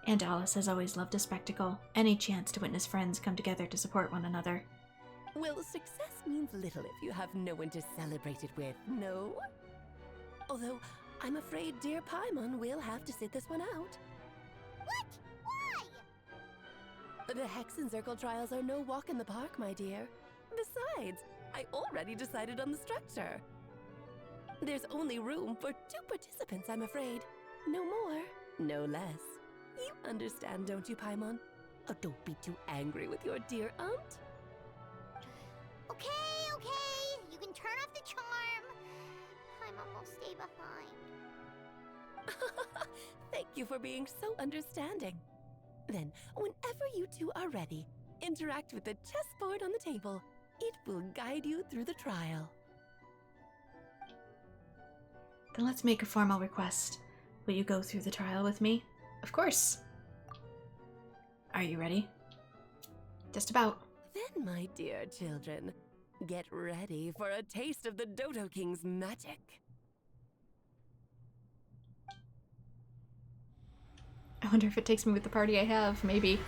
S1: Aunt Alice has always loved a spectacle, any chance to witness friends come together to support one another.
S22: Well, success means little if you have no one to celebrate it with, no? Although, I'm afraid dear Paimon will have to sit this one out.
S12: What? Why?
S22: The Hexenzirkel trials are no walk in the park, my dear. Besides, I already decided on the structure. There's only room for 2 participants, I'm afraid. No more, no less. You understand, don't you, Paimon? Oh, don't be too angry with your dear aunt.
S12: Okay. You can turn off the charm. Paimon will stay behind.
S22: Thank you for being so understanding. Then, whenever you two are ready, interact with the chessboard on the table. It will guide you through the trial.
S1: Then let's make a formal request. Will you go through the trial with me? Of course. Are you ready? Just about.
S22: Then, my dear children, get ready for a taste of the Dodo King's magic.
S1: I wonder if it takes me with the party I have. Maybe.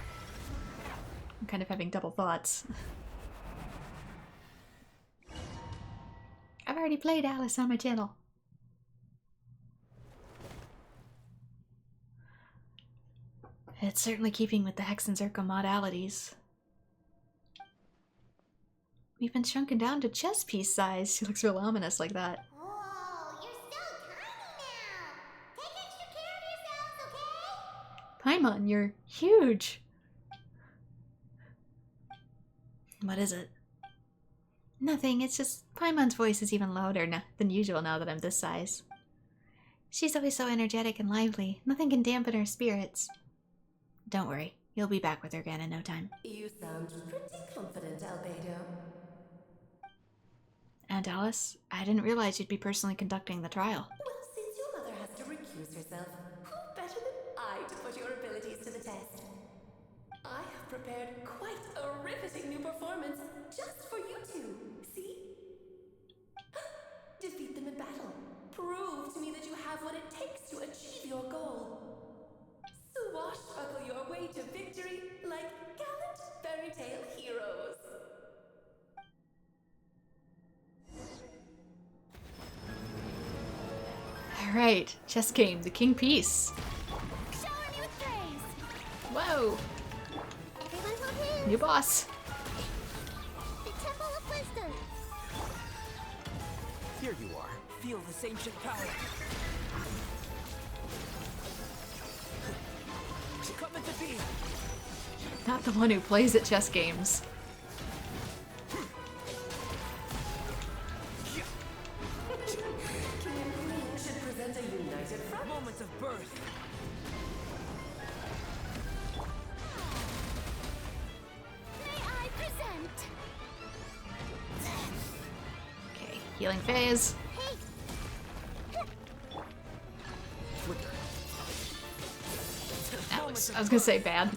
S1: I'm kind of having double thoughts. I've already played Alice on my channel. It's certainly keeping with the Hexenzirkel modalities. We've been shrunken down to chess piece size. She looks real ominous like that.
S12: Whoa, you're so tiny now. Take extra care of yourselves, okay?
S1: Paimon, you're huge. What is it? Nothing, it's just Paimon's voice is even louder than usual now that I'm this size. She's always so energetic and lively. Nothing can dampen her spirits. Don't worry, you'll be back with her again in no time.
S22: You sound pretty confident, Albedo.
S1: Aunt Alice, I didn't realize you'd be personally conducting the trial.
S22: Well, since your mother has to recuse herself, who better than I to put your abilities to the test? I have prepared quite a riveting new performance just for you two. See? Defeat them in battle. Prove to me that you have what it takes to achieve your goal. Swashbuckle your way to victory like gallant fairy tale heroes.
S1: Alright, chess game, the King Piece.
S12: Shower me with praise.
S1: Whoa!
S12: Everyone hold hands.
S1: New boss.
S12: The Temple of Wisdom.
S17: Here you are. Feel this ancient power. Come at the beam.
S1: Not the one who plays at chess games. Healing phase. I was gonna say bad.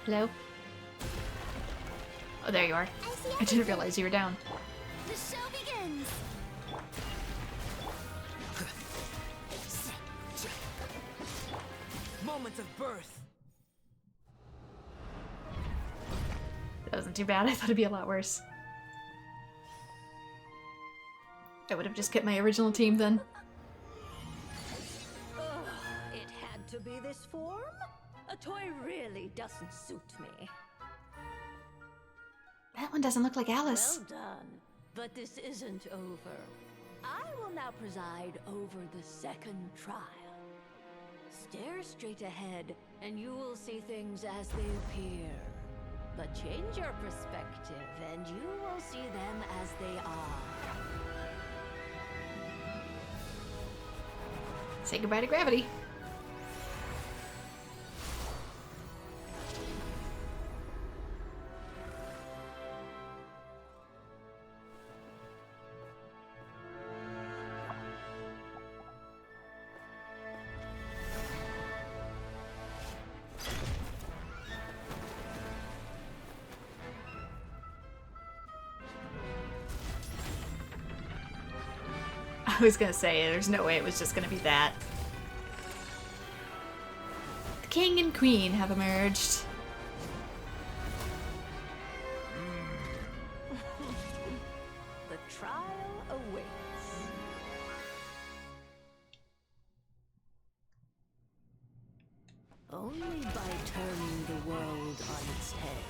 S1: Hello? Oh, there you are. I didn't realize you were down.
S2: The show begins.
S17: Moments of birth.
S1: That wasn't too bad. I thought it'd be a lot worse. I would have just kept my original team then.
S5: It had to be this form? A toy really doesn't suit me.
S1: That one doesn't look like Alice.
S5: Well done. But this isn't over. I will now preside over the second trial. Stare straight ahead, and you will see things as they appear. But change your perspective, and you will see them as they are.
S1: Say goodbye to gravity. I was gonna say, there's no way it was just gonna be that. The king and queen have emerged.
S5: The trial awaits.
S10: Only by turning the world on its head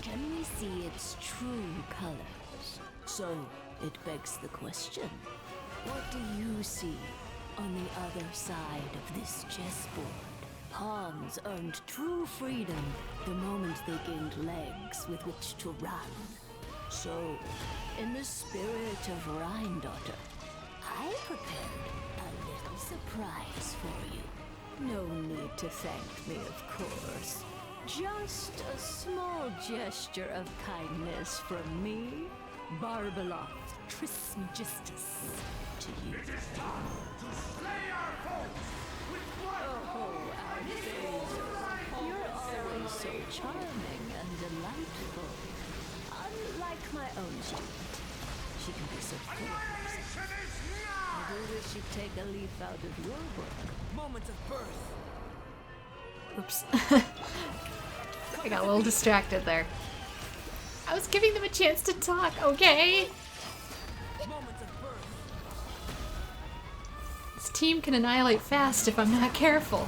S10: can we see its true colors. So, it begs the question, what do you see on the other side of this chessboard? Pawns earned true freedom the moment they gained legs with which to run. So, in the spirit of Rhine-daughter, I prepared a little surprise for you. No need to thank me, of course. Just a small gesture of kindness from me, Barbeloth Trismegistus, to you.
S15: It is time to slay our foes with blood!
S10: Oh, Albedo, you're always so charming and delightful. Unlike my own student, she can be so full of herself. I do wish she'd take a leaf out of your book.
S17: Moments of birth.
S1: Oops. I got a little distracted there. I was giving them a chance to talk, okay?
S17: Moments of birth.
S1: This team can annihilate fast if I'm not careful.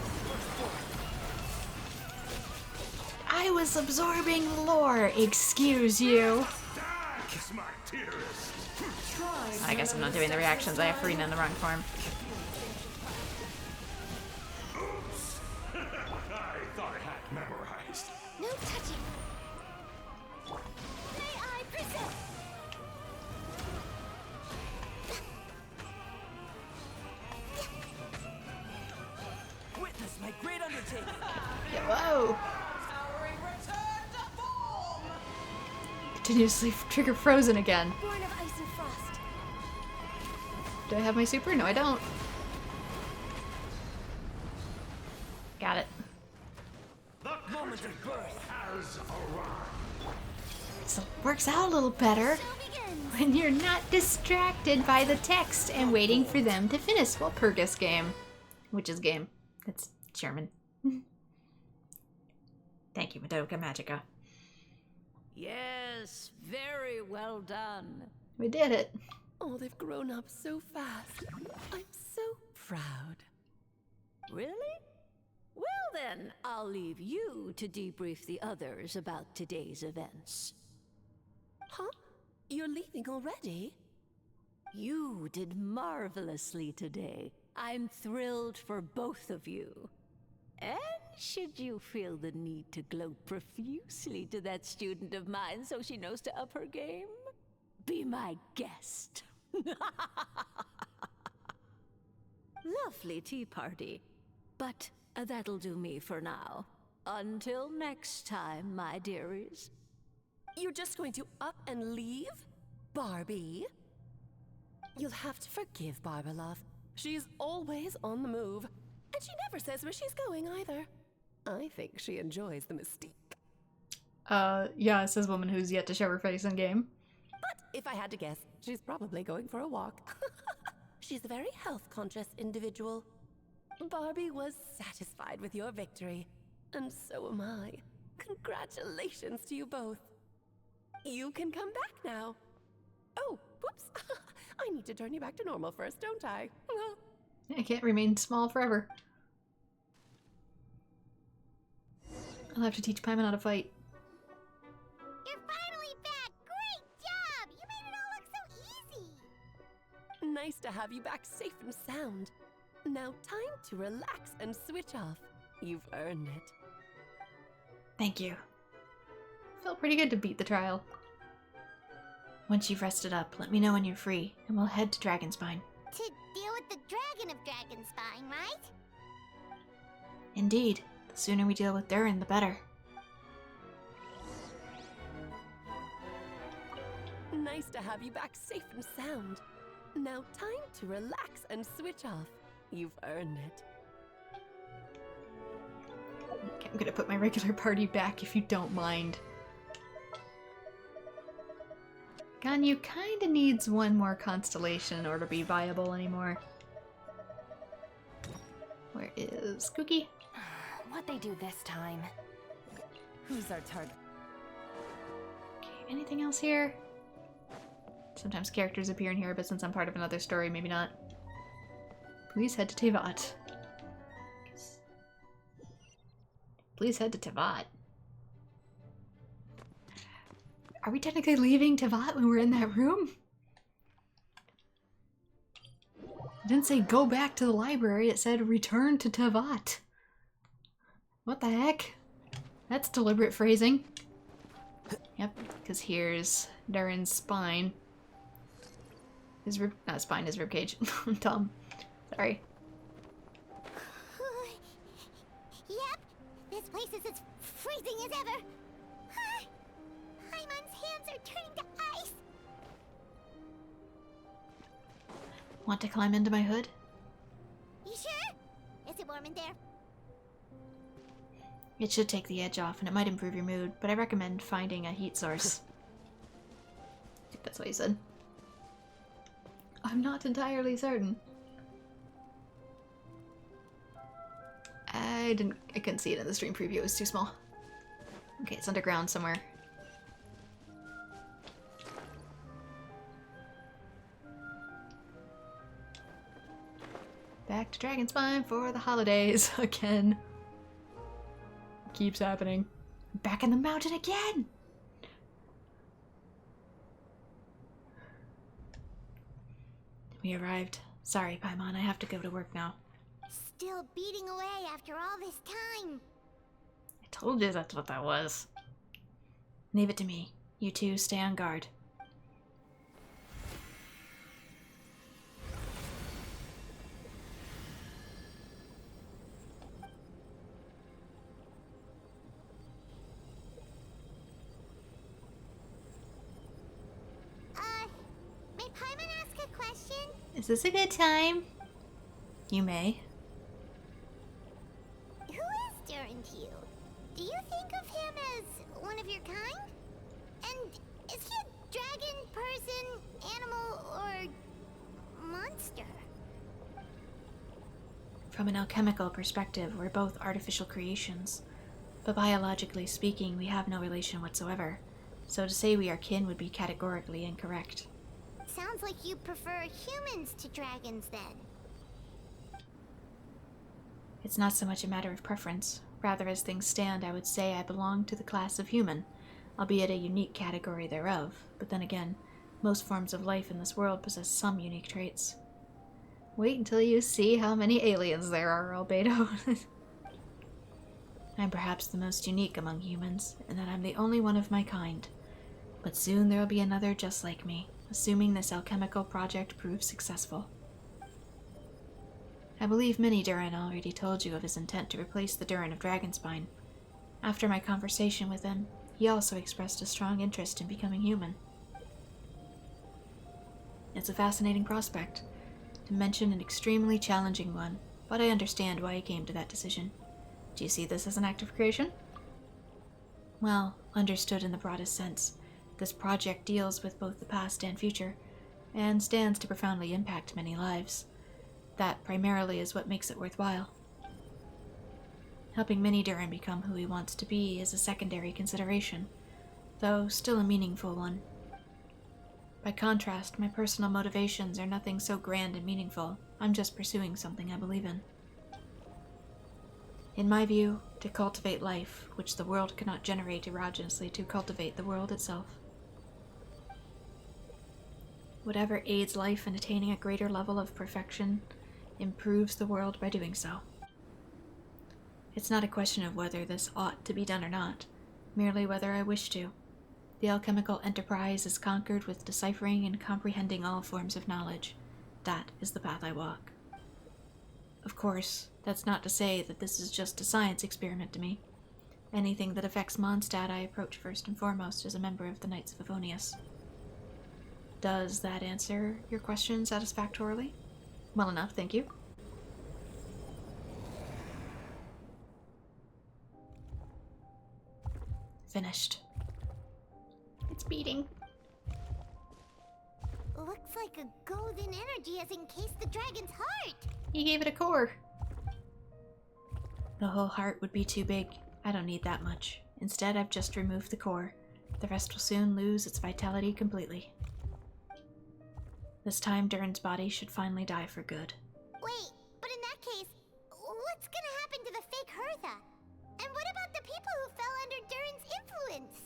S1: I was absorbing lore, excuse you.
S15: Kiss my dearest.
S1: I guess I'm not doing the reactions, I have to read in the wrong form.
S15: Oops. I thought I had memorized.
S2: No touching. May I present?
S17: Witness my great undertaking.
S1: Whoa! Continuously trigger frozen again.
S2: Born of ice and frost.
S1: Do I have my super? No, I don't. Got it.
S15: The moment of birth has arrived.
S1: So it works out a little better when you're not distracted by the text and waiting for them to finish. Well, Purgus game. Which is game. It's German. Thank you, Madoka Magica.
S5: Yes, very well done.
S1: We did it.
S22: Oh, they've grown up so fast. I'm so proud.
S5: Really? Well then, I'll leave you to debrief the others about today's events.
S22: Huh? You're leaving already?
S5: You did marvelously today. I'm thrilled for both of you. And should you feel the need to gloat profusely to that student of mine so she knows to up her game, be my guest. Lovely tea party. But that'll do me for now. Until next time, my dearies.
S22: You're just going to up and leave? Barbie? You'll have to forgive Barbara, love. She's always on the move. And she never says where she's going either. I think she enjoys the mystique.
S1: Yeah, says woman who's yet to show her face in game.
S22: But if I had to guess, she's probably going for a walk. She's a very health-conscious individual. Barbie was satisfied with your victory, and so am I. Congratulations to you both. You can come back now. Oh, whoops. I need to turn you back to normal first, don't I?
S1: I can't remain small forever. I'll have to teach Paimon how to fight.
S12: You're finally back! Great job! You made it all look so easy!
S22: Nice to have you back safe and sound. Now time to relax and switch off. You've earned it.
S1: Thank you. Felt pretty good to beat the trial. Once you've rested up, let me know when you're free, and we'll head to Dragonspine.
S12: To deal with the Dragon of Dragonspine, right?
S1: Indeed. The sooner we deal with Durin, the better.
S22: Nice to have you back safe and sound. Now time to relax and switch off. You've earned it.
S1: Okay, I'm gonna put my regular party back if you don't mind. Ganyu kinda needs one more constellation in order to be viable anymore. Where is Cookie?
S13: What'd they do this time? Who's our target?
S1: Okay, anything else here? Sometimes characters appear in here, but since I'm part of another story, maybe not. Please head to Tevat. Please head to Tevat. Are we technically leaving Tevat when we're in that room? It didn't say go back to the library, it said return to Tevat. What the heck? That's deliberate phrasing. Yep, because here's Durin's spine. His not spine, his ribcage. I'm dumb. Sorry.
S12: Yep, this place is as freezing as ever. Paimon's hands are turning to ice.
S1: Want to climb into my hood?
S12: You sure? Is it warm in there?
S1: It should take the edge off and it might improve your mood, but I recommend finding a heat source. I think that's what he said. I'm not entirely certain. I couldn't see it in the stream preview, it was too small. Okay, it's underground somewhere. Back to Dragonspine for the holidays again. Keeps happening. Back in the mountain again! We arrived. Sorry, Paimon, I have to go to work now.
S12: Still beating away after all this time.
S1: I told you that's what that was. Leave it to me. You two stay on guard.
S12: May Paimon ask a question?
S1: Is this a good time? You may.
S12: Who is Durin to you? Do you think of him as one of your kind? And is he a dragon, person, animal, or monster?
S1: From an alchemical perspective, we're both artificial creations. But biologically speaking, we have no relation whatsoever. So to say we are kin would be categorically incorrect.
S12: Sounds like you prefer humans to dragons then.
S1: It's not so much a matter of preference. Rather, as things stand, I would say I belong to the class of human, albeit a unique category thereof. But then again, most forms of life in this world possess some unique traits. Wait until you see how many aliens there are, Albedo. I'm perhaps the most unique among humans, in that I'm the only one of my kind. But soon there will be another just like me, assuming this alchemical project proves successful. I believe Mini-Durin already told you of his intent to replace the Durin of Dragonspine. After my conversation with him, he also expressed a strong interest in becoming human. It's a fascinating prospect, to mention an extremely challenging one, but I understand why he came to that decision. Do you see this as an act of creation? Well, understood in the broadest sense, this project deals with both the past and future, and stands to profoundly impact many lives. That primarily is what makes it worthwhile. Helping Mini-Durin become who he wants to be is a secondary consideration, though still a meaningful one. By contrast, my personal motivations are nothing so grand and meaningful. I'm just pursuing something I believe in. In my view, to cultivate life, which the world cannot generate erogenously to cultivate the world itself. Whatever aids life in attaining a greater level of perfection improves the world by doing so. It's not a question of whether this ought to be done or not, merely whether I wish to. The alchemical enterprise is conquered with deciphering and comprehending all forms of knowledge. That is the path I walk. Of course, that's not to say that this is just a science experiment to me. Anything that affects Mondstadt I approach first and foremost as a member of the Knights of Favonius. Does that answer your question satisfactorily? Well enough, thank you. Finished. It's beating.
S12: Looks like a golden energy has encased the dragon's heart.
S1: He gave it a core. The whole heart would be too big. I don't need that much. Instead, I've just removed the core. The rest will soon lose its vitality completely. This time, Durin's body should finally die for good.
S12: Wait, but in that case, what's gonna happen to the fake Hertha? And what about the people who fell under Durin's influence?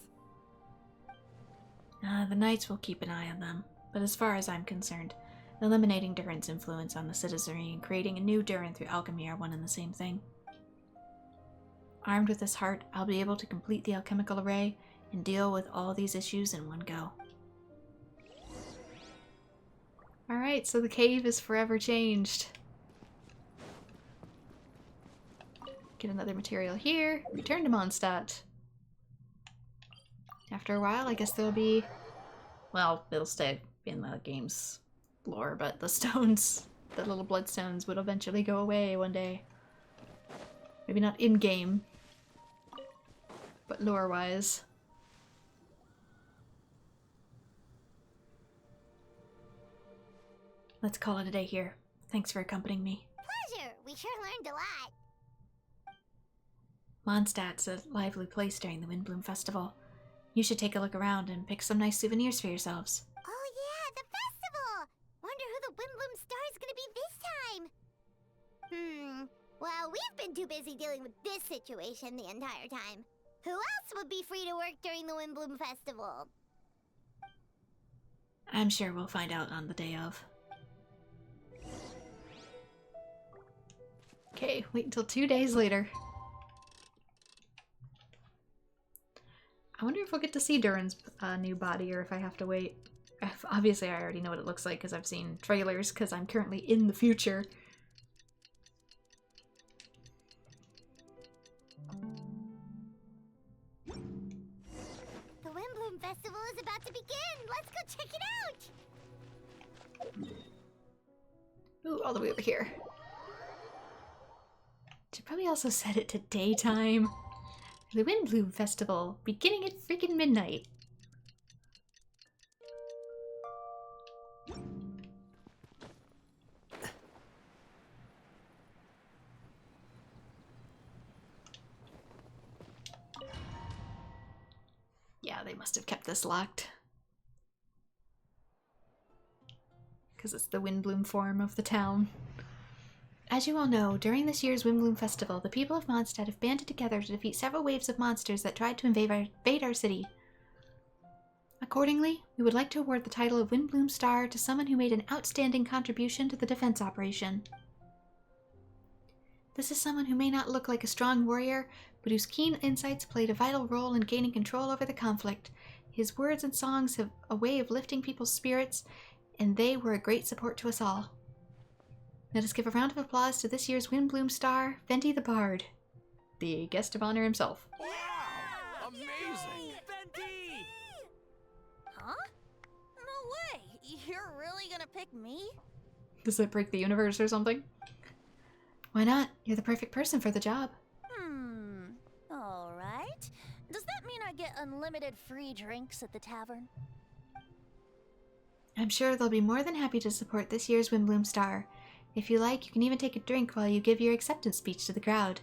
S1: The Knights will keep an eye on them, but as far as I'm concerned, eliminating Durin's influence on the citizenry and creating a new Durin through alchemy are one and the same thing. Armed with this heart, I'll be able to complete the alchemical array and deal with all these issues in one go. Alright, so the cave is forever changed. Get another material here. Return to Mondstadt. After a while, I guess there'll be... Well, it'll stay in the game's lore, but the stones, the little bloodstones, would eventually go away one day. Maybe not in-game, but lore-wise. Let's call it a day here. Thanks for accompanying me.
S12: Pleasure! We sure learned a lot.
S1: Mondstadt's a lively place during the Windbloom Festival. You should take a look around and pick some nice souvenirs for yourselves.
S12: Oh yeah, the festival! Wonder who the Windbloom Star is gonna be this time. Well, we've been too busy dealing with this situation the entire time. Who else would be free to work during the Windbloom Festival?
S1: I'm sure we'll find out on the day of. Okay, wait until 2 days later. I wonder if we'll get to see Durin's new body, or if I have to wait. Obviously, I already know what it looks like because I've seen trailers, because I'm currently in the future.
S12: The Windbloom Festival is about to begin! Let's go check it out!
S1: Ooh, all the way over here. Should probably also set it to daytime. The Windbloom Festival, beginning at freaking midnight. Yeah, they must have kept this locked. Because it's the Windbloom form of the town. As you all know, during this year's Windbloom Festival, the people of Mondstadt have banded together to defeat several waves of monsters that tried to invade our city. Accordingly, we would like to award the title of Windbloom Star to someone who made an outstanding contribution to the defense operation. This is someone who may not look like a strong warrior, but whose keen insights played a vital role in gaining control over the conflict. His words and songs have a way of lifting people's spirits, and they were a great support to us all. Let us give a round of applause to this year's Windbloom Star, Venti the Bard, the guest of honor himself.
S15: Wow! Amazing!
S2: pick me?
S1: Does it break the universe or something? Why not? You're the perfect person for the job.
S2: Alright. Does that mean I get unlimited free drinks at the tavern?
S1: I'm sure they'll be more than happy to support this year's Windbloom Star. If you like, you can even take a drink while you give your acceptance speech to the crowd.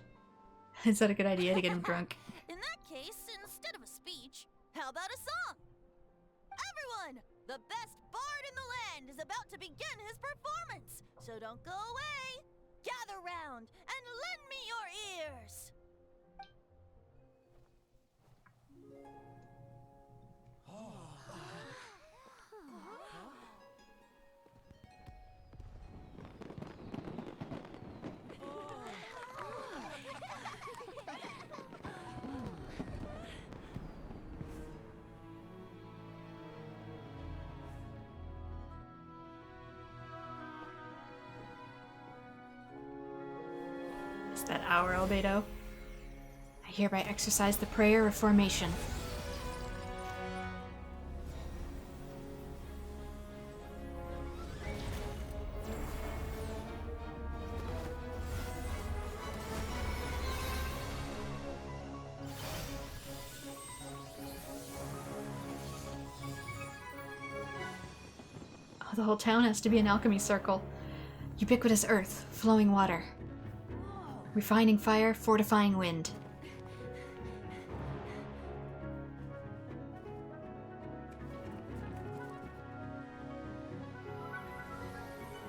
S1: Is that a good idea to get him drunk?
S2: In that case, instead of a speech, how about a song? Everyone! The best bard in the land is about to begin his performance, so don't go away! Gather round and lend me your ears!
S1: Is that our Albedo? I hereby exercise the prayer of formation. Oh, the whole town has to be an alchemy circle. Ubiquitous earth, flowing water. Refining fire, fortifying wind.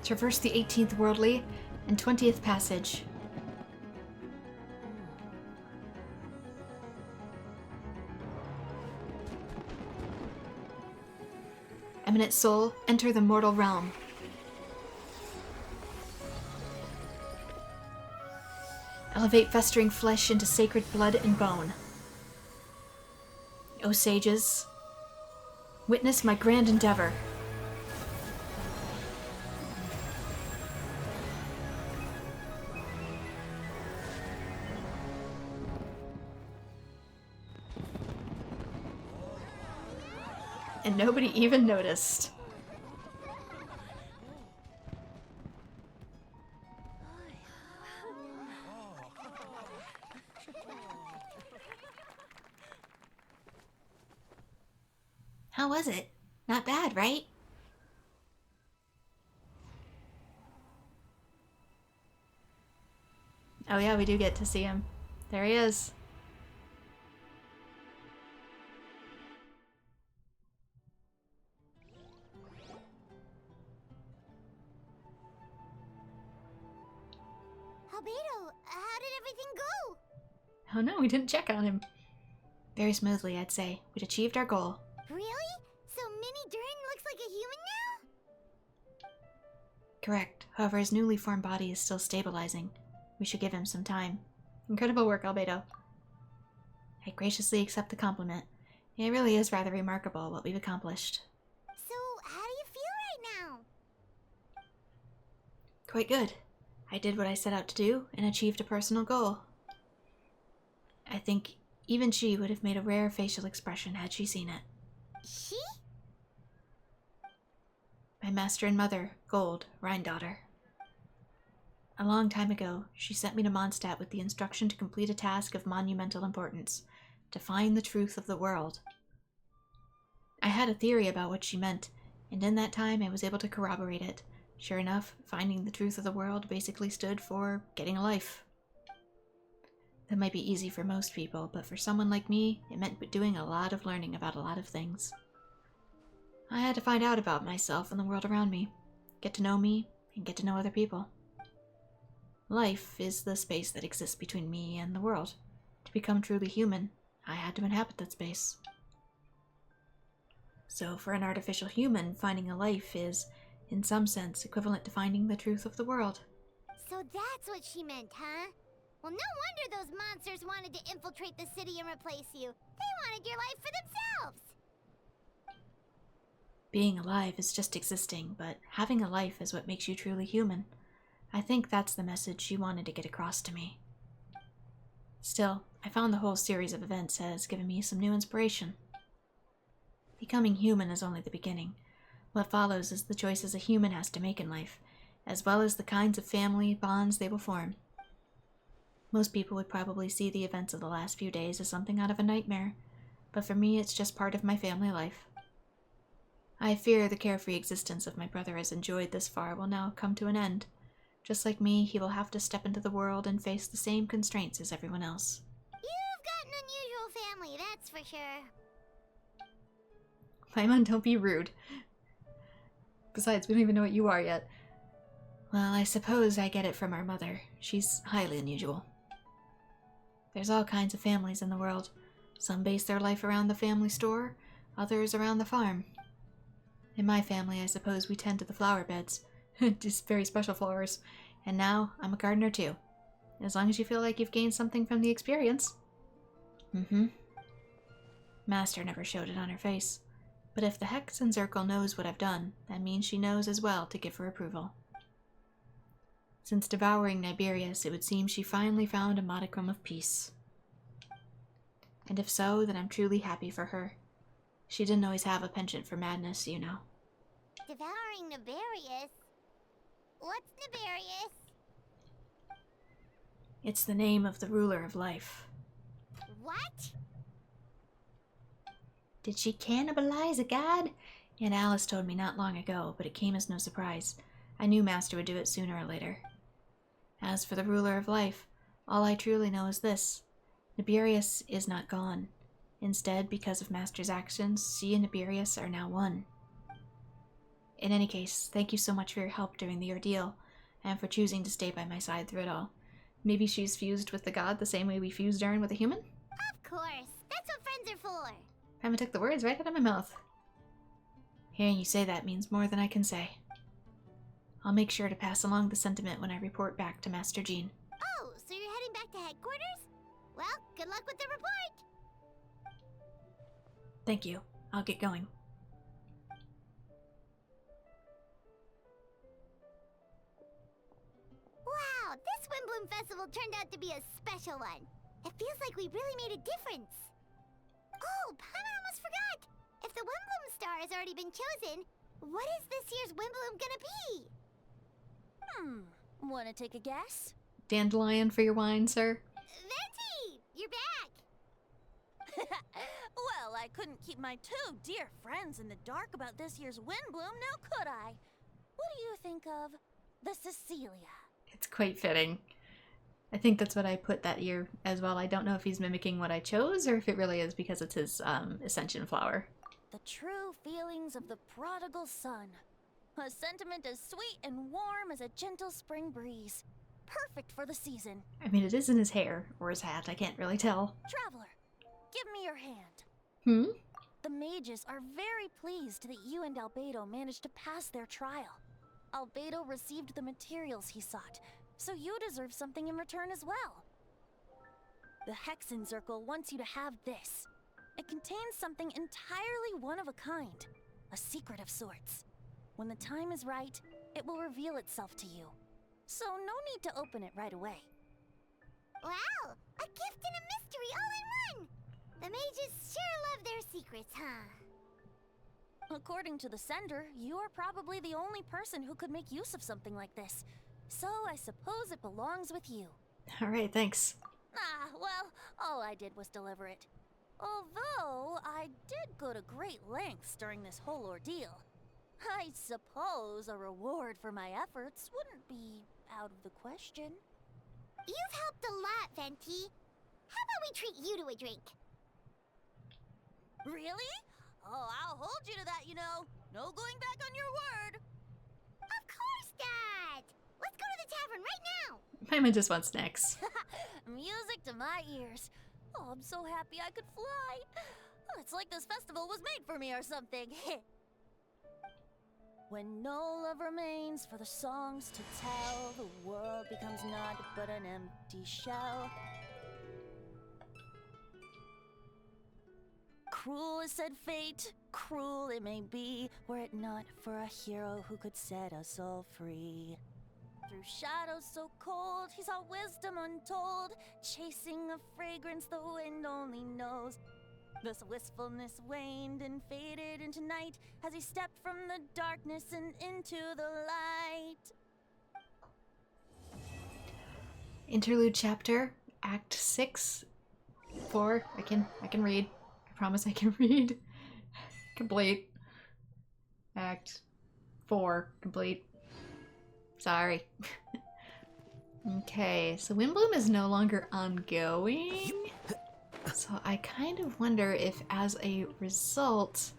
S1: Traverse the 18th worldly and 20th passage. Eminent soul, enter the mortal realm. Elevate festering flesh into sacred blood and bone. O sages, witness my grand endeavor. And nobody even noticed.
S9: How was it? Not bad, right?
S1: Oh yeah, we do get to see him. There he is.
S12: Albedo, how did everything go?
S1: Oh no, we didn't check on him.
S9: Very smoothly, I'd say. We'd achieved our goal.
S12: Really? So Mini Durin looks like a human now?
S9: Correct. However, his newly formed body is still stabilizing. We should give him some time.
S1: Incredible work, Albedo.
S9: I graciously accept the compliment. It really is rather remarkable what we've accomplished.
S12: So, how do you feel right now?
S9: Quite good. I did what I set out to do and achieved a personal goal. I think even she would have made a rare facial expression had she seen it.
S12: She?
S9: My master and mother, Gold, Rhine-daughter. A long time ago, she sent me to Mondstadt with the instruction to complete a task of monumental importance, to find the truth of the world. I had a theory about what she meant, and in that time I was able to corroborate it. Sure enough, finding the truth of the world basically stood for getting a life. That might be easy for most people, but for someone like me, it meant doing a lot of learning about a lot of things. I had to find out about myself and the world around me, get to know me, and get to know other people. Life is the space that exists between me and the world. To become truly human, I had to inhabit that space. So for an artificial human, finding a life is, in some sense, equivalent to finding the truth of the world.
S12: So that's what she meant, huh? Well, no wonder those monsters wanted to infiltrate the city and replace you. They wanted your life for themselves!
S9: Being alive is just existing, but having a life is what makes you truly human. I think that's the message she wanted to get across to me. Still, I found the whole series of events has given me some new inspiration. Becoming human is only the beginning.
S1: What follows is the choices a human has to make in life, as well as the kinds of family bonds they will form. Most people would probably see the events of the last few days as something out of a nightmare, but for me it's just part of my family life. I fear the carefree existence of my brother has enjoyed this far will now come to an end. Just like me, he will have to step into the world and face the same constraints as everyone else.
S12: You've got an unusual family, that's for sure.
S1: Paimon, don't be rude. Besides, we don't even know what you are yet. Well, I suppose I get it from our mother. She's highly unusual. There's all kinds of families in the world. Some base their life around the family store, others around the farm. In my family, I suppose we tend to the flower beds. Just very special flowers. And now, I'm a gardener too. As long as you feel like you've gained something from the experience. Master never showed it on her face. But if the Hexen Circle knows what I've done, that means she knows as well to give her approval. Since devouring Niberius, it would seem she finally found a modicum of peace. And if so, then I'm truly happy for her. She didn't always have a penchant for madness, you know.
S12: Devouring Niberius? What's Niberius?
S1: It's the name of the ruler of life.
S12: What?
S1: Did she cannibalize a god? Aunt Alice told me not long ago, but it came as no surprise. I knew Master would do it sooner or later. As for the ruler of life, all I truly know is this. Niberius is not gone. Instead, because of Master's actions, she and Niberius are now one. In any case, thank you so much for your help during the ordeal, and for choosing to stay by my side through it all. Maybe she's fused with the god the same way we fused Aaron with a human?
S12: Of course. That's what friends are for.
S1: Paimon took the words right out of my mouth. Hearing you say that means more than I can say. I'll make sure to pass along the sentiment when I report back to Master Jean.
S12: Oh, so you're heading back to headquarters? Well, good luck with the report.
S1: Thank you. I'll get going.
S12: Wow, this Windbloom Festival turned out to be a special one. It feels like we really made a difference. Oh, Paimon almost forgot. If the Windbloom star has already been chosen, what is this year's Windbloom gonna be?
S2: Wanna take a guess?
S1: Dandelion for your wine, sir?
S12: Venti! You're back!
S2: Well, I couldn't keep my two dear friends in the dark about this year's Windbloom, now could I? What do you think of the Cecilia?
S1: It's quite fitting. I think that's what I put that year as well. I don't know if he's mimicking what I chose or if it really is because it's his ascension flower.
S2: The true feelings of the prodigal son. A sentiment as sweet and warm as a gentle spring breeze. Perfect for the season.
S1: I mean, it is in his hair or his hat. I can't really tell.
S2: Traveler, give me your hand. The mages are very pleased that you and Albedo managed to pass their trial. Albedo received the materials he sought, so you deserve something in return as well. The Hexen Circle wants you to have this. It contains something entirely one of a kind, a secret of sorts. When the time is right, it will reveal itself to you. So no need to open it right away.
S12: Wow, a gift and a mystery all in one! The mages sure love their secrets, huh?
S2: According to the sender, you are probably the only person who could make use of something like this. So I suppose it belongs with you.
S1: Alright, thanks.
S2: Well, all I did was deliver it. Although, I did go to great lengths during this whole ordeal. I suppose a reward for my efforts wouldn't be out of the question.
S12: You've helped a lot, Venti. How about we treat you to a drink?
S2: Really? Oh, I'll hold you to that, you know. No going back on your word.
S12: Of course, Dad! Let's go to the tavern right now!
S1: Paimon just wants snacks.
S2: Music to my ears. Oh, I'm so happy I could fly. Oh, it's like this festival was made for me or something. When no love remains for the songs to tell, the world becomes naught but an empty shell. Cruel is said fate, cruel it may be, were it not for a hero who could set us all free. Through shadows so cold, he saw wisdom untold, chasing a fragrance the wind only knows. Thus wistfulness waned and faded into night as he stepped from the darkness and into the light.
S1: Interlude chapter, Act 6, 4. I can read. I promise I can read. Complete. Act 4, complete. Sorry. Okay, so Windbloom is no longer ongoing. So I kind of wonder if, as a result,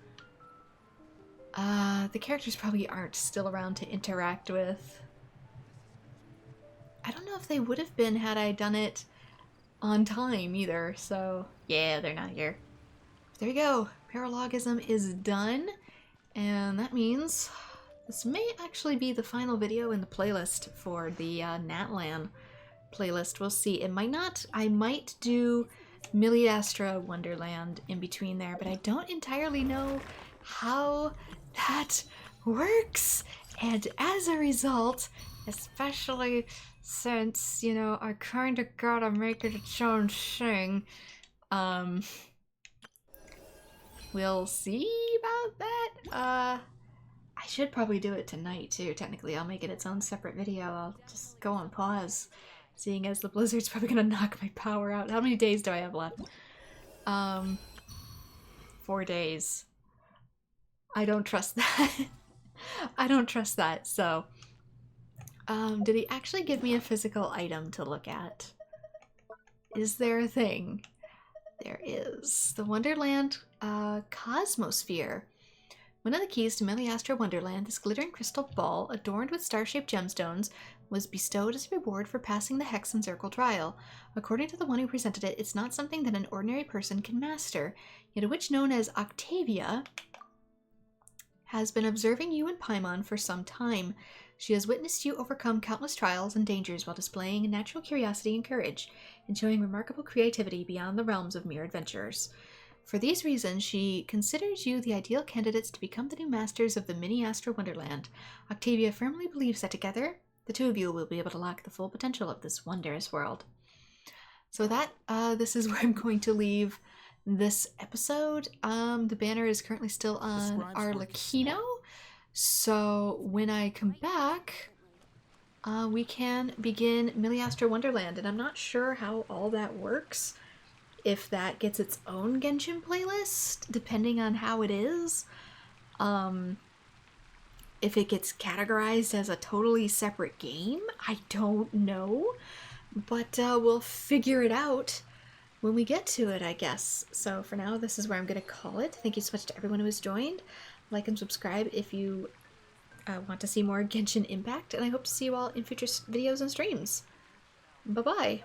S1: the characters probably aren't still around to interact with. I don't know if they would have been had I done it on time either, so yeah, they're not here. There you go. Paralogism is done, and that means this may actually be the final video in the playlist for the Natlan playlist. We'll see. It might not. I might do Miliastra Wonderland in between there, but I don't entirely know how that works. And as a result, especially since, you know, I kinda gotta make it its own thing, we'll see about that. I should probably do it tonight too, technically. I'll make it its own separate video. I'll just go on pause, seeing as the blizzard's probably gonna knock my power out. How many days do I have left? 4 days. I don't trust that. I don't trust that, so. Did he actually give me a physical item to look at? Is there a thing? There is. The Wonderland Cosmosphere. One of the keys to Miliastra Wonderland, this glittering crystal ball, adorned with star-shaped gemstones, was bestowed as a reward for passing the Hex and Circle trial. According to the one who presented it, it's not something that an ordinary person can master. Yet a witch known as Octavia has been observing you and Paimon for some time. She has witnessed you overcome countless trials and dangers while displaying a natural curiosity and courage, and showing remarkable creativity beyond the realms of mere adventurers. For these reasons, she considers you the ideal candidates to become the new masters of the Miliastra Wonderland. Octavia firmly believes that together, the two of you will be able to lock the full potential of this wondrous world. So that, this is where I'm going to leave this episode. The banner is currently still on Arlecchino, so when I come back, we can begin Miliastra Wonderland, and I'm not sure how all that works. If that gets its own Genshin playlist, depending on how it is. If it gets categorized as a totally separate game, I don't know. But we'll figure it out when we get to it, I guess. So for now, this is where I'm going to call it. Thank you so much to everyone who has joined. Like and subscribe if you want to see more Genshin Impact. And I hope to see you all in future videos and streams. Bye-bye.